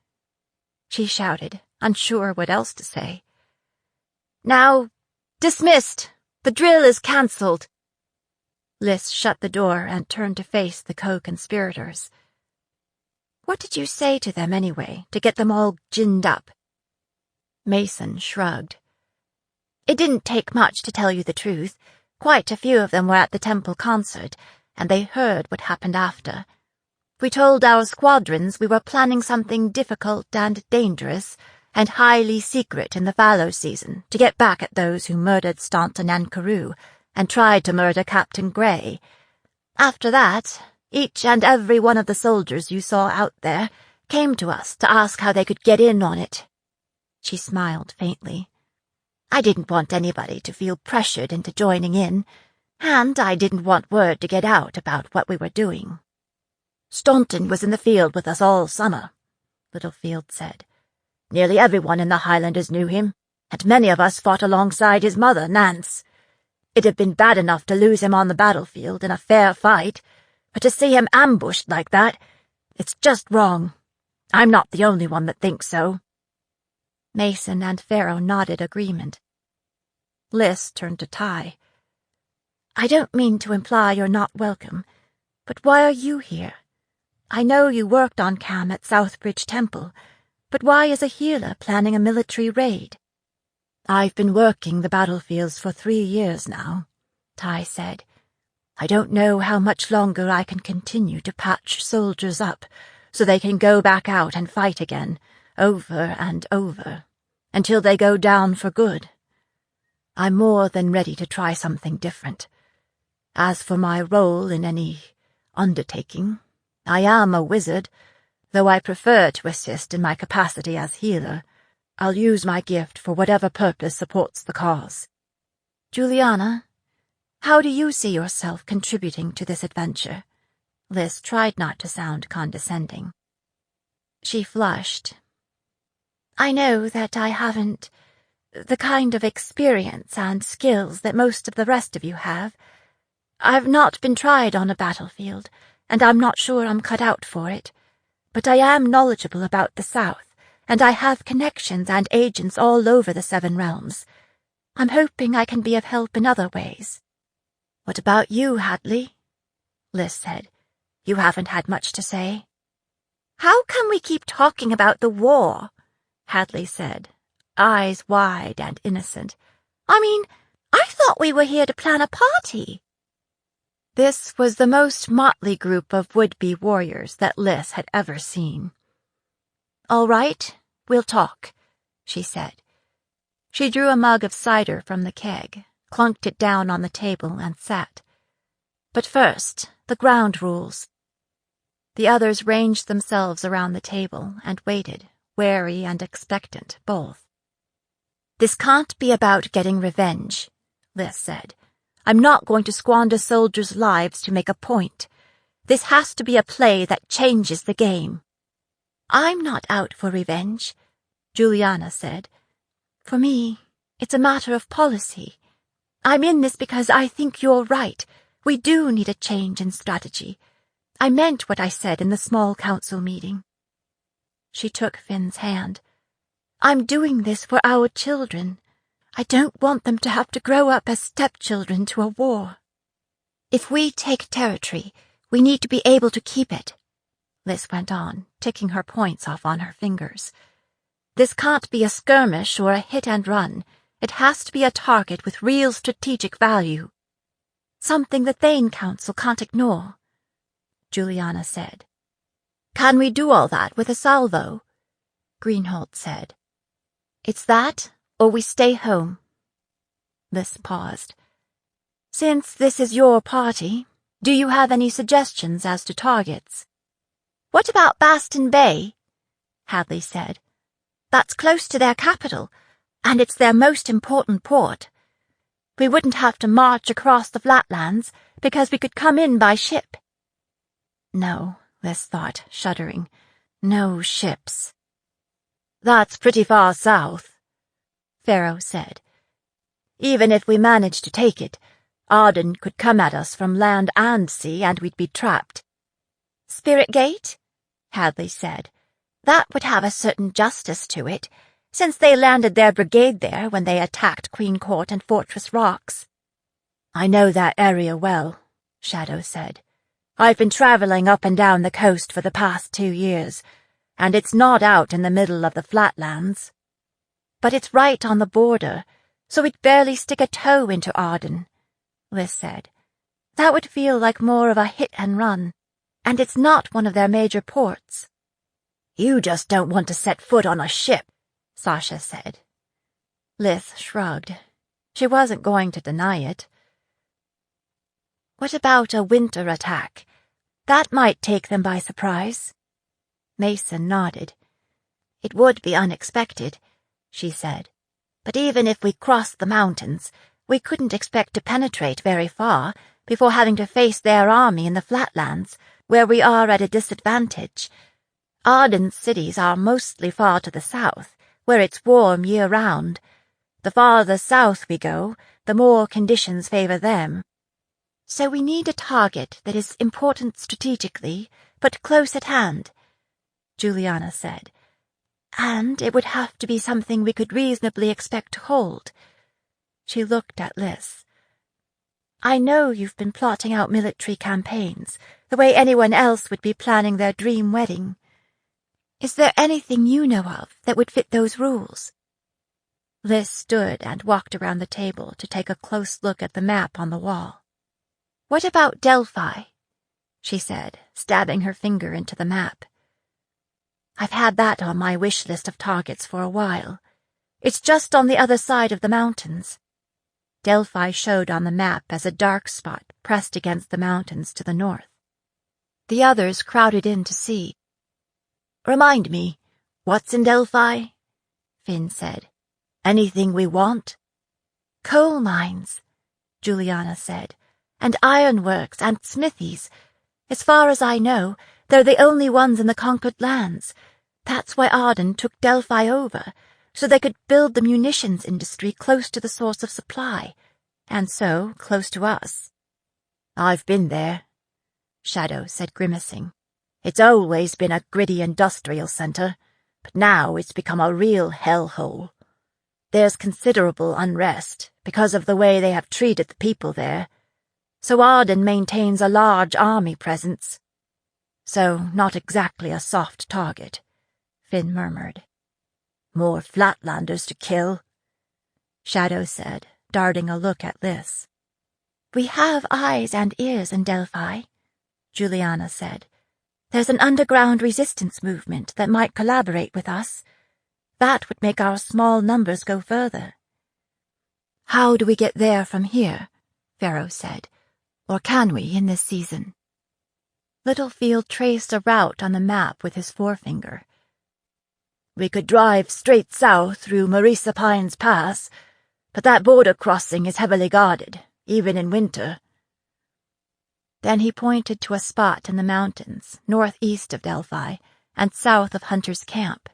she shouted, unsure what else to say. "Now, dismissed. The drill is cancelled." Liz shut the door and turned to face the co-conspirators. "What did you say to them anyway, to get them all ginned up?" Mason shrugged. "It didn't take much to tell you the truth. Quite a few of them were at the temple concert, and they heard what happened after. We told our squadrons we were planning something difficult and dangerous and highly secret in the fallow season to get back at those who murdered Staunton and Carew and tried to murder Captain Grey. After that, each and every one of the soldiers you saw out there came to us to ask how they could get in on it." She smiled faintly. "I didn't want anybody to feel pressured into joining in, and I didn't want word to get out about what we were doing."
"Staunton was in the field with us all summer," Littlefield said. "Nearly everyone in the Highlanders knew him, and many of us fought alongside his mother, Nance. It'd have been bad enough to lose him on the battlefield in a fair fight, but to see him ambushed like that, it's just wrong. I'm not the only one that thinks so."
Mason and Farrow nodded agreement. Liz turned to Ty. "I don't mean to imply you're not welcome, but why are you here? I know you worked on Cam at Southbridge Temple, but why is a healer planning a military raid?"
"I've been working the battlefields for 3 years now," Ty said. "I don't know how much longer I can continue to patch soldiers up so they can go back out and fight again, over and over, until they go down for good. I'm more than ready to try something different. As for my role in any undertaking, I am a wizard, though I prefer to assist in my capacity as healer. I'll use my gift for whatever purpose supports the cause."
"Juliana, how do you see yourself contributing to this adventure?" Liz tried not to sound condescending. She flushed. "I know that I haven't the kind of experience and skills that most of the rest of you have. I've not been tried on a battlefield, and I'm not sure I'm cut out for it. But I am knowledgeable about the South, and I have connections and agents all over the 7 realms. I'm hoping I can be of help in other ways."
"What about you, Hadley?"
Liz said. "You haven't had much to say." "How can we keep talking about the war?" Hadley said, eyes wide and innocent. "I mean, I thought we were here to plan a party." This was the most motley group of would-be warriors that Liz had ever seen. "All right, we'll talk," she said. She drew a mug of cider from the keg, clunked it down on the table, and sat. "But first, the ground rules." The others ranged themselves around the table and waited, wary and expectant, both. "This can't be about getting revenge," Liz said. "I'm not going to squander soldiers' lives to make a point. This has to be a play that changes the game." "I'm not out for revenge," Juliana said. "For me, it's a matter of policy. I'm in this because I think you're right. We do need a change in strategy. I meant what I said in the small council meeting." She took Finn's hand. "I'm doing this for our children. I don't want them to have to grow up as stepchildren to a war. If we take territory, we need to be able to keep it," Liz went on, ticking her points off on her fingers. "This can't be a skirmish or a hit and run. It has to be a target with real strategic value. Something the Thane Council can't ignore," Juliana said. "Can we do all that with a salvo?" Greenholt said. "It's that, or we stay home." Liz paused. "Since this is your party, do you have any suggestions as to targets?" "What about Baston Bay?" Hadley said. "That's close to their capital, and it's their most important port. We wouldn't have to march across the flatlands, because we could come in by ship." No, Liz thought, shuddering. No ships. "That's pretty far south," Pharaoh said. "Even if we managed to take it, Arden could come at us from land and sea, and we'd be trapped." "Spirit Gate?" Hadley said. "That would have a certain justice to it, since they landed their brigade there when they attacked Queen Court and Fortress Rocks." "I know that area well," Shadow said. "I've been traveling up and down the coast for the past 2 years, and it's not out in the middle of the flatlands." "But it's right on the border, so we'd barely stick a toe into Arden," Liz said. "That would feel like more of a hit and run, and it's not one of their major ports." "You just don't want to set foot on a ship," Sasha said. Liz shrugged. She wasn't going to deny it. "What about a winter attack? That might take them by surprise." Mason nodded. "It would be unexpected," she said. "But even if we crossed the mountains, we couldn't expect to penetrate very far before having to face their army in the flatlands, where we are at a disadvantage. Arden's cities are mostly far to the south, where it's warm year-round. The farther south we go, the more conditions favor them. So we need a target that is important strategically, but close at hand," Juliana said. "And it would have to be something we could reasonably expect to hold." She looked at Liz. "I know you've been plotting out military campaigns, the way anyone else would be planning their dream wedding. Is there anything you know of that would fit those rules?" Liz stood and walked around the table to take a close look at the map on the wall. "What about Delphi?" she said, stabbing her finger into the map. "I've had that on my wish list of targets for a while. It's just on the other side of the mountains." Delphi showed on the map as a dark spot pressed against the mountains to the north. The others crowded in to see. "Remind me, what's in Delphi?" Finn said. "Anything we want?" "Coal mines," Juliana said, "and ironworks and smithies. As far as I know, they're the only ones in the conquered lands. That's why Arden took Delphi over, so they could build the munitions industry close to the source of supply, and so close to us." "I've been there," Shadow said, grimacing. "It's always been a gritty industrial center, but now it's become a real hellhole. There's considerable unrest because of the way they have treated the people there, so Arden maintains a large army presence. So not exactly a soft target," Finn murmured. "More flatlanders to kill," Shadow said, darting a look at Liz. We have eyes and ears in Delphi, Juliana said. There's an underground resistance movement that might collaborate with us. That would make our small numbers go further. How do we get there from here? Pharaoh said. Or can we in this season? Littlefield traced a route on the map with his forefinger. We could drive straight south through Marisa Pines Pass, but that border crossing is heavily guarded, even in winter. Then he pointed to a spot in the mountains, northeast of Delphi, and south of Hunter's Camp.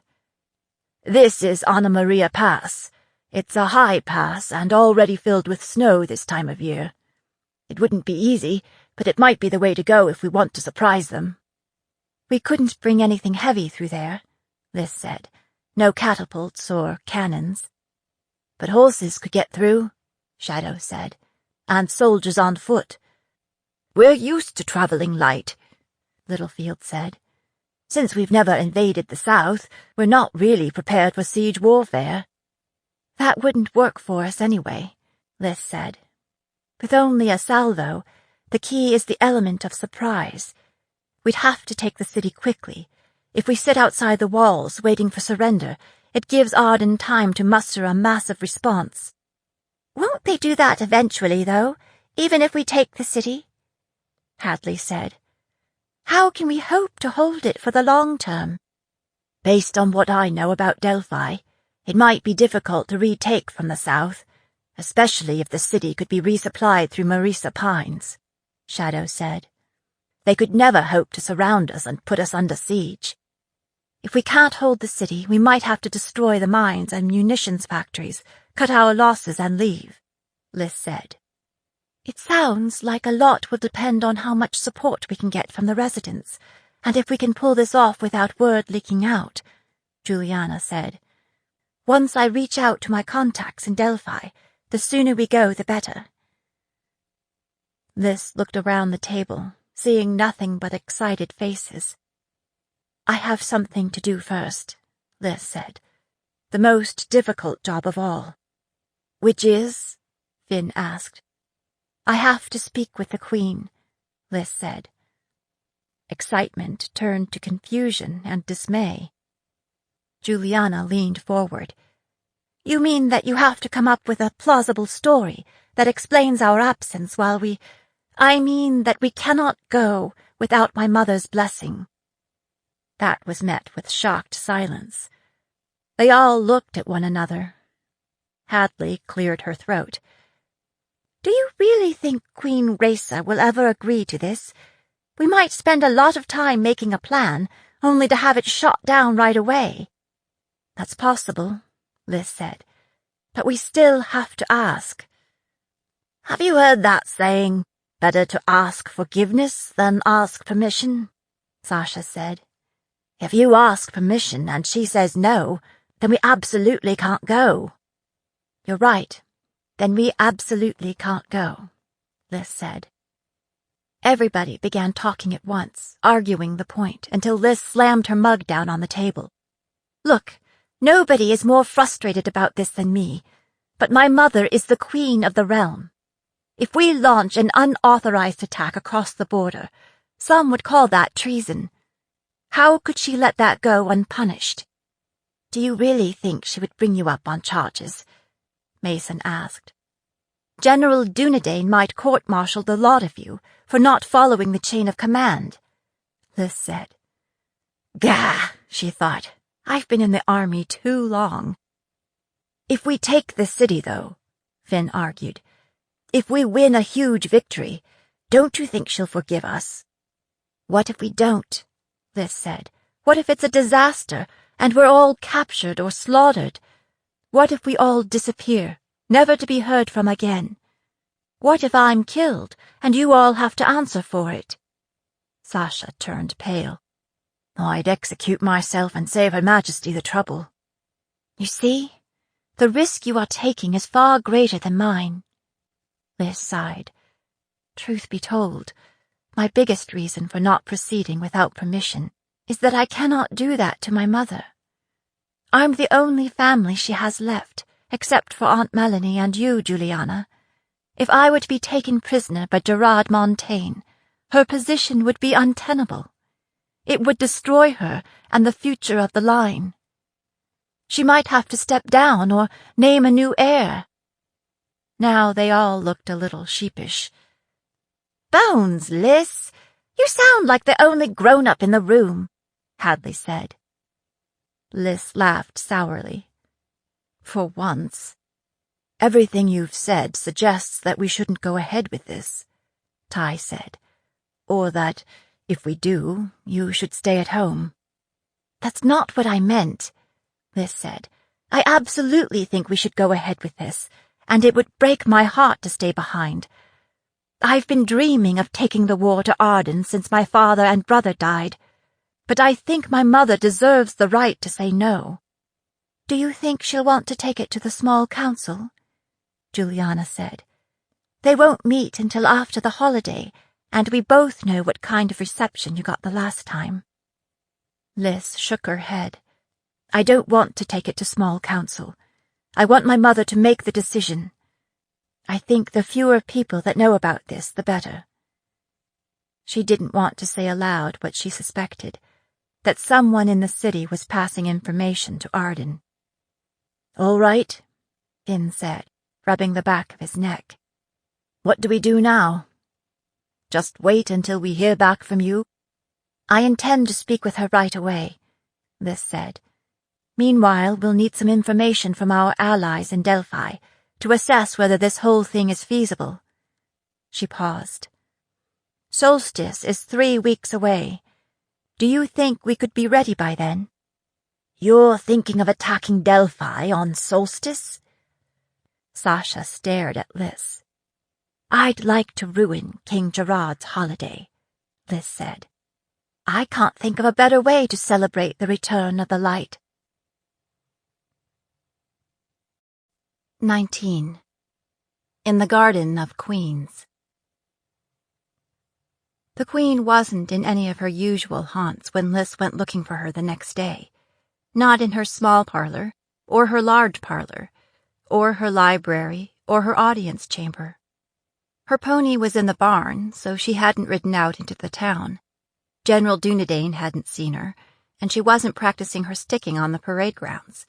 This is Anna Maria Pass. It's a high pass and already filled with snow this time of year. It wouldn't be easy, but it might be the way to go if we want to surprise them. We couldn't bring anything heavy through there, Liz said. No catapults or cannons. But horses could get through, Shadow said, and soldiers on foot. We're used to traveling light, Littlefield said. Since we've never invaded the South, we're not really prepared for siege warfare. That wouldn't work for us anyway, Liz said. With only a salvo, the key is the element of surprise. We'd have to take the city quickly. If we sit outside the walls waiting for surrender, it gives Arden time to muster a massive response. Won't they do that eventually, though, even if we take the city? Hadley said. How can we hope to hold it for the long term? Based on what I know about Delphi, it might be difficult to retake from the south, especially if the city could be resupplied through Marisa Pines, Shadow said. They could never hope to surround us and put us under siege. If we can't hold the city, we might have to destroy the mines and munitions factories, cut our losses and leave, Liz said. It sounds like a lot will depend on how much support we can get from the residents, and if we can pull this off without word leaking out, Juliana said. Once I reach out to my contacts in Delphi, the sooner we go, the better. Liz looked around the table, seeing nothing but excited faces. I have something to do first, Liz said. The most difficult job of all. Which is? Finn asked. I have to speak with the Queen, Liz said. Excitement turned to confusion and dismay. Juliana leaned forward. You mean that you have to come up with a plausible story that explains our absence while we— I mean that we cannot go without my mother's blessing. That was met with shocked silence. They all looked at one another. Hadley cleared her throat. Do you really think Queen Raisa will ever agree to this? We might spend a lot of time making a plan, only to have it shot down right away. That's possible, Liz said, but we still have to ask. Have you heard that saying, better to ask forgiveness than ask permission? Sasha said. If you ask permission and she says no, then we absolutely can't go. You're right. Then we absolutely can't go, Liz said. Everybody began talking at once, arguing the point, until Liz slammed her mug down on the table. Look, nobody is more frustrated about this than me, but my mother is the queen of the realm. If we launch an unauthorized attack across the border, some would call that treason. How could she let that go unpunished? Do you really think she would bring you up on charges? Mason asked. General Dunedain might court-martial the lot of you for not following the chain of command, Liz said. Gah, she thought. I've been in the army too long. If we take the city, though, Finn argued, if we win a huge victory, don't you think she'll forgive us? What if we don't? Liz said. What if it's a disaster, and we're all captured or slaughtered? What if we all disappear, never to be heard from again? What if I'm killed, and you all have to answer for it? Sasha turned pale. I'd execute myself and save Her Majesty the trouble. You see, the risk you are taking is far greater than mine. Liz sighed. Truth be told, my biggest reason for not proceeding without permission is that I cannot do that to my mother. I'm the only family she has left, except for Aunt Melanie and you, Juliana. If I were to be taken prisoner by Gerard Montaigne, her position would be untenable. It would destroy her and the future of the line. She might have to step down or name a new heir. Now they all looked a little sheepish.
"Bones, Liz, you sound like the only grown-up in the room," Hadley said.
Liz laughed sourly. "For once. Everything you've said suggests that we shouldn't go ahead with this," Ty said. "Or that, if we do, you should stay at home."
"That's not what I meant," Liz said. "I absolutely think we should go ahead with this, and it would break my heart to stay behind. I've been dreaming of taking the war to Arden since my father and brother died, but I think my mother deserves the right to say no."
"Do you think she'll want to take it to the small council?" Juliana said.
"They won't meet until after the holiday, and we both know what kind of reception you got the last time."
Liz shook her head. "I don't want to take it to small council. I want my mother to make the decision. I think the fewer people that know about this, the better." She didn't want to say aloud what she suspected, that someone in the city was passing information to Arden. "All right," Finn said, rubbing the back of his neck. "What do we do now? Just wait until we hear back from you?"
"I intend to speak with her right away,"
Liz said. "Meanwhile, we'll need some information from our allies in Delphi to assess whether this whole thing is feasible." She paused. "Solstice is 3 weeks away. Do you think we could be ready by then?"
"You're thinking of attacking Delphi on Solstice?"
Sasha stared at Liz.
"I'd like to ruin King Gerard's holiday," Liz said. "I can't think of a better way to celebrate the return of the light."
19. In the Garden of Queens. The Queen wasn't in any of her usual haunts when Liz went looking for her the next day. Not in her small parlor, or her large parlor, or her library, or her audience chamber. Her pony was in the barn, so she hadn't ridden out into the town. General Dunedain hadn't seen her, and she wasn't practicing her sticking on the parade grounds.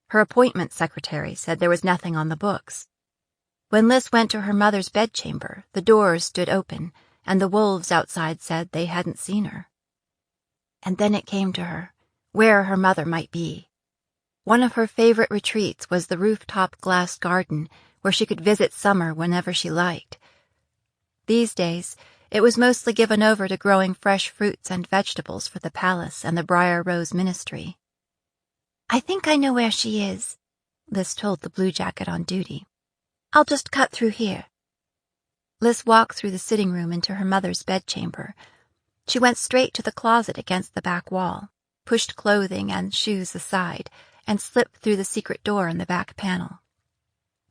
Her appointment secretary said there was nothing on the books. When Liz went to her mother's bedchamber, the doors stood open, and the wolves outside said they hadn't seen her. And then it came to her, where her mother might be. One of her favorite retreats was the rooftop glass garden, where she could visit summer whenever she liked. These days, it was mostly given over to growing fresh fruits and vegetables for the palace and the Briar Rose Ministry.
"I think I know where she is,"
Liz told the bluejacket on duty.
"I'll just cut through here."
Liz walked through the sitting room into her mother's bedchamber. She went straight to the closet against the back wall, pushed clothing and shoes aside, and slipped through the secret door in the back panel.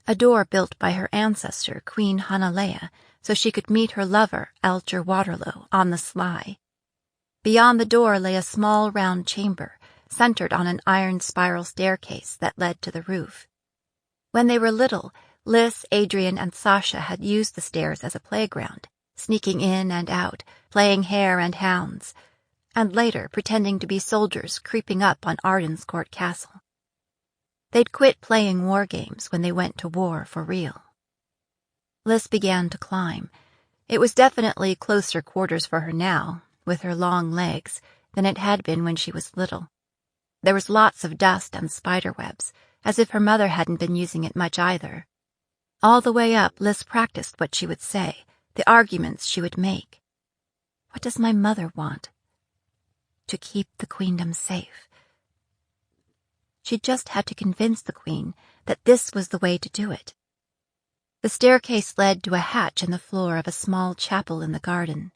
A door built by her ancestor, Queen Hanalea, so she could meet her lover, Alger Waterlow, on the sly. Beyond the door lay a small round chamber, centered on an iron spiral staircase that led to the roof. When they were little, Liz, Adrian, and Sasha had used the stairs as a playground, sneaking in and out, playing hare and hounds, and later pretending to be soldiers creeping up on Ardenskourt Castle. They'd quit playing war games when they went to war for real. Liz began to climb. It was definitely closer quarters for her now, with her long legs, than it had been when she was little. There was lots of dust and spiderwebs, as if her mother hadn't been using it much either. All the way up, Liz practiced what she would say, the arguments she would make. What does my mother want? To keep the queendom safe. She just had to convince the Queen that this was the way to do it. The staircase led to a hatch in the floor of a small chapel in the garden.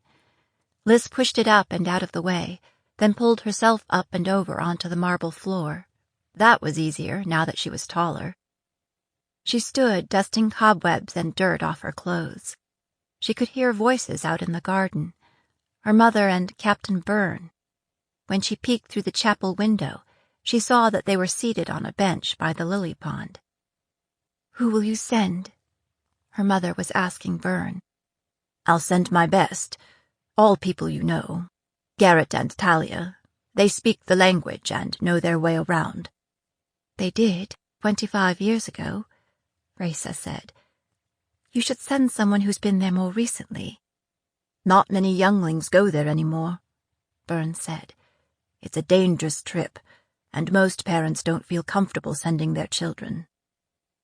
Liz pushed it up and out of the way, then pulled herself up and over onto the marble floor. That was easier, now that she was taller. She stood, dusting cobwebs and dirt off her clothes. She could hear voices out in the garden, her mother and Captain Byrne. When she peeked through the chapel window, she saw that they were seated on a bench by the lily pond.
"Who will you send?"
Her mother was asking Byrne. I'll send my best. All people you know. Garrett and Talia. They speak the language and know their way around. They did, 25 years ago, Raisa said. You should send someone who's been there more recently. Not many younglings go there anymore, Byrne said. It's a dangerous trip, and most parents don't feel comfortable sending their children.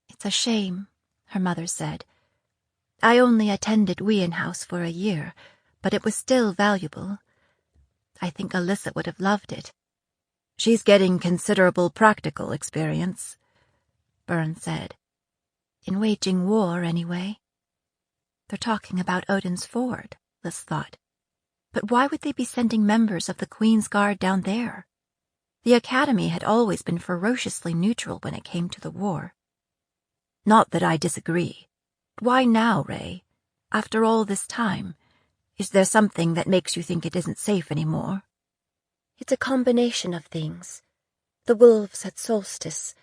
It's a shame, her mother said. I only attended Wean House for a year, but it was still valuable. I think Alyssa would have loved it. She's getting considerable practical experience, Byrne said. In waging war, anyway. They're talking about Odin's Ford, Liz thought. But why would they be sending members of the Queen's Guard down there? The Academy had always been ferociously neutral when it came to the war. Not that I disagree. Why now, Ray? After all this time, is there something that makes you think it isn't safe anymore?
It's a combination of things. The wolves at Solstice,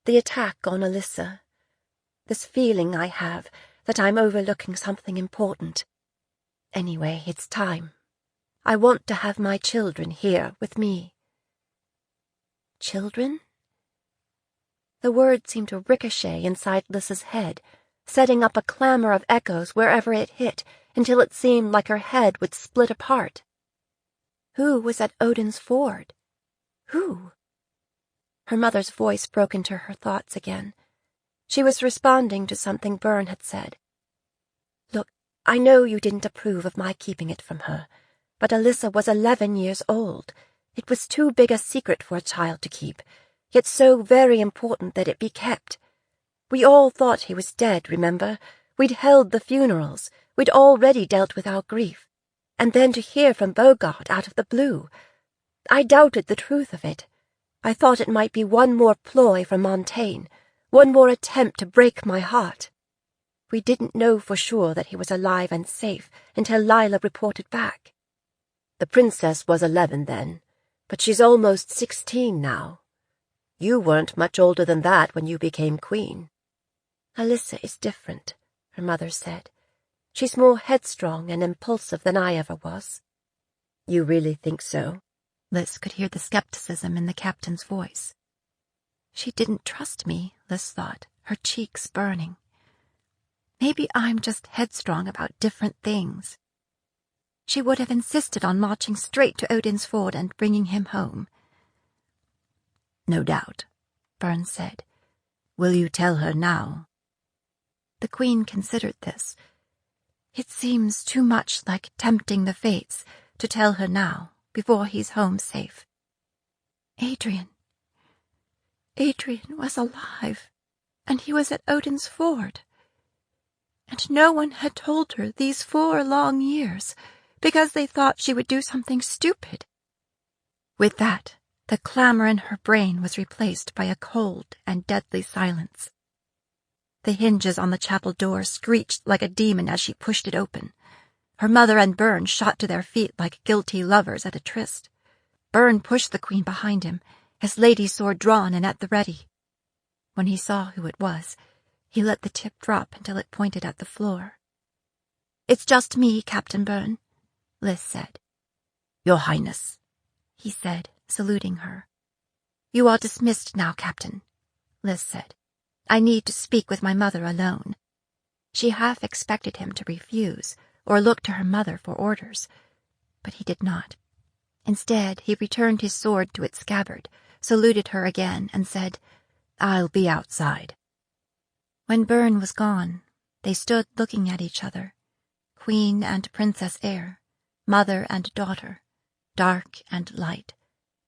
the attack on Alyssa, this feeling I have that I'm overlooking something important. Anyway, it's time. I want to have my children here with me. Children? The word seemed to ricochet inside Lyssa's head, setting up a clamor of echoes wherever it hit, until it seemed like her head would split apart. Who was at Odin's Ford? Who? Her mother's voice broke into her thoughts again. She was responding to something Byrne had said. Look, I know you didn't approve of my keeping it from her, but Alyssa was 11 years old. It was too big a secret for a child to keep, yet so very important that it be kept. We all thought he was dead, remember? We'd held the funerals. We'd already dealt with our grief. And then to hear from Bogart out of the blue. I doubted the truth of it. I thought it might be one more ploy from Montaigne, one more attempt to break my heart. We didn't know for sure that he was alive and safe until Lila reported back. The princess was 11 then, but she's almost 16 now. You weren't much older than that when you became queen. Alyssa is different, her mother said. She's more headstrong and impulsive than I ever was. You really think so?
Liz could hear the skepticism in the captain's voice. She didn't trust me, Liz thought, her cheeks burning. Maybe I'm just headstrong about different things. She would have insisted on marching straight to Odin's Ford and bringing him home. No doubt, Byrne said. Will you tell her now? The Queen considered this. It seems too much like tempting the fates to tell her now, before he's home safe. Adrian was alive, and he was at Odin's Ford. And no one had told her these 4 long years, because they thought she would do something stupid. With that, the clamor in her brain was replaced by a cold and deadly silence. The hinges on the chapel door screeched like a demon as she pushed it open. Her mother and Byrne shot to their feet like guilty lovers at a tryst. Byrne pushed the Queen behind him, his lady's sword drawn and at the ready. When he saw who it was, he let the tip drop until it pointed at the floor. It's just me, Captain Byrne, Liz said. Your Highness, he said, saluting her. You are dismissed now, Captain, Liz said. I need to speak with my mother alone. She half expected him to refuse, or look to her mother for orders, but he did not. Instead, he returned his sword to its scabbard, saluted her again, and said, I'll be outside. When Byrne was gone, they stood looking at each other, Queen and Princess Air, mother and daughter, dark and light,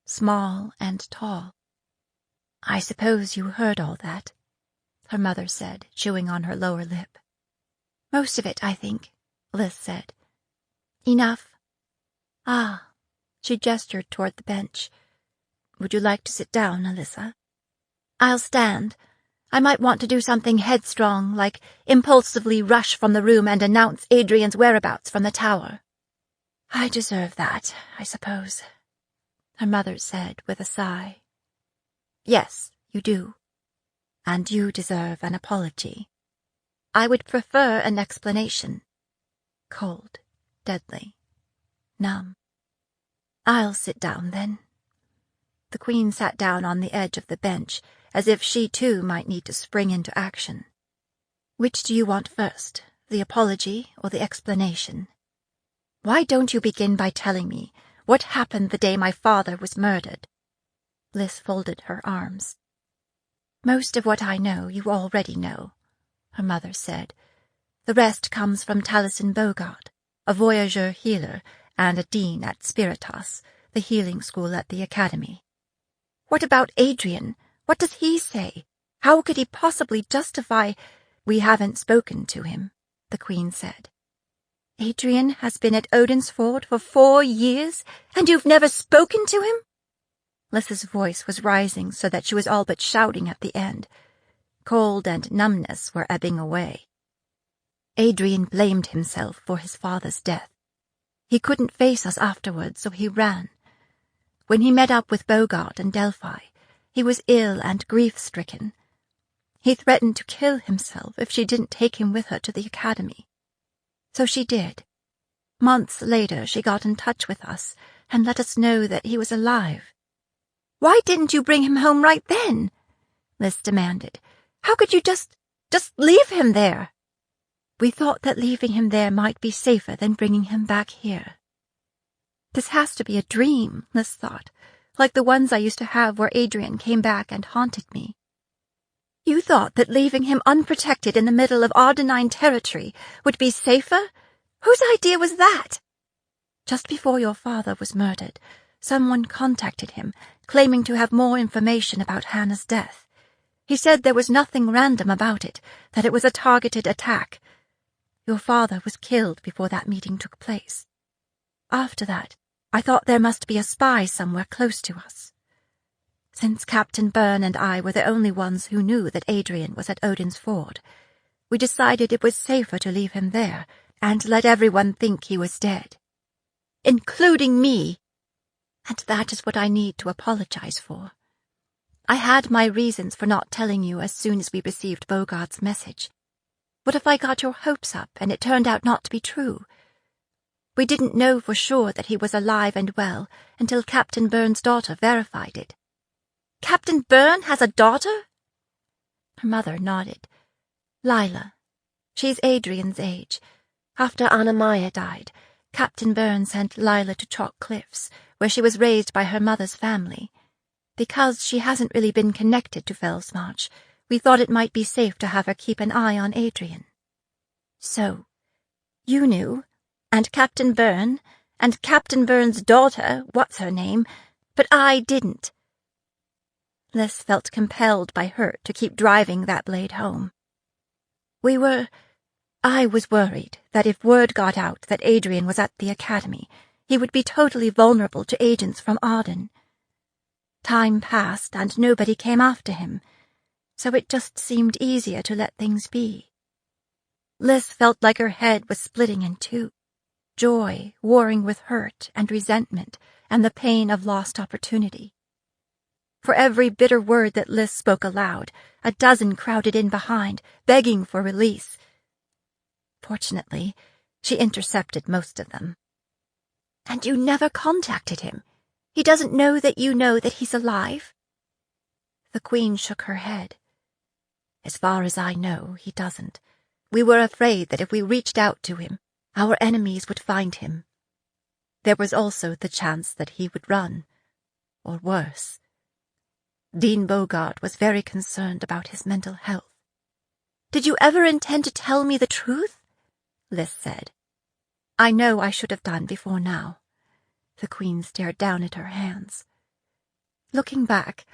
small and tall. I suppose you heard all that, her mother said, chewing on her lower lip. Most of it, I think, Liz said. Enough? Ah, she gestured toward the bench. Would you like to sit down, Alyssa? I'll stand. I might want to do something headstrong, like impulsively rush from the room and announce Adrian's whereabouts from the tower. I deserve that, I suppose, her mother said with a sigh. Yes, you do. And you deserve an apology. I would prefer an explanation. Cold, deadly, numb. I'll sit down, then. The Queen sat down on the edge of the bench, as if she too might need to spring into action. Which do you want first, the apology or the explanation? Why don't you begin by telling me what happened the day my father was murdered? Liz folded her arms. Most of what I know you already know, her mother said. The rest comes from Taliesin Bogart, a voyageur healer and a dean at Spiritas, the healing school at the academy. What about Adrian? What does he say? How could he possibly justify— We haven't spoken to him, the Queen said. Adrian has been at Odinsford for 4 years, and you've never spoken to him? Liz's voice was rising so that she was all but shouting at the end. Cold and numbness were ebbing away. Adrian blamed himself for his father's death. He couldn't face us afterwards, so he ran. When he met up with Bogart and Delphi, he was ill and grief-stricken. He threatened to kill himself if she didn't take him with her to the academy. So she did. Months later, she got in touch with us and let us know that he was alive. Why didn't you bring him home right then? Liz demanded. How could you just leave him there? We thought that leaving him there might be safer than bringing him back here. This has to be a dream, Liz thought, like the ones I used to have where Adrian came back and haunted me. You thought that leaving him unprotected in the middle of Ardenine territory would be safer? Whose idea was that? Just before your father was murdered, someone contacted him, claiming to have more information about Hannah's death. He said there was nothing random about it, that it was a targeted attack. Your father was killed before that meeting took place. After that, I thought there must be a spy somewhere close to us. Since Captain Byrne and I were the only ones who knew that Adrian was at Odinsford, we decided it was safer to leave him there and let everyone think he was dead. Including me. And that is what I need to apologize for. I had my reasons for not telling you as soon as we received Bogart's message. What if I got your hopes up and it turned out not to be true? We didn't know for sure that he was alive and well until Captain Byrne's daughter verified it. Captain Byrne has a daughter? Her mother nodded. Lila. She's Adrian's age. After Anna-Maya died, Captain Byrne sent Lila to Chalk Cliffs, where she was raised by her mother's family. Because she hasn't really been connected to Fellsmarch, we thought it might be safe to have her keep an eye on Adrian. So, you knew, and Captain Byrne, and Captain Byrne's daughter, what's her name, but I didn't. Liz felt compelled by hurt to keep driving that blade home. I was worried that if word got out that Adrian was at the academy, he would be totally vulnerable to agents from Arden. Time passed and nobody came after him, so it just seemed easier to let things be. Liz felt like her head was splitting in two, joy warring with hurt and resentment and the pain of lost opportunity. For every bitter word that Liz spoke aloud, a dozen crowded in behind, begging for release. Fortunately, she intercepted most of them. And you never contacted him? He doesn't know that you know that he's alive? The Queen shook her head. As far as I know, he doesn't. We were afraid that if we reached out to him, our enemies would find him. There was also the chance that he would run, or worse. Dean Bogart was very concerned about his mental health. Did you ever intend to tell me the truth? Liz said. I know I should have done before now. The Queen stared down at her hands. Looking back,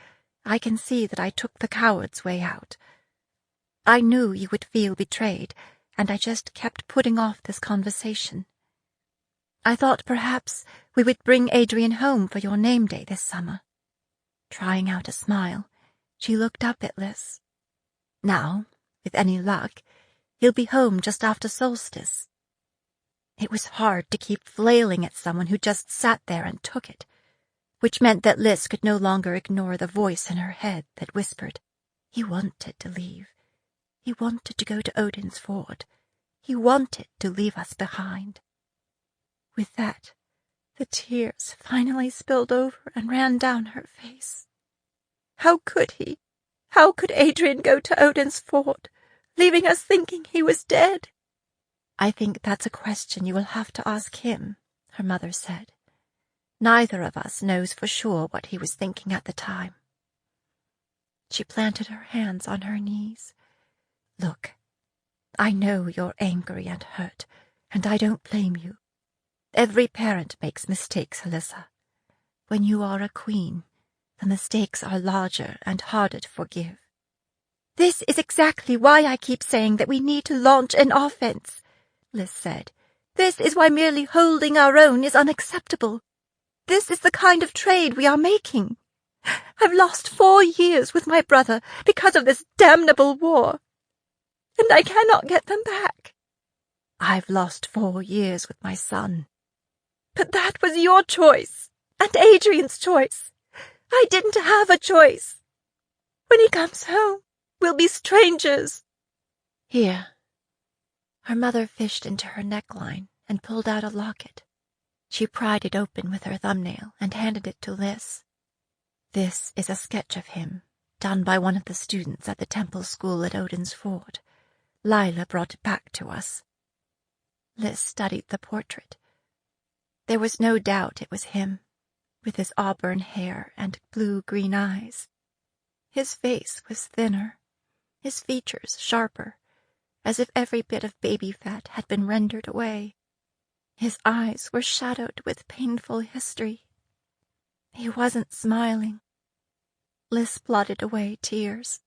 I can see that I took the coward's way out. I knew you would feel betrayed, and I just kept putting off this conversation. I thought perhaps we would bring Adrian home for your name day this summer. Trying out a smile, she looked up at Liz. Now, with any luck, he'll be home just after solstice. It was hard to keep flailing at someone who just sat there and took it, which meant that Liz could no longer ignore the voice in her head that whispered, he wanted to leave.
He wanted to go to Odin's Ford. He wanted to leave us behind. With that, the tears finally spilled over and ran down her face. How could he? How could Adrian go to Odin's Ford, leaving us thinking he was dead? I think that's a question you will have to ask him, her mother said. Neither of us knows for sure what he was thinking at the time. She planted her hands on her knees. Look, I know you're angry and hurt, and I don't blame you. Every parent makes mistakes, Alyssa. When you are a queen, the mistakes are larger and harder to forgive. This is exactly why I keep saying that we need to launch an offense, Liz said. This is why merely holding our own is unacceptable. This is the kind of trade we are making. I've lost 4 years with my brother because of this damnable war, and I cannot get them back. I've lost 4 years with my son. But that was your choice, and Adrian's choice. I didn't have a choice. When he comes home, we'll be strangers. Here. Her mother fished into her neckline and pulled out a locket. She pried it open with her thumbnail and handed it to Liz. This is a sketch of him, done by one of the students at the temple school at Odin's Ford. Lila brought it back to us. Liz studied the portrait. There was no doubt it was him, with his auburn hair and blue-green eyes. His face was thinner, his features sharper, as if every bit of baby fat had been rendered away. His eyes were shadowed with painful history. He wasn't smiling. Liz blotted away tears.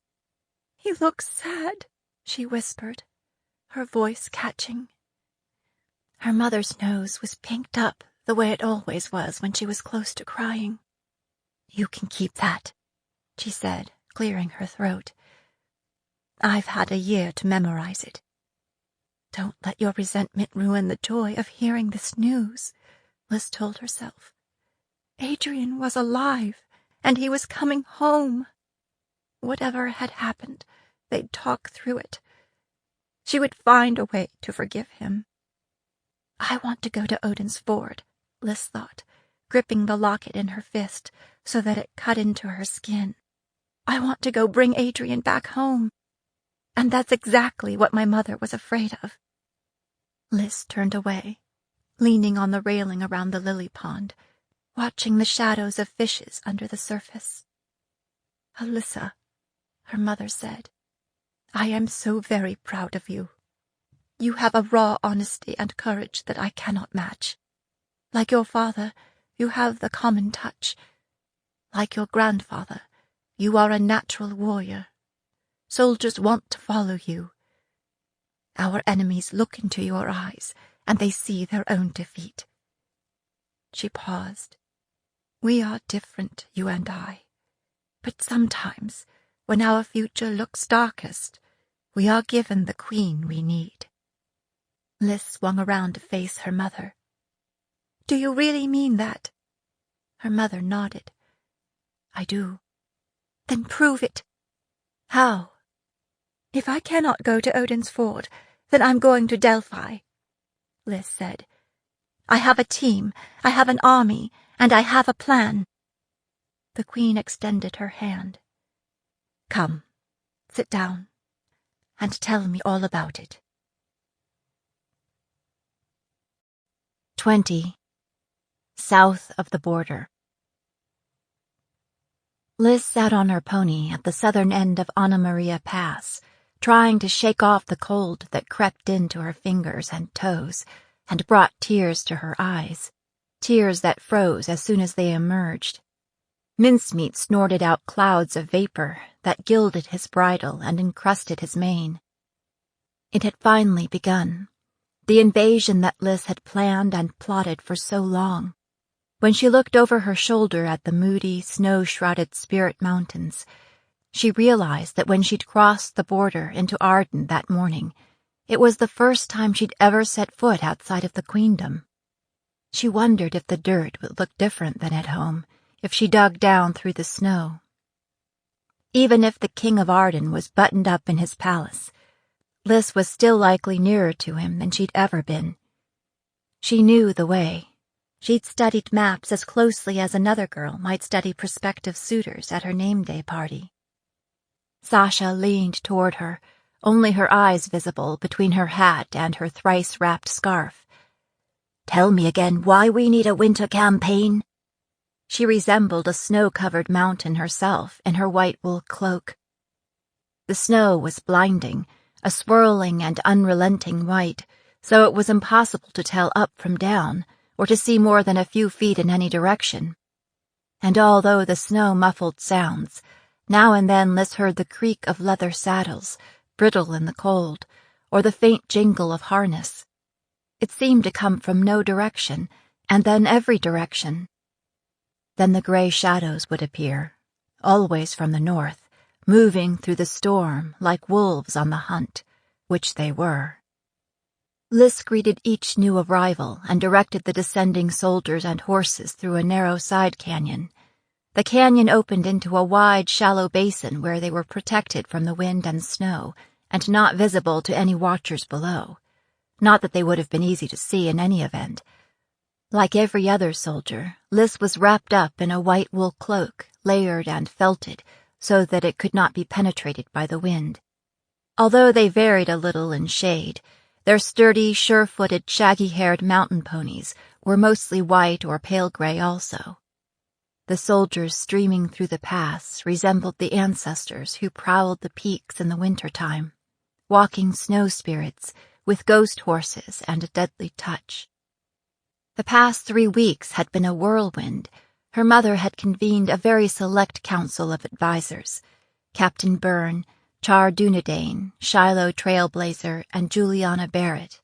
He looks sad, she whispered, her voice catching. Her mother's nose was pinked up the way it always was when she was close to crying. You can keep that, she said, clearing her throat. I've had a year to memorize it. Don't let your resentment ruin the joy of hearing this news, Liz told herself. Adrian was alive, and he was coming home. Whatever had happened, they'd talk through it. She would find a way to forgive him. I want to go to Odin's Ford, Liz thought, gripping the locket in her fist so that it cut into her skin. I want to go bring Adrian back home. And that's exactly what my mother was afraid of. Liz turned away, leaning on the railing around the lily pond, watching the shadows of fishes under the surface. Alyssa, her mother said, I am so very proud of you. You have a raw honesty and courage that I cannot match. Like your father, you have the common touch. Like your grandfather, you are a natural warrior. Soldiers want to follow you. Our enemies look into your eyes, and they see their own defeat. She paused. We are different, you and I. But sometimes, when our future looks darkest, we are given the queen we need. Liz swung around to face her mother. Do you really mean that? Her mother nodded. I do. Then prove it. How? If I cannot go to Odin's Ford, then I'm going to Delphi, Liz said. I have a team, I have an army, and I have a plan. The queen extended her hand. Come, sit down, and tell me all about it. 20. South of the border. Liz sat on her pony at the southern end of Anna Maria Pass, trying to shake off the cold that crept into her fingers and toes and brought tears to her eyes, tears that froze as soon as they emerged. Mincemeat snorted out clouds of vapor that gilded his bridle and encrusted his mane. It had finally begun, the invasion that Liz had planned and plotted for so long. When she looked over her shoulder at the moody, snow-shrouded Spirit Mountains, she realized that when she'd crossed the border into Arden that morning, it was the first time she'd ever set foot outside of the queendom. She wondered if the dirt would look different than at home, if she dug down through the snow. Even if the King of Arden was buttoned up in his palace,
Liz was still likely nearer to him than she'd ever been. She knew the way. She'd studied maps as closely as another girl might study prospective suitors at her name day party. Sasha leaned toward her, only her eyes visible between her hat and her thrice-wrapped scarf.
"Tell me again why we need a winter campaign."
She resembled a snow-covered mountain herself in her white wool cloak. The snow was blinding, a swirling and unrelenting white, so it was impossible to tell up from down, or to see more than a few feet in any direction. And although the snow muffled sounds, now and then Liz heard the creak of leather saddles, brittle in the cold, or the faint jingle of harness. It seemed to come from no direction, and then every direction. Then the gray shadows would appear, always from the north, moving through the storm like wolves on the hunt, which they were. Liz greeted each new arrival and directed the descending soldiers and horses through a narrow side canyon. The canyon opened into a wide, shallow basin where they were protected from the wind and snow and not visible to any watchers below. Not that they would have been easy to see in any event. Like every other soldier, Liz was wrapped up in a white wool cloak, layered and felted, so that it could not be penetrated by the wind. Although they varied a little in shade, their sturdy, sure-footed, shaggy-haired mountain ponies were mostly white or pale gray also. The soldiers streaming through the pass resembled the ancestors who prowled the peaks in the winter-time, walking snow spirits with ghost horses and a deadly touch. The past 3 weeks had been a whirlwind. Her mother had convened a very select council of advisers: Captain Byrne, Char Dunedane, Shiloh Trailblazer, and Juliana Barrett.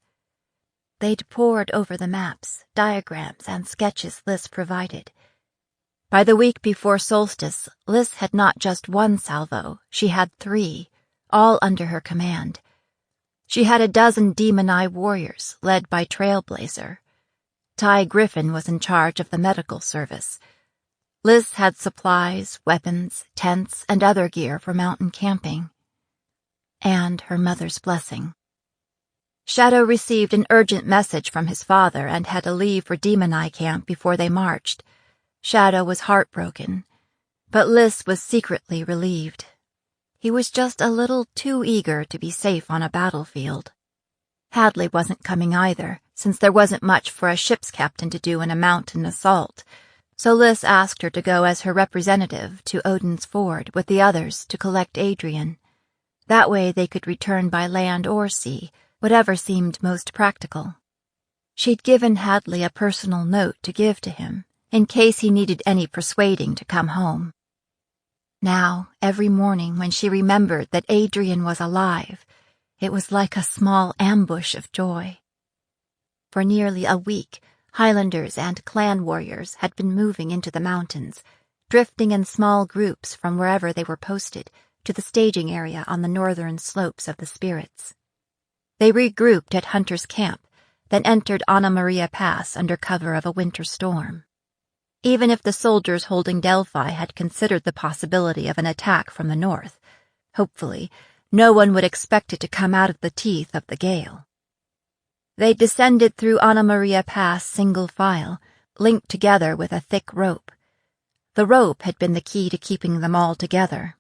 They'd pored over the maps, diagrams, and sketches Liz provided. By the week before solstice, Liz had not just one salvo, she had 3, all under her command. She had a dozen Demon Eye warriors, led by Trailblazer. Ty Griffin was in charge of the medical service. Liz had supplies, weapons, tents, and other gear for mountain camping. And her mother's blessing. Shadow received an urgent message from his father and had to leave for Demon Eye Camp before they marched. Shadow was heartbroken, but Liz was secretly relieved. He was just a little too eager to be safe on a battlefield. Hadley wasn't coming either, since there wasn't much for a ship's captain to do in a mountain assault, so Liz asked her to go as her representative to Odin's Ford with the others to collect Adrian. That way they could return by land or sea, whatever seemed most practical. She'd given Hadley a personal note to give to him, in case he needed any persuading to come home. Now, every morning when she remembered that Adrian was alive, it was like a small ambush of joy. For nearly a week, Highlanders and clan warriors had been moving into the mountains, drifting in small groups from wherever they were posted to the staging area on the northern slopes of the Spirits. They regrouped at Hunter's Camp, then entered Anna Maria Pass under cover of a winter storm. Even if the soldiers holding Delphi had considered the possibility of an attack from the north, hopefully, no one would expect it to come out of the teeth of the gale. They descended through Anna Maria Pass single file, linked together with a thick rope. The rope had been the key to keeping them all together.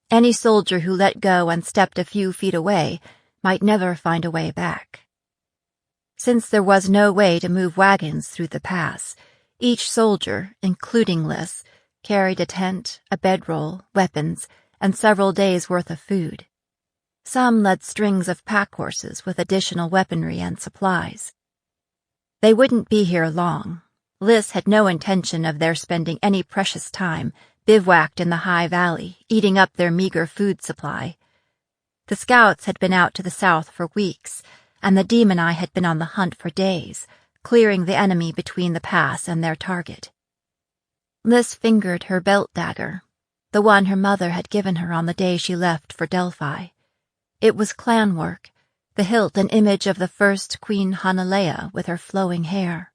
Any soldier who let go and stepped a few feet away might never find a way back. Since there was no way to move wagons through the pass, each soldier, including Liz, carried a tent, a bedroll, weapons, and several days' worth of food. Some led strings of pack horses with additional weaponry and supplies. They wouldn't be here long. Liz had no intention of their spending any precious time bivouacked in the high valley, eating up their meager food supply. The scouts had been out to the south for weeks, and the Demon Eye had been on the hunt for days, clearing the enemy between the pass and their target. Liz fingered her belt dagger, the one her mother had given her on the day she left for Delphi. It was clan work, the hilt an image of the first Queen Hanalea with her flowing hair.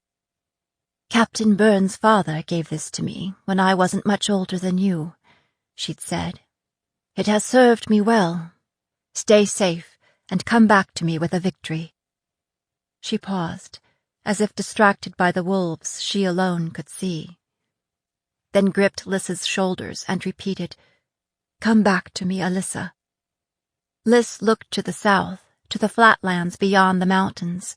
"Captain Byrne's father gave this to me when I wasn't much older than you," she'd said. "It has served me well. Stay safe, and come back to me with a victory." She paused, as if distracted by the wolves she alone could see. Then gripped Lys's shoulders and repeated, "Come back to me, Alyssa." Lys looked to the south, to the flatlands beyond the mountains.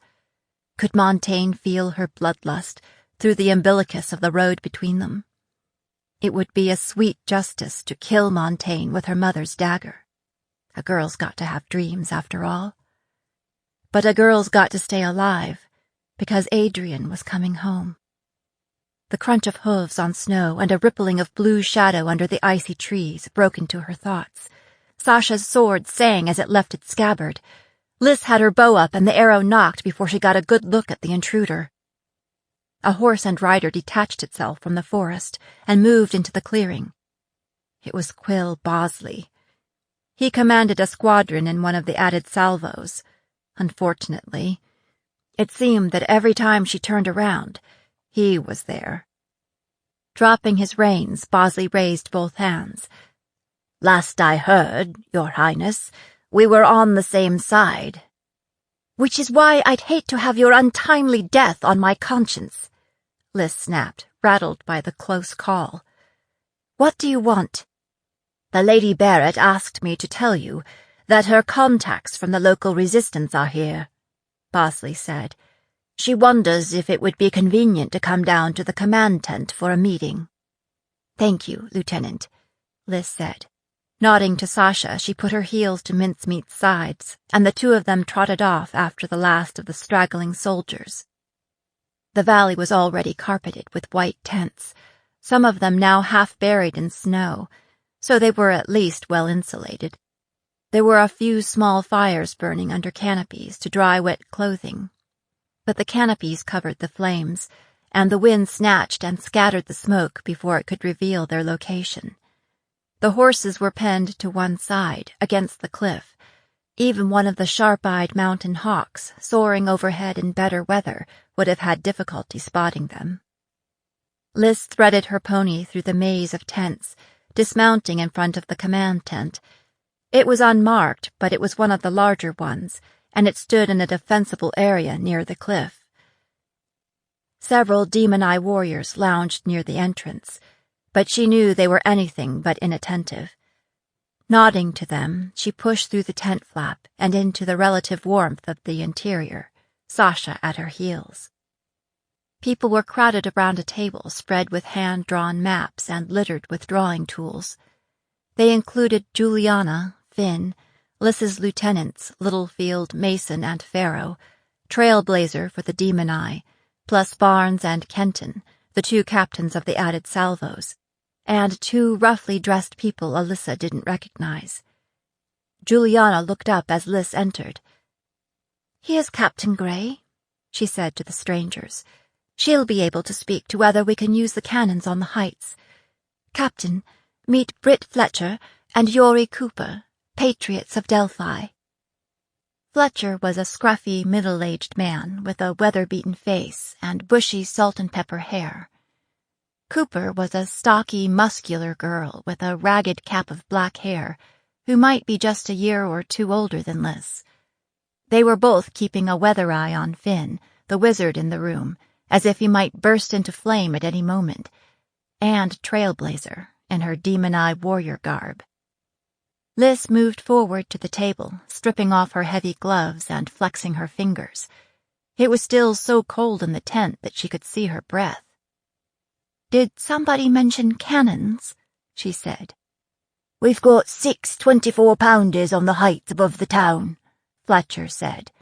Could Montaigne feel her bloodlust through the umbilicus of the road between them? It would be a sweet justice to kill Montaigne with her mother's dagger. A girl's got to have dreams, after all. But a girl's got to stay alive, because Adrian was coming home. The crunch of hooves on snow and a rippling of blue shadow under the icy trees broke into her thoughts. Sasha's sword sang as it left its scabbard. Lys had her bow up and the arrow knocked before she got a good look at the intruder. A horse and rider detached itself from the forest and moved into the clearing. It was Quill Bosley. He commanded a squadron in one of the added salvos. Unfortunately, it seemed that every time she turned around, he was there. Dropping his reins, Bosley raised both hands.
"Last I heard, Your Highness, we were on the same side."
"Which is why I'd hate to have your untimely death on my conscience," Lys snapped, rattled by the close call. "What do you want?"
"The Lady Barrett asked me to tell you that her contacts from the local resistance are here," Bosley said. "She wonders if it would be convenient to come down to the command tent for a meeting."
"Thank you, Lieutenant," Lys said. Nodding to Sasha, she put her heels to Mincemeat's sides, and the two of them trotted off after the last of the straggling soldiers. The valley was already carpeted with white tents, some of them now half buried in snow, so they were at least well insulated. There were a few small fires burning under canopies to dry wet clothing, but the canopies covered the flames, and the wind snatched and scattered the smoke before it could reveal their location. The horses were penned to one side, against the cliff. Even one of the sharp-eyed mountain hawks, soaring overhead in better weather, would have had difficulty spotting them. Lys threaded her pony through the maze of tents, dismounting in front of the command tent. It was unmarked, but it was one of the larger ones, and it stood in a defensible area near the cliff. Several Demon-Eye warriors lounged near the entrance, but she knew they were anything but inattentive. Nodding to them, she pushed through the tent flap and into the relative warmth of the interior, Sasha at her heels. People were crowded around a table spread with hand-drawn maps and littered with drawing tools. They included Juliana, Finn, Lys's lieutenants, Littlefield, Mason, and Farrow, Trailblazer for the Demon-Eye, plus Barnes and Kenton, the two captains of the added salvos, and two roughly dressed people Alyssa didn't recognize. Juliana looked up as Lys entered. "Here's Captain Grey," she said to the strangers. "She'll be able to speak to whether we can use the cannons on the heights. Captain, meet Britt Fletcher and Yori Cooper, patriots of Delphi." Fletcher was a scruffy, middle-aged man with a weather-beaten face and bushy salt-and-pepper hair. Cooper was a stocky, muscular girl with a ragged cap of black hair, who might be just a year or two older than Lys. They were both keeping a weather eye on Finn, the wizard in the room, as if he might burst into flame at any moment, and Trailblazer, in her Demon-Eye warrior garb. Lys moved forward to the table, stripping off her heavy gloves and flexing her fingers. It was still so cold in the tent that she could see her breath. "Did somebody mention cannons?" she said.
"We've got 6 24-pounders on the heights above the town," Fletcher said.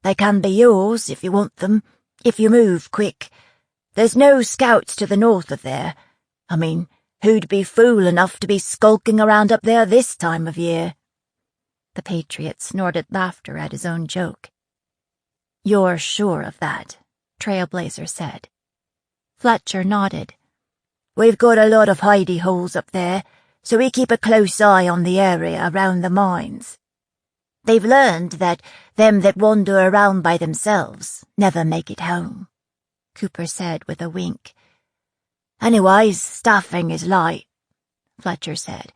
"They can be yours if you want them, if you move quick. There's no scouts to the north of there. I mean, who'd be fool enough to be skulking around up there this time of year?"
The patriot snorted laughter at his own joke.
"You're sure of that?" Trailblazer said.
Fletcher nodded.
"We've got a lot of hidey holes up there, so we keep a close eye on the area around the mines. They've learned that them that wander around by themselves never make it home," Cooper said with a wink. "Anyways, staffing is light," Fletcher said.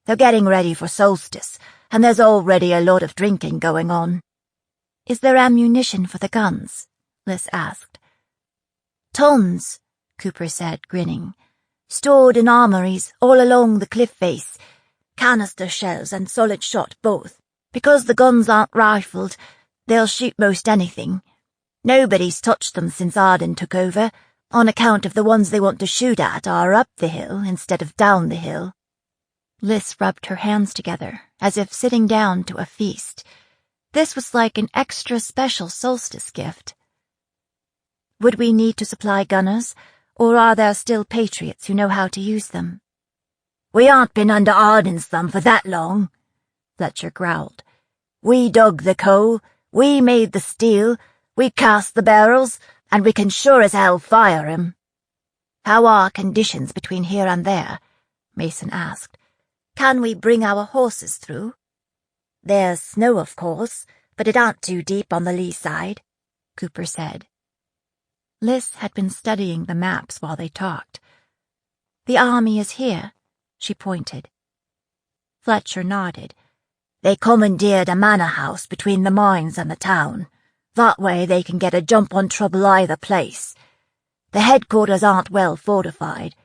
"They're getting ready for solstice, and there's already a lot of drinking going on."
"Is there ammunition for the guns?" Liz asked.
"Tons," Cooper said, grinning. "Stored in armories all along the cliff face. Canister shells and solid shot both. Because the guns aren't rifled, they'll shoot most anything. Nobody's touched them since Arden took over, on account of the ones they want to shoot at are up the hill instead of down the hill."
Liz rubbed her hands together, as if sitting down to a feast. This was like an extra special solstice gift. "Would we need to supply gunners, or are there still patriots who know how to use them?"
"We aren't been under Arden's thumb for that long," Fletcher growled. "We dug the coal, we made the steel, we cast the barrels, and we can sure as hell fire 'em."
"How are conditions between here and there?" Mason asked. "Can we bring our horses through?"
"There's snow, of course, but it aren't too deep on the lee side," Cooper said.
Liz had been studying the maps while they talked. "The army is here," she pointed.
Fletcher nodded. "They commandeered a manor house between the mines and the town. That way they can get a jump on trouble either place. The headquarters aren't well fortified.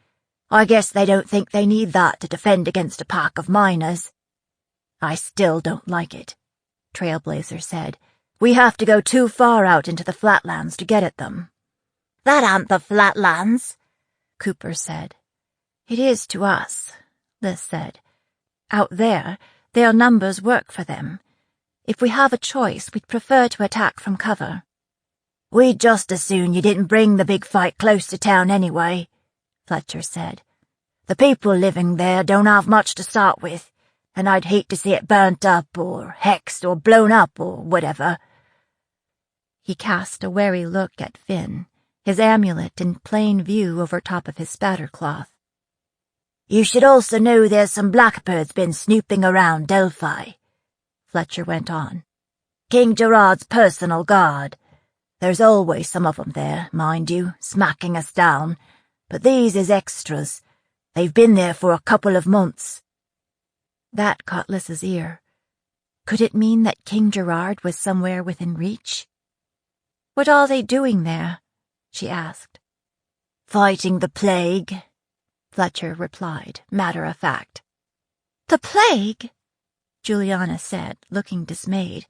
I guess they don't think they need that to defend against a pack of miners."
"I still don't like it," Trailblazer said. "We have to go too far out into the flatlands to get at them."
"That aren't the flatlands,"
Cooper said. "It is to us," Liz said. "Out there, their numbers work for them. If we have a choice, we'd prefer to attack from cover."
"We'd just as soon you didn't bring the big fight close to town anyway," Fletcher said. "The people living there don't have much to start with, and I'd hate to see it burnt up or hexed or blown up or whatever."
He cast a wary look at Finn, his amulet in plain view over top of his spattercloth.
"You should also know there's some blackbirds been snooping around Delphi," Fletcher went on. "King Gerard's personal guard. There's always some of 'em there, mind you, smacking us down, but these is extras. They've been there for a couple of months."
That caught Liz's ear. Could it mean that King Gerard was somewhere within reach? "What are they doing there?" she asked.
"Fighting the plague,"
Fletcher replied, matter-of-fact.
"The plague?" Juliana said, looking dismayed.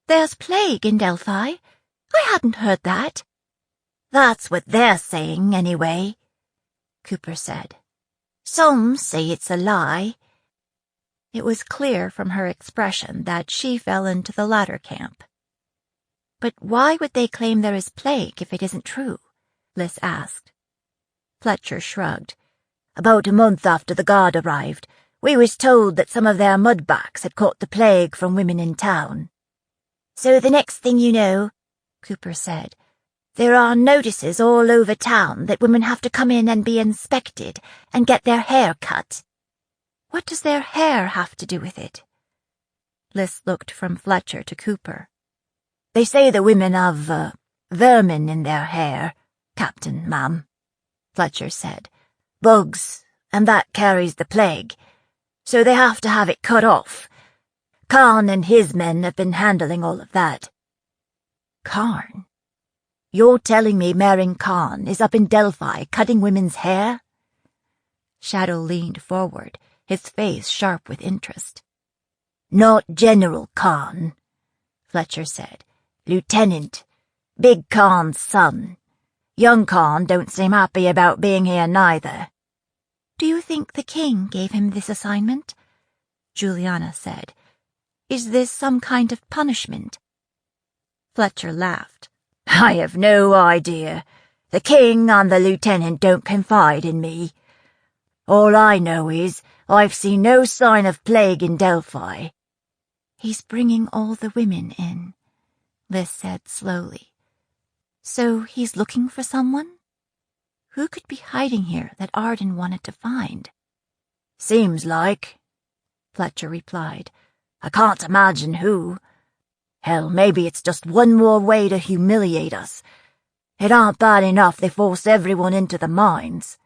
"There's plague in Delphi? I hadn't heard that."
"That's what they're saying, anyway," Cooper said. "Some say it's a lie."
It was clear from her expression that she fell into the latter camp. "But why would they claim there is plague if it isn't true?" Liz asked.
Fletcher shrugged. "About a month after the guard arrived, we was told that some of their mudbacks had caught the plague from women in town. So the next thing you know," Cooper said, "there are notices all over town that women have to come in and be inspected and get their hair cut."
"What does their hair have to do with it?" Liz looked from Fletcher to Cooper.
"They say the women have, vermin in their hair, Captain, ma'am," Fletcher said. "Bugs, and that carries the plague. So they have to have it cut off. Khan and his men have been handling all of that."
"Khan?
You're telling me Marin Khan is up in Delphi cutting women's hair?"
Shadow leaned forward, his face sharp with interest.
"Not General Khan," Fletcher said. "Lieutenant. Big Khan's son. Young Khan don't seem happy about being here neither."
"Do you think the king gave him this assignment?" Juliana said. "Is this some kind of punishment?"
Fletcher laughed. "I have no idea. The king and the lieutenant don't confide in me. All I know is I've seen no sign of plague in Delphi."
"He's bringing all the women in," Liz said slowly. "So he's looking for someone? Who could be hiding here that Arden wanted to find?"
"Seems like," Fletcher replied. "I can't imagine who. Hell, maybe it's just one more way to humiliate us. It aren't bad enough they force everyone into the mines."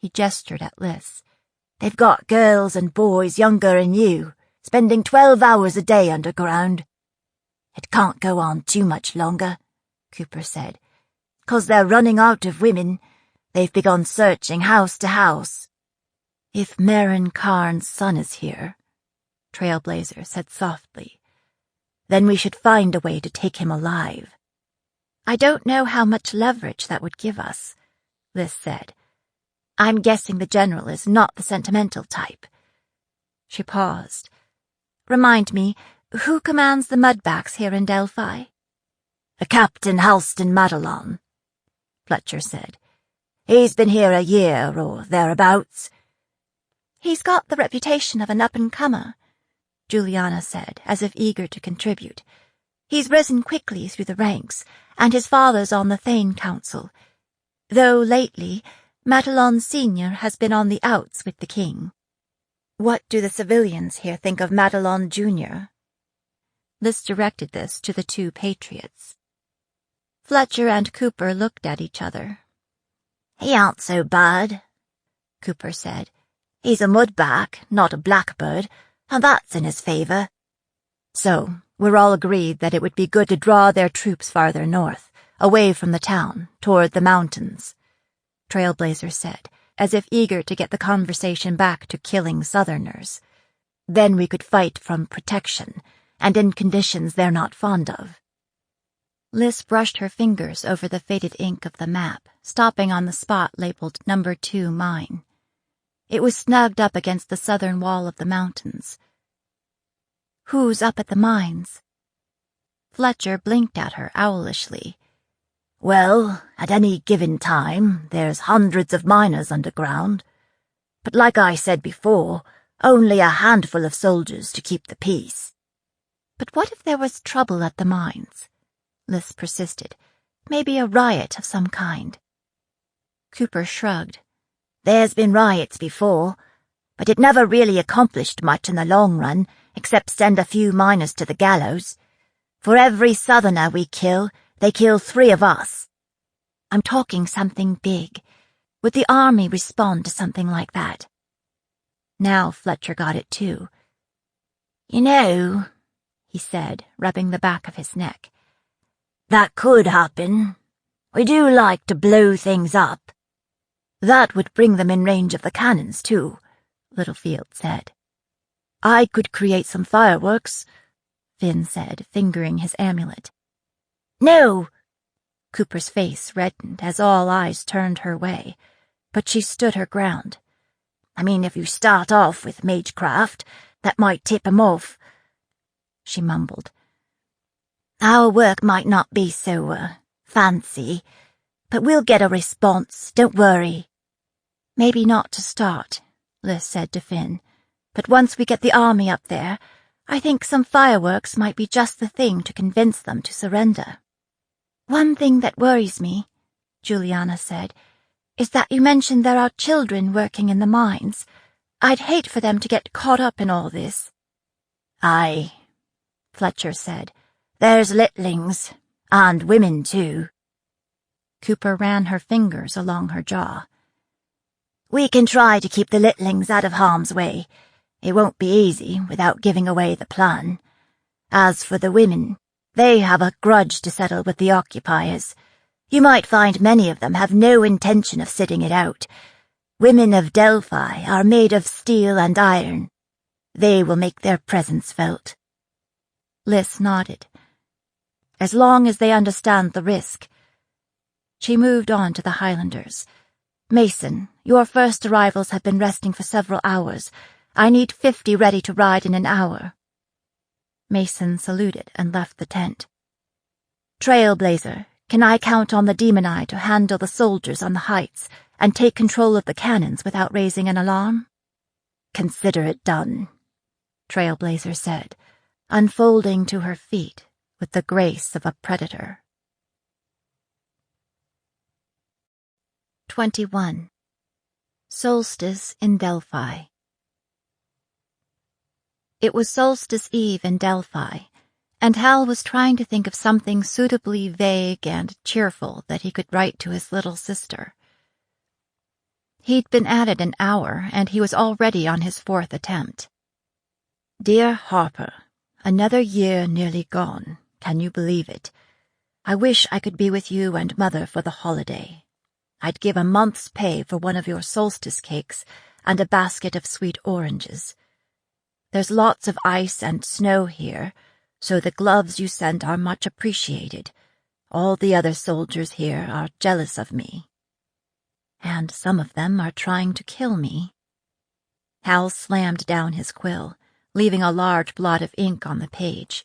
He gestured at Liz.
"They've got girls and boys younger than you, spending 12 hours a day underground. It can't go on too much longer, Cooper said. 'Cause they're running out of women. They've begun searching house to house.
If Marin Karn's son is here, Trailblazer said softly, then we should find a way to take him alive. I don't know how much leverage that would give us, Liz said. I'm guessing the general is not the sentimental type. She paused. Remind me, who commands the mudbacks here in Delphi?
A Captain Halston Madelon, Fletcher said. He's been here a year or thereabouts.
He's got the reputation of an up-and-comer, Juliana said, as if eager to contribute. He's risen quickly through the ranks, and his father's on the Thane Council, though lately Madelon Sr. has been on the outs with the king. What do the civilians here think of Madelon Jr.? Liz directed this to the two patriots. Fletcher and Cooper looked at each other.
He aren't so bad, Cooper said. He's a mudback, not a blackbird, and that's in his favour.
So, we're all agreed that it would be good to draw their troops farther north, away from the town, toward the mountains, Trailblazer said, as if eager to get the conversation back to killing Southerners. Then we could fight from protection, and in conditions they're not fond of. Liz brushed her fingers over the faded ink of the map, stopping on the spot labeled No. 2 Mine. It was snugged up against the southern wall of the mountains. Who's up at the mines? Fletcher blinked at her owlishly.
Well, at any given time, there's hundreds of miners underground. But like I said before, only a handful of soldiers to keep the peace.
But what if there was trouble at the mines? Liz persisted. Maybe a riot of some kind. Cooper shrugged.
There's been riots before, but it never really accomplished much in the long run, except send a few miners to the gallows. For every Southerner we kill, they kill 3 of us.
I'm talking something big. Would the army respond to something like that? Now Fletcher got it too.
You know,
he said, rubbing the back of his neck.
That could happen. We do like to blow things up.
That would bring them in range of the cannons, too, Littlefield said. I could create some fireworks, Finn said, fingering his amulet.
No!
Cooper's face reddened as all eyes turned her way, but she stood her ground.
I mean, if you start off with magecraft, that might tip 'em off.
She mumbled.
Our work might not be so, fancy, but we'll get a response, don't worry.
Maybe not to start, Liz said to Finn, but once we get the army up there, I think some fireworks might be just the thing to convince them to surrender. One thing that worries me, Juliana said, is that you mentioned there are children working in the mines. I'd hate for them to get caught up in all this.
Aye, Fletcher said. There's littlings, and women too.
Cooper ran her fingers along her jaw.
We can try to keep the littlings out of harm's way. It won't be easy without giving away the plan. As for the women, they have a grudge to settle with the occupiers. You might find many of them have no intention of sitting it out. Women of Delphi are made of steel and iron. They will make their presence felt.
Liz nodded. As long as they understand the risk. She moved on to the Highlanders. Mason, your first arrivals have been resting for several hours. I need 50 ready to ride in an hour. Mason saluted and left the tent. Trailblazer, can I count on the demon eye to handle the soldiers on the heights and take control of the cannons without raising an alarm?
Consider it done,
Trailblazer said, unfolding to her feet with the grace of a predator. 21. Solstice in Delphi. It was Solstice Eve in Delphi, and Hal was trying to think of something suitably vague and cheerful that he could write to his little sister. He'd been at it an hour, and he was already on his 4th attempt.
Dear Harper, another year nearly gone. Can you believe it? I wish I could be with you and Mother for the holiday. I'd give a month's pay for one of your solstice cakes and a basket of sweet oranges. There's lots of ice and snow here, so the gloves you sent are much appreciated. All the other soldiers here are jealous of me. And some of them are trying to kill me. Hal slammed down his quill, leaving a large blot of ink on the page.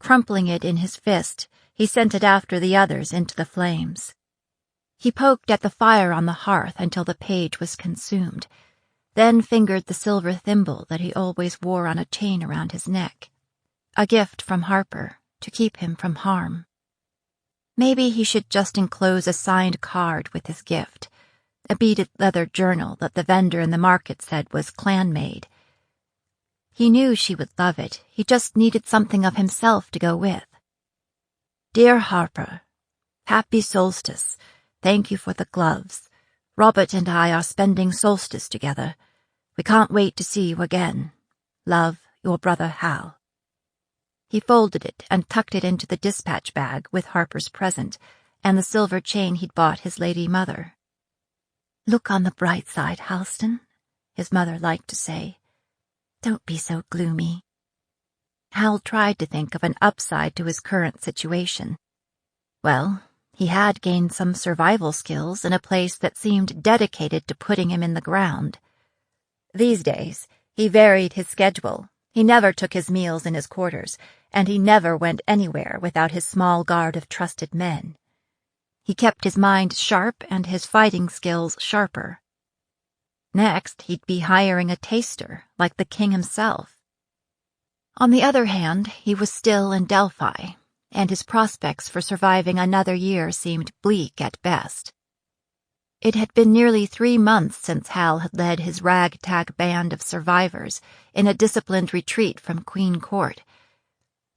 Crumpling it in his fist, he sent it after the others into the flames. He poked at the fire on the hearth until the page was consumed, then fingered the silver thimble that he always wore on a chain around his neck. A gift from Harper, to keep him from harm. Maybe he should just enclose a signed card with his gift, a beaded leather journal that the vendor in the market said was clan-made. He knew she would love it, he just needed something of himself to go with. Dear Harper, happy solstice. Thank you for the gloves. Robert and I are spending solstice together. We can't wait to see you again. Love, your brother Hal. He folded it and tucked it into the dispatch bag with Harper's present and the silver chain he'd bought his lady mother. Look on the bright side, Halston, his mother liked to say. Don't be so gloomy. Hal tried to think of an upside to his current situation. Well, he had gained some survival skills in a place that seemed dedicated to putting him in the ground. These days, he varied his schedule. He never took his meals in his quarters, and he never went anywhere without his small guard of trusted men. He kept his mind sharp and his fighting skills sharper. Next, he'd be hiring a taster, like the king himself. On the other hand, he was still in Delphi, and his prospects for surviving another year seemed bleak at best. It had been nearly 3 months since Hal had led his ragtag band of survivors in a disciplined retreat from Queen Court.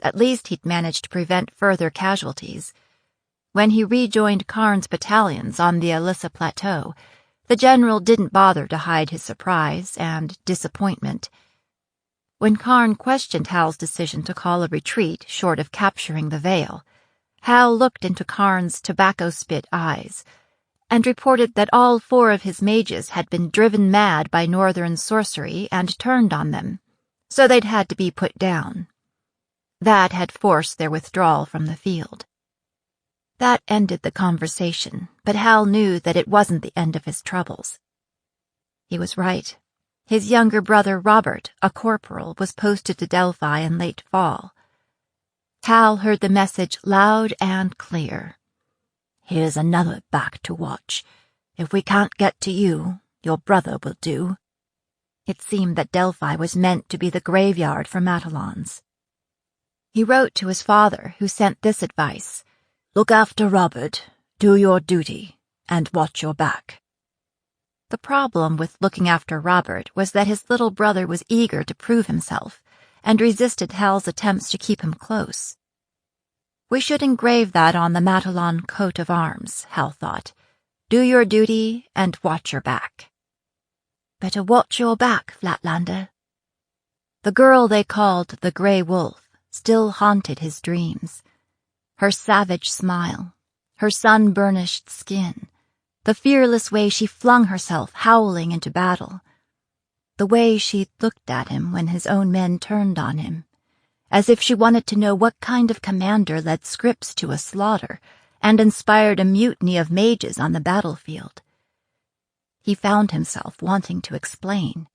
At least he'd managed to prevent further casualties. When he rejoined Karn's battalions on the Alyssa Plateau, the general didn't bother to hide his surprise and disappointment. When Karn questioned Hal's decision to call a retreat short of capturing the Vale, Hal looked into Karn's tobacco-spit eyes and reported that all 4 of his mages had been driven mad by northern sorcery and turned on them, so they'd had to be put down. That had forced their withdrawal from the field. That ended the conversation, but Hal knew that it wasn't the end of his troubles. He was right. His younger brother Robert, a corporal, was posted to Delphi in late fall. Hal heard the message loud and clear. Here's another back to watch. If we can't get to you, your brother will do. It seemed that Delphi was meant to be the graveyard for Matalons. He wrote to his father, who sent this advice. Look after Robert, do your duty, and watch your back. The problem with looking after Robert was that his little brother was eager to prove himself, and resisted Hal's attempts to keep him close. We should engrave that on the Matalon coat of arms, Hal thought. Do your duty, and watch your back. Better watch your back, Flatlander. The girl they called the Grey Wolf still haunted his dreams. Her savage smile, her sun-burnished skin, the fearless way she flung herself howling into battle, the way she looked at him when his own men turned on him, as if she wanted to know what kind of commander led Scripps to a slaughter and inspired a mutiny of mages on the battlefield. He found himself wanting to explain.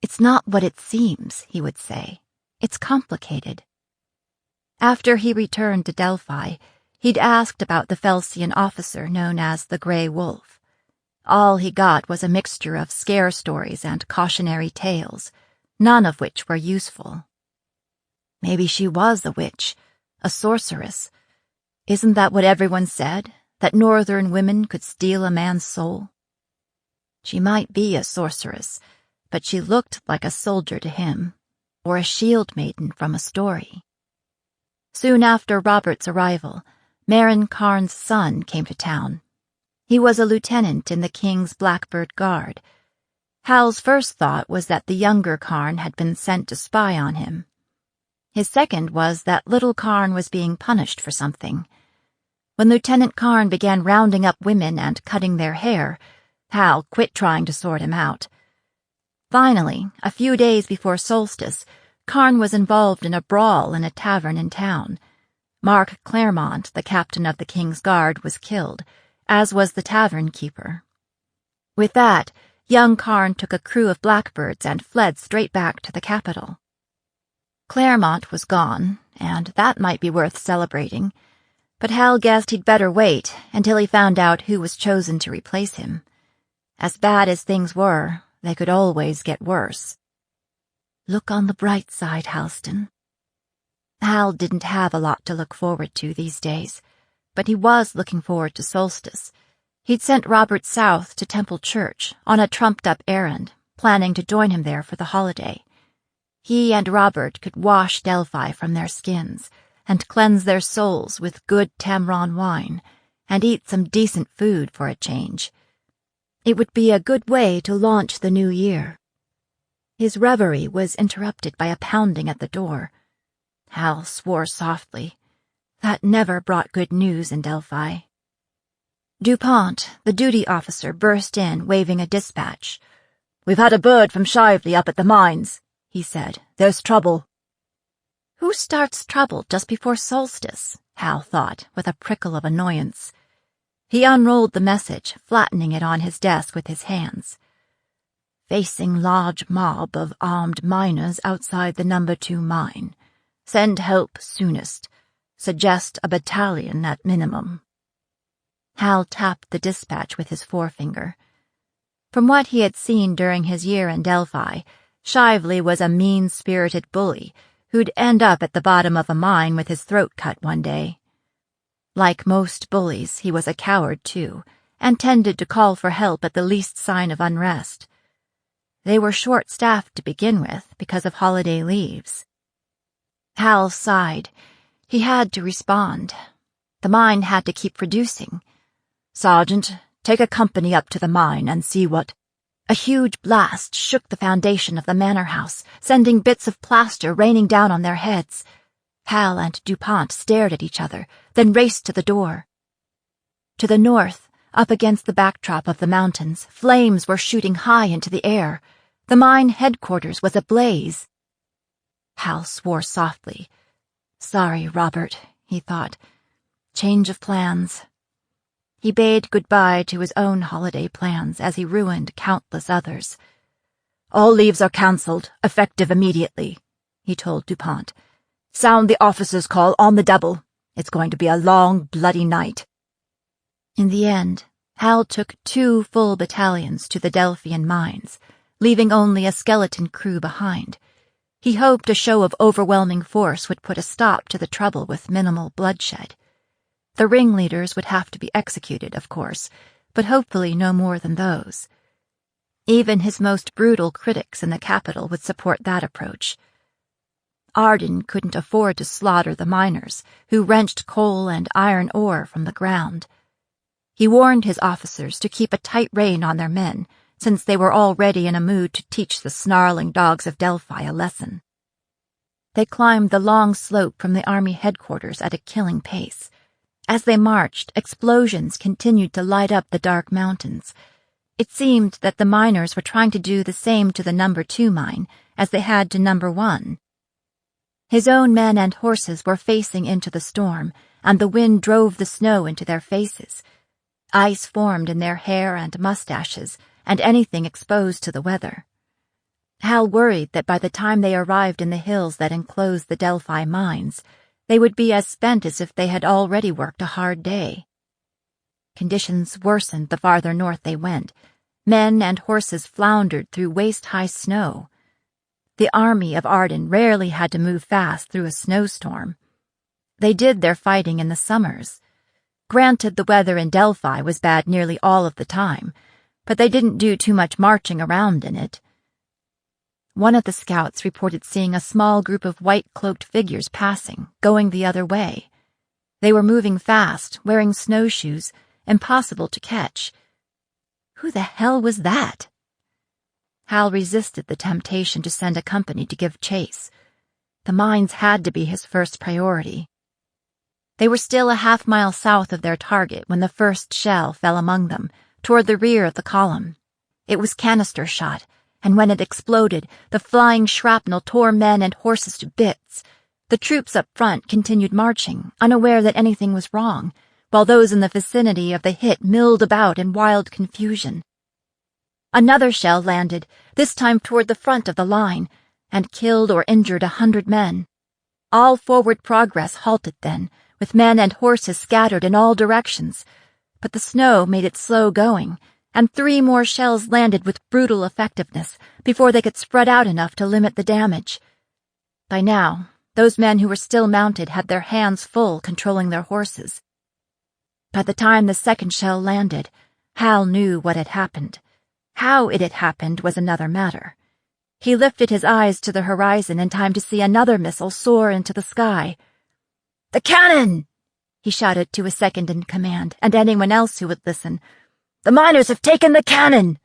It's not what it seems, he would say. It's complicated. After he returned to Delphi, he'd asked about the Felsian officer known as the Grey Wolf. All he got was a mixture of scare stories and cautionary tales, none of which were useful. Maybe she was a witch, a sorceress. Isn't that what everyone said, that northern women could steal a man's soul? She might be a sorceress, but she looked like a soldier to him, or a shield maiden from a story. Soon after Robert's arrival, Marin Karn's son came to town. He was a lieutenant in the King's Blackbird Guard. Hal's first thought was that the younger Karn had been sent to spy on him. His second was that little Karn was being punished for something. When Lieutenant Karn began rounding up women and cutting their hair, Hal quit trying to sort him out. Finally, a few days before solstice, Karn was involved in a brawl in a tavern in town. Mark Claremont, the captain of the King's Guard, was killed, as was the tavern keeper. With that, young Karn took a crew of blackbirds and fled straight back to the capital. Claremont was gone, and that might be worth celebrating, but Hal guessed he'd better wait until he found out who was chosen to replace him. As bad as things were, they could always get worse. Look on the bright side, Halston. Hal didn't have a lot to look forward to these days, but he was looking forward to solstice. He'd sent Robert south to Temple Church on a trumped-up errand, planning to join him there for the holiday. He and Robert could wash Delphi from their skins and cleanse their souls with good Tamron wine and eat some decent food for a change. It would be a good way to launch the new year. His reverie was interrupted by a pounding at the door. Hal swore softly. That never brought good news in Delphi. DuPont, the duty officer, burst in, waving a dispatch. "We've had a bird from Shively up at the mines," he said. "There's trouble." Who starts trouble just before solstice? Hal thought, with a prickle of annoyance. He unrolled the message, flattening it on his desk with his hands. "Facing large mob of armed miners outside the No. 2 mine. Send help soonest. Suggest a battalion at minimum." Hal tapped the dispatch with his forefinger. From what he had seen during his year in Delphi, Shively was a mean-spirited bully who'd end up at the bottom of a mine with his throat cut one day. Like most bullies, he was a coward, too, and tended to call for help at the least sign of unrest. They were short-staffed to begin with because of holiday leaves. Hal sighed. He had to respond. The mine had to keep producing. "Sergeant, take a company up to the mine and see what—" A huge blast shook the foundation of the manor house, sending bits of plaster raining down on their heads. Hal and DuPont stared at each other, then raced to the door. To the north, up against the backdrop of the mountains, flames were shooting high into the air. The mine headquarters was ablaze. Hal swore softly. "Sorry, Robert," he thought. "Change of plans." He bade goodbye to his own holiday plans as he ruined countless others. "All leaves are cancelled, effective immediately," he told DuPont. "Sound the officer's call on the double. It's going to be a long, bloody night." In the end, Hal took 2 full battalions to the Delphian mines, leaving only a skeleton crew behind. He hoped a show of overwhelming force would put a stop to the trouble with minimal bloodshed. The ringleaders would have to be executed, of course, but hopefully no more than those. Even his most brutal critics in the capital would support that approach. Arden couldn't afford to slaughter the miners, who wrenched coal and iron ore from the ground. He warned his officers to keep a tight rein on their men, since they were already in a mood to teach the snarling dogs of Delphi a lesson. They climbed the long slope from the army headquarters at a killing pace. As they marched, explosions continued to light up the dark mountains. It seemed that the miners were trying to do the same to the No. 2 mine as they had to No. 1. His own men and horses were facing into the storm, and the wind drove the snow into their faces. Ice formed in their hair and mustaches, and anything exposed to the weather. Hal worried that by the time they arrived in the hills that enclosed the Delphi mines, they would be as spent as if they had already worked a hard day. Conditions worsened the farther north they went. Men and horses floundered through waist-high snow. The army of Arden rarely had to move fast through a snowstorm. They did their fighting in the summers. Granted, the weather in Delphi was bad nearly all of the time, but they didn't do too much marching around in it. One of the scouts reported seeing a small group of white-cloaked figures passing, going the other way. They were moving fast, wearing snowshoes, impossible to catch. Who the hell was that? Hal resisted the temptation to send a company to give chase. The mines had to be his first priority. They were still a half-mile south of their target when the first shell fell among them, toward the rear of the column. It was canister shot, and when it exploded, the flying shrapnel tore men and horses to bits. The troops up front continued marching, unaware that anything was wrong, while those in the vicinity of the hit milled about in wild confusion. Another shell landed, this time toward the front of the line, and killed or injured 100 men. All forward progress halted then, with men and horses scattered in all directions, but the snow made it slow going, and 3 more shells landed with brutal effectiveness before they could spread out enough to limit the damage. By now, those men who were still mounted had their hands full controlling their horses. By the time the second shell landed, Hal knew what had happened. How it had happened was another matter. He lifted his eyes to the horizon in time to see another missile soar into the sky. "The cannon!" he shouted to his second-in-command and anyone else who would listen. "The miners have taken the cannon!"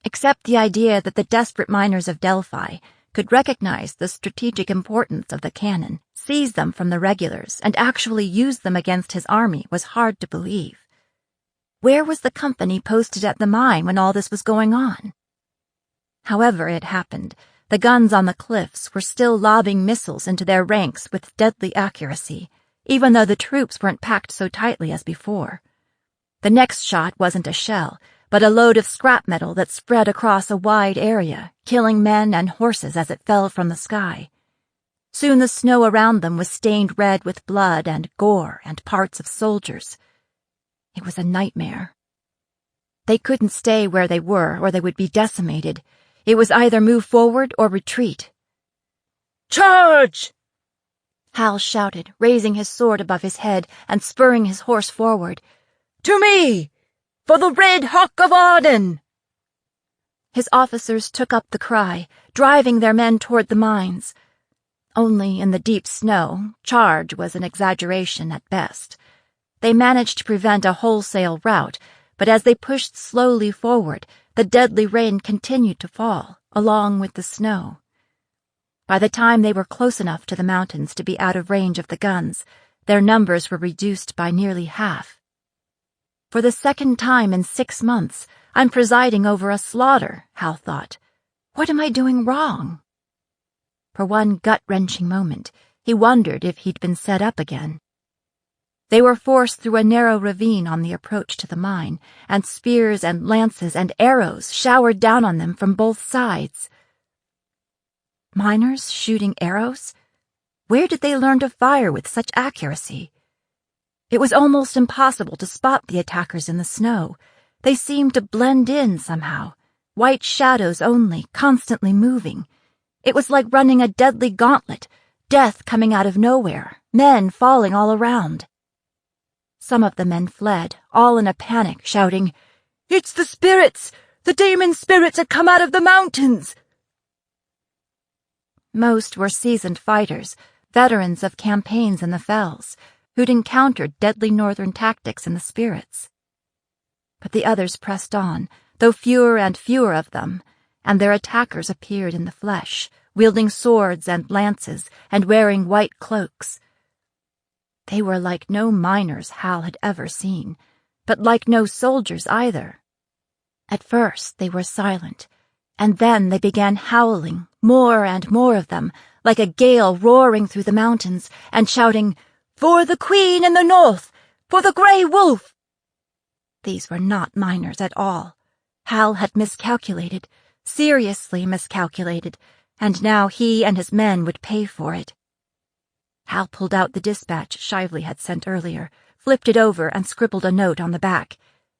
Except the idea that the desperate miners of Delphi could recognize the strategic importance of the cannon, seize them from the regulars, and actually use them against his army was hard to believe. Where was the company posted at the mine when all this was going on? However it happened, the guns on the cliffs were still lobbing missiles into their ranks with deadly accuracy, even though the troops weren't packed so tightly as before. The next shot wasn't a shell, but a load of scrap metal that spread across a wide area, killing men and horses as it fell from the sky. Soon the snow around them was stained red with blood and gore and parts of soldiers. It was a nightmare. They couldn't stay where they were or they would be decimated. It was either move forward or retreat. "Charge!" Hal shouted, raising his sword above his head and spurring his horse forward. "To me! For the Red Hawk of Arden!" His officers took up the cry, driving their men toward the mines. Only in the deep snow, charge was an exaggeration at best. They managed to prevent a wholesale rout, but as they pushed slowly forward, the deadly rain continued to fall, along with the snow. By the time they were close enough to the mountains to be out of range of the guns, their numbers were reduced by nearly half. For the second time in 6 months, I'm presiding over a slaughter, Hal thought. What am I doing wrong? For one gut-wrenching moment, he wondered if he'd been set up again. They were forced through a narrow ravine on the approach to the mine, and spears and lances and arrows showered down on them from both sides. Miners shooting arrows? Where did they learn to fire with such accuracy? It was almost impossible to spot the attackers in the snow. They seemed to blend in somehow, white shadows only, constantly moving. It was like running a deadly gauntlet, death coming out of nowhere, men falling all around. Some of the men fled, all in a panic, shouting, "It's the spirits! The demon spirits had come out of the mountains!" Most were seasoned fighters, veterans of campaigns in the fells, who'd encountered deadly northern tactics in the spirits. But the others pressed on, though fewer and fewer of them, and their attackers appeared in the flesh, wielding swords and lances and wearing white cloaks. They were like no miners Hal had ever seen, but like no soldiers either. At first they were silent, and then they began howling, more and more of them, like a gale roaring through the mountains, and shouting, "For the Queen in the North! For the Grey Wolf!" These were not miners at all. Hal had miscalculated, seriously miscalculated, and now he and his men would pay for it. Hal pulled out the dispatch Shively had sent earlier, flipped it over, and scribbled a note on the back.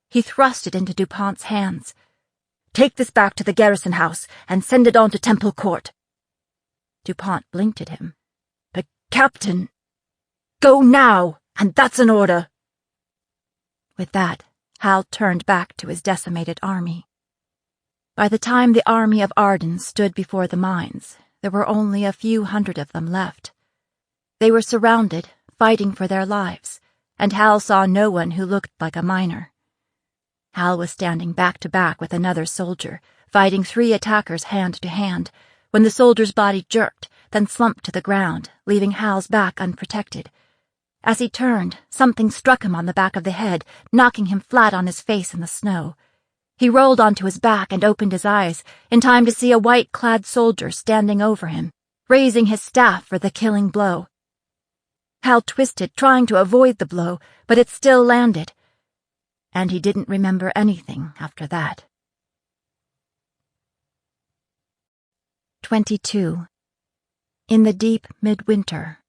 He thrust it into DuPont's hands. "Take this back to the garrison house and send it on to Temple Court." DuPont blinked at him. "But, Captain—" "Go now, and that's an order." With that, Hal turned back to his decimated army. By the time the army of Arden stood before the mines, there were only a few hundred of them left. They were surrounded, fighting for their lives, and Hal saw no one who looked like a miner. Hal was standing back to back with another soldier, fighting 3 attackers hand to hand, when the soldier's body jerked, then slumped to the ground, leaving Hal's back unprotected. As he turned, something struck him on the back of the head, knocking him flat on his face in the snow. He rolled onto his back and opened his eyes, in time to see a white-clad soldier standing over him, raising his staff for the killing blow. Hal twisted, trying to avoid the blow, but it still landed. And he didn't remember anything after that. 22. In the deep midwinter.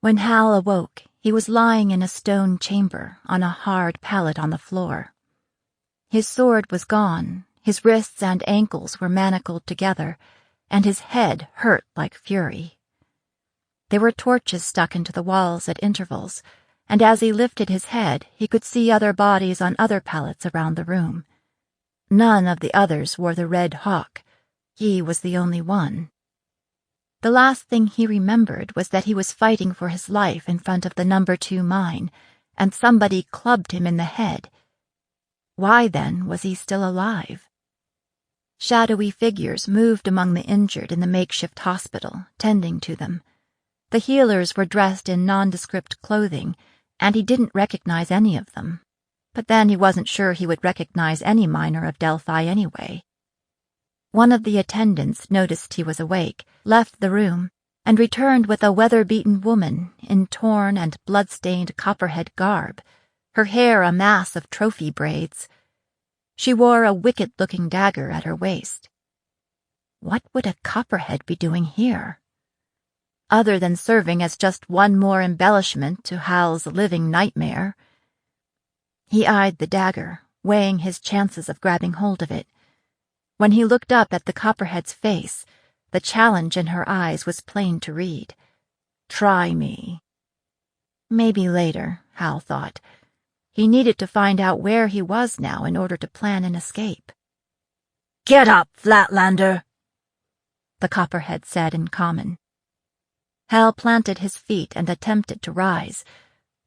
When Hal awoke, he was lying in a stone chamber on a hard pallet on the floor. His sword was gone, his wrists and ankles were manacled together, and his head hurt like fury. There were torches stuck into the walls at intervals, and as he lifted his head, he could see other bodies on other pallets around the room. None of the others wore the red hawk. He was the only one. The last thing he remembered was that he was fighting for his life in front of the No. 2 mine, and somebody clubbed him in the head. Why, then, was he still alive? Shadowy figures moved among the injured in the makeshift hospital, tending to them. The healers were dressed in nondescript clothing, and he didn't recognize any of them. But then he wasn't sure he would recognize any miner of Delphi anyway. One of the attendants noticed he was awake, left the room, and returned with a weather-beaten woman in torn and blood-stained copperhead garb, her hair a mass of trophy braids. She wore a wicked-looking dagger at her waist. What would a copperhead be doing here? Other than serving as just one more embellishment to Hal's living nightmare. He eyed the dagger, weighing his chances of grabbing hold of it. When he looked up at the copperhead's face, the challenge in her eyes was plain to read. Try me. Maybe later, Hal thought. He needed to find out where he was now in order to plan an escape.
Get up, Flatlander,
the copperhead said in common. Hal planted his feet and attempted to rise,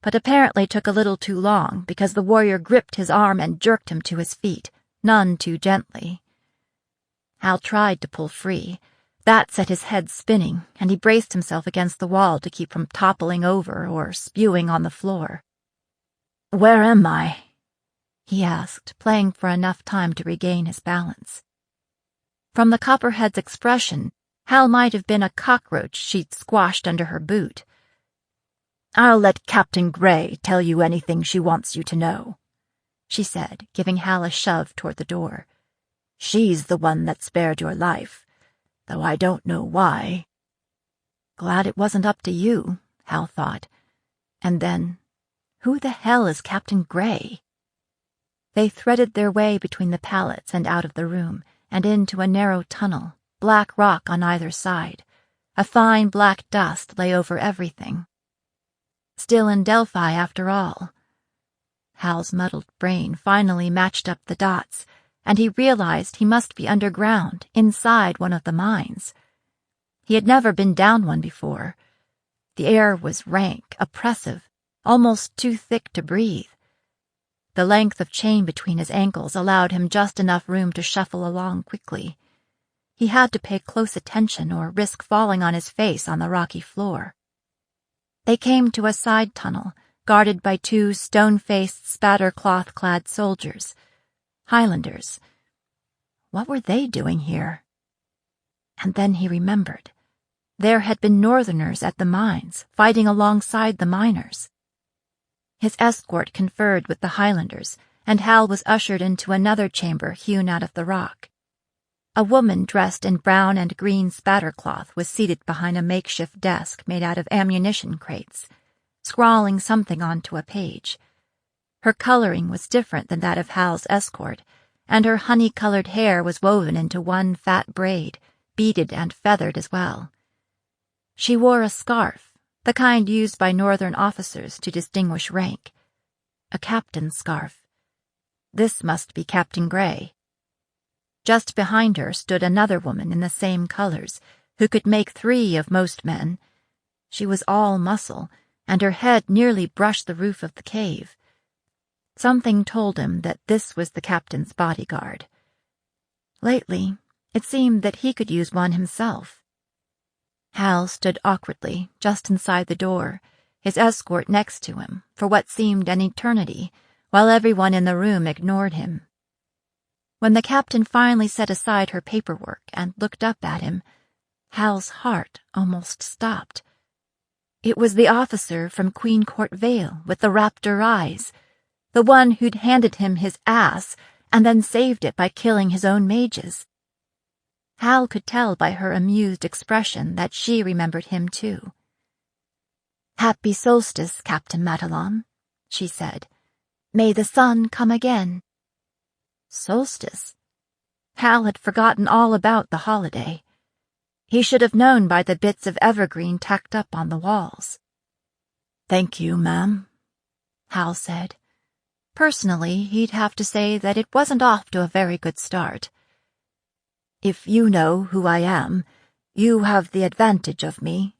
but apparently took a little too long because the warrior gripped his arm and jerked him to his feet, none too gently. Hal tried to pull free. That set his head spinning, and he braced himself against the wall to keep from toppling over or spewing on the floor.
Where am I?
He asked, playing for enough time to regain his balance. From the copperhead's expression, Hal might have been a cockroach she'd squashed under her boot.
I'll let Captain Gray tell you anything she wants you to know, she said, giving Hal a shove toward the door. She's the one that spared your life, though I don't know why.
Glad it wasn't up to you, Hal thought. And then, who the hell is Captain Gray? They threaded their way between the pallets and out of the room, and into a narrow tunnel, black rock on either side. A fine black dust lay over everything. Still in Delphi, after all. Hal's muddled brain finally matched up the dots, and he realized he must be underground, inside one of the mines. He had never been down one before. The air was rank, oppressive, almost too thick to breathe. The length of chain between his ankles allowed him just enough room to shuffle along quickly. He had to pay close attention or risk falling on his face on the rocky floor. They came to a side tunnel, guarded by 2 stone-faced, spatter-cloth-clad soldiers. Highlanders. What were they doing here? And then he remembered. There had been Northerners at the mines, fighting alongside the miners. His escort conferred with the Highlanders, and Hal was ushered into another chamber hewn out of the rock. A woman dressed in brown and green spattercloth was seated behind a makeshift desk made out of ammunition crates, scrawling something onto a page. Her coloring was different than that of Hal's escort, and her honey-colored hair was woven into one fat braid, beaded and feathered as well. She wore a scarf, the kind used by Northern officers to distinguish rank. A captain's scarf. This must be Captain Gray. Just behind her stood another woman in the same colors, who could make 3 of most men. She was all muscle, and her head nearly brushed the roof of the cave. Something told him that this was the captain's bodyguard. Lately, it seemed that he could use one himself. Hal stood awkwardly just inside the door, his escort next to him, for what seemed an eternity, while everyone in the room ignored him. When the captain finally set aside her paperwork and looked up at him, Hal's heart almost stopped. It was the officer from Queen Court Vale with the raptor eyes, the one who'd handed him his ass and then saved it by killing his own mages. Hal could tell by her amused expression that she remembered him too. "Happy solstice, Captain Matalon," she said. "May the sun come again." Solstice? Hal had forgotten all about the holiday. He should have known by the bits of evergreen tacked up on the walls. "Thank you, ma'am," Hal said. Personally, he'd have to say that it wasn't off to a very good start. "If you know who I am, you have the advantage of me."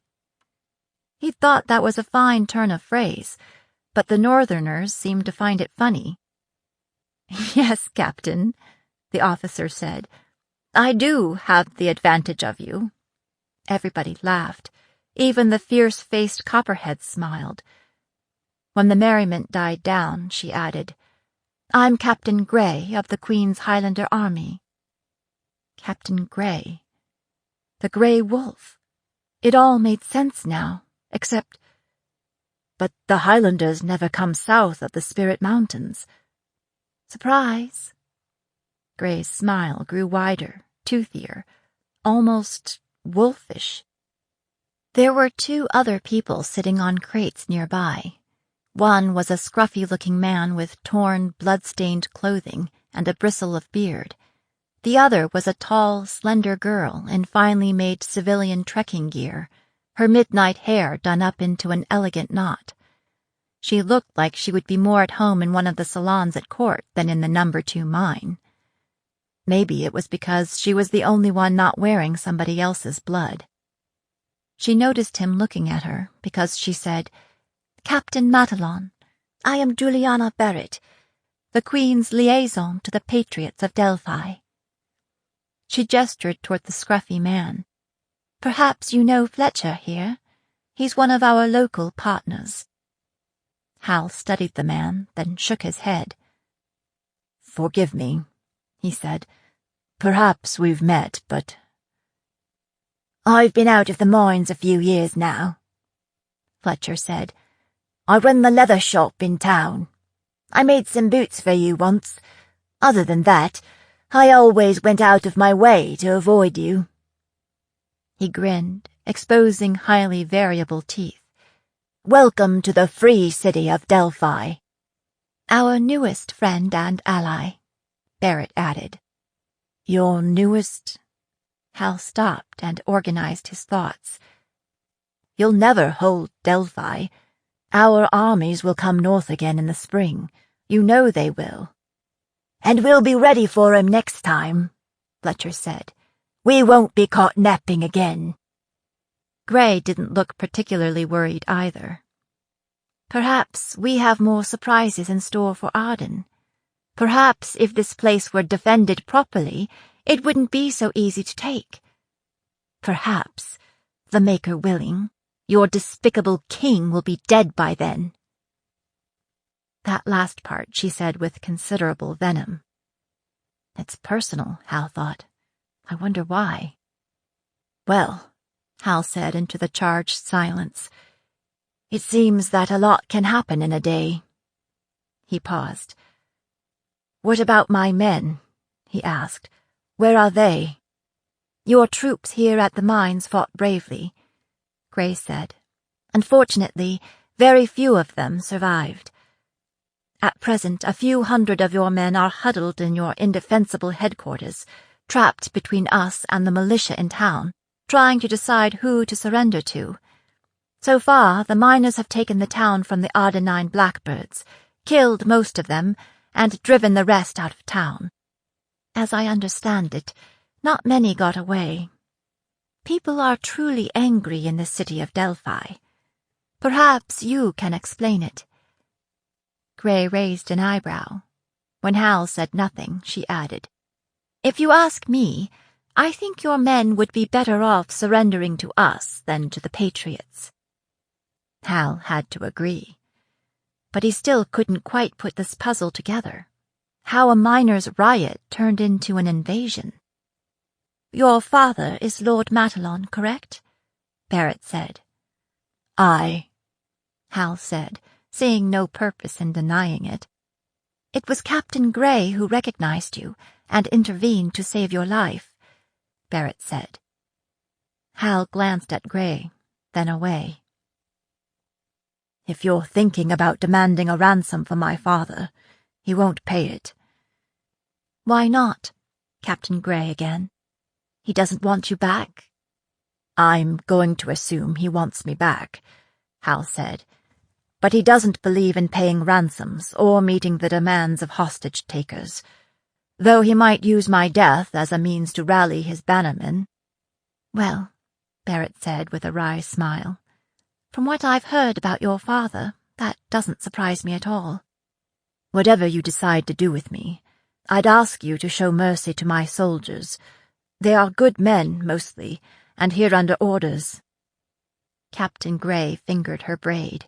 He thought that was a fine turn of phrase, but the Northerners seemed to find it funny. "Yes, Captain," the officer said. "I do have the advantage of you." Everybody laughed. Even the fierce-faced copperheads smiled. When the merriment died down, she added, "I'm Captain Grey of the Queen's Highlander Army." Captain Grey. The Grey Wolf. It all made sense now, except— "But the Highlanders never come south of the Spirit Mountains." "Surprise." Grey's smile grew wider, toothier, almost wolfish. There were 2 other people sitting on crates nearby. One was a scruffy-looking man with torn, blood-stained clothing and a bristle of beard. The other was a tall, slender girl in finely made civilian trekking gear, her midnight hair done up into an elegant knot. She looked like she would be more at home in one of the salons at court than in the No. 2 mine. Maybe it was because she was the only one not wearing somebody else's blood. She noticed him looking at her because she said, "Captain Matalon, I am Juliana Barrett, the Queen's liaison to the Patriots of Delphi." She gestured toward the scruffy man. "Perhaps you know Fletcher here. He's one of our local partners." Hal studied the man, then shook his head. "Forgive me," he said. "Perhaps we've met, but—" "I've been out of the mines a few years now," Fletcher said. "I run the leather shop in town. I made some boots for you once. Other than that, I always went out of my way to avoid you." He grinned, exposing highly variable teeth. "Welcome to the free city of Delphi." "Our newest friend and ally," Barrett added. "Your newest—" Hal stopped and organized his thoughts. "You'll never hold Delphi. Our armies will come north again in the spring. You know they will." "And we'll be ready for 'em next time," Fletcher said. "We won't be caught napping again." Grey didn't look particularly worried either. "Perhaps we have more surprises in store for Arden. Perhaps if this place were defended properly, it wouldn't be so easy to take. Perhaps, the Maker willing, your despicable king will be dead by then." That last part she said with considerable venom. It's personal, Hal thought. I wonder why. "Well," Hal said into the charged silence, "it seems that a lot can happen in a day." He paused. "What about my men?" he asked. "Where are they?" "Your troops here at the mines fought bravely," Grey said. "Unfortunately, very few of them survived. At present, a few hundred of your men are huddled in your indefensible headquarters, trapped between us and the militia in town, trying to decide who to surrender to. So far, the miners have taken the town from the Ardenine Blackbirds, killed most of them, and driven the rest out of town. As I understand it, not many got away. People are truly angry in the city of Delphi. Perhaps you can explain it." Gray raised an eyebrow. When Hal said nothing, she added, "If you ask me, I think your men would be better off surrendering to us than to the Patriots." Hal had to agree. But he still couldn't quite put this puzzle together. How a miners' riot turned into an invasion. "Your father is Lord Matalon, correct?" Barrett said. "Aye," Hal said, seeing no purpose in denying it. "It was Captain Gray who recognized you and intervened to save your life," Barrett said. Hal glanced at Gray, then away. "If you're thinking about demanding a ransom for my father, he won't pay it." "Why not?" Captain Gray again. "He doesn't want you back?" "I'm going to assume he wants me back," Hal said. "But he doesn't believe in paying ransoms or meeting the demands of hostage-takers, though he might use my death as a means to rally his bannermen." "Well," Barrett said with a wry smile, "from what I've heard about your father, that doesn't surprise me at all." "Whatever you decide to do with me, I'd ask you to show mercy to my soldiers. They are good men, mostly, and here under orders." Captain Gray fingered her braid.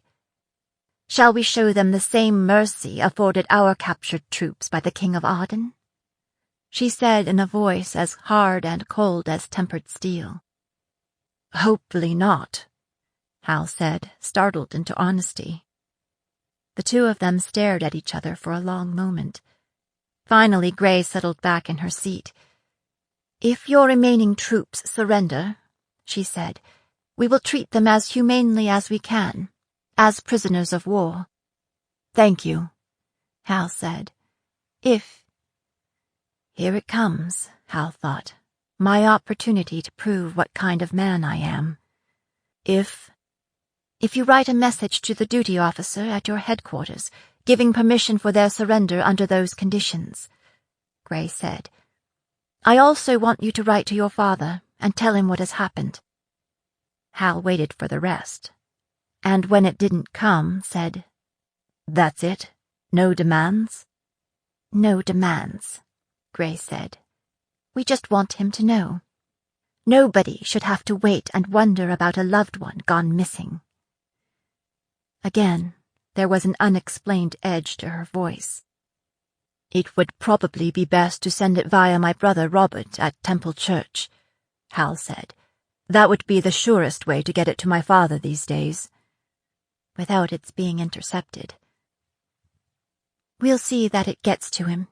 "Shall we show them the same mercy afforded our captured troops by the King of Aden?" she said in a voice as hard and cold as tempered steel. "Hopefully not," Hal said, startled into honesty. The two of them stared at each other for a long moment. Finally, Gray settled back in her seat. "If your remaining troops surrender," she said, "we will treat them as humanely as we can, as prisoners of war." "Thank you," Hal said. "If—" Here it comes, Hal thought, my opportunity to prove what kind of man I am. If you write a message to the duty officer at your headquarters, giving permission for their surrender under those conditions," Gray said. "I also want you to write to your father and tell him what has happened." Hal waited for the rest, and when it didn't come, said, "That's it? No demands?" "No demands," Gray said. "We just want him to know. Nobody should have to wait and wonder about a loved one gone missing." Again, there was an unexplained edge to her voice. "It would probably be best to send it via my brother Robert at Temple Church," Hal said. "That would be the surest way to get it to my father these days." "Without its being intercepted." "We'll see that it gets to him,"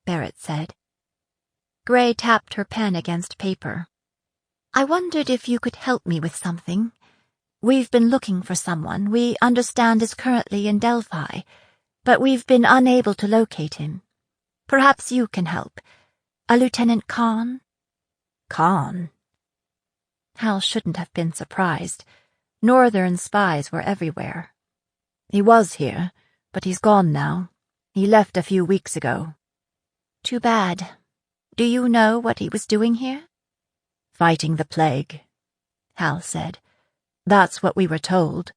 Barrett said. Gray tapped her pen against paper. "I wondered if you could help me with something. We've been looking for someone we understand is currently in Delphi, but we've been unable to locate him. Perhaps you can help. A Lieutenant Kahn?" "Kahn?" Hal shouldn't have been surprised. Northern spies were everywhere. "He was here, but he's gone now. He left a few weeks ago." "Too bad. Do you know what he was doing here?" "Fighting the plague," Hal said. "That's what we were told."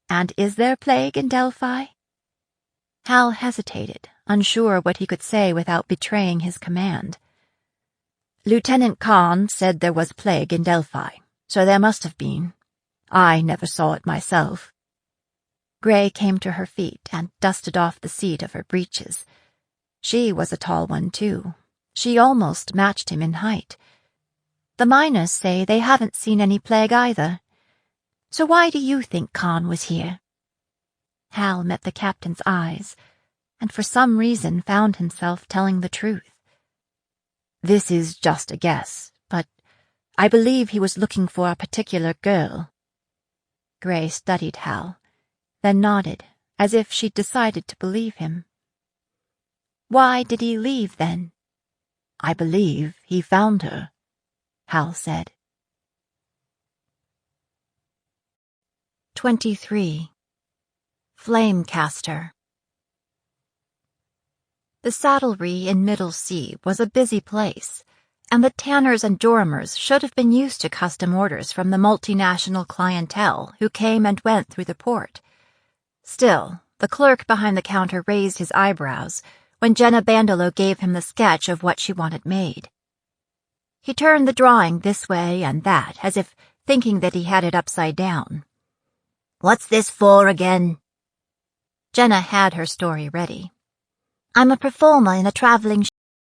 "And is there plague in Delphi?" Hal hesitated, unsure what he could say without betraying his command. "Lieutenant Kahn said there was plague in Delphi, so there must have been. I never saw it myself." Gray came to her feet and dusted off the seat of her breeches. She was a tall one, too. She almost matched him in height. "The miners say they haven't seen any plague either. So why do you think Kahn was here?" Hal met the captain's eyes, and for some reason found himself telling the truth. "This is just a guess, but I believe he was looking for a particular girl." Gray studied Hal, then nodded, as if she'd decided to believe him. "Why did he leave, then?" "I believe he found her," Hal said. 23. Flamecaster. The saddlery in Middle Sea was a busy place, and the tanners and joramers should have been used to custom orders from the multinational clientele who came and went through the port. Still, The clerk behind the counter raised his eyebrows when Jenna Bandolo gave him the sketch of what she wanted made. He turned the drawing this way and that, as if thinking that he had it upside down.
"What's this for again?"
Jenna had her story ready.
"I'm a performer in a traveling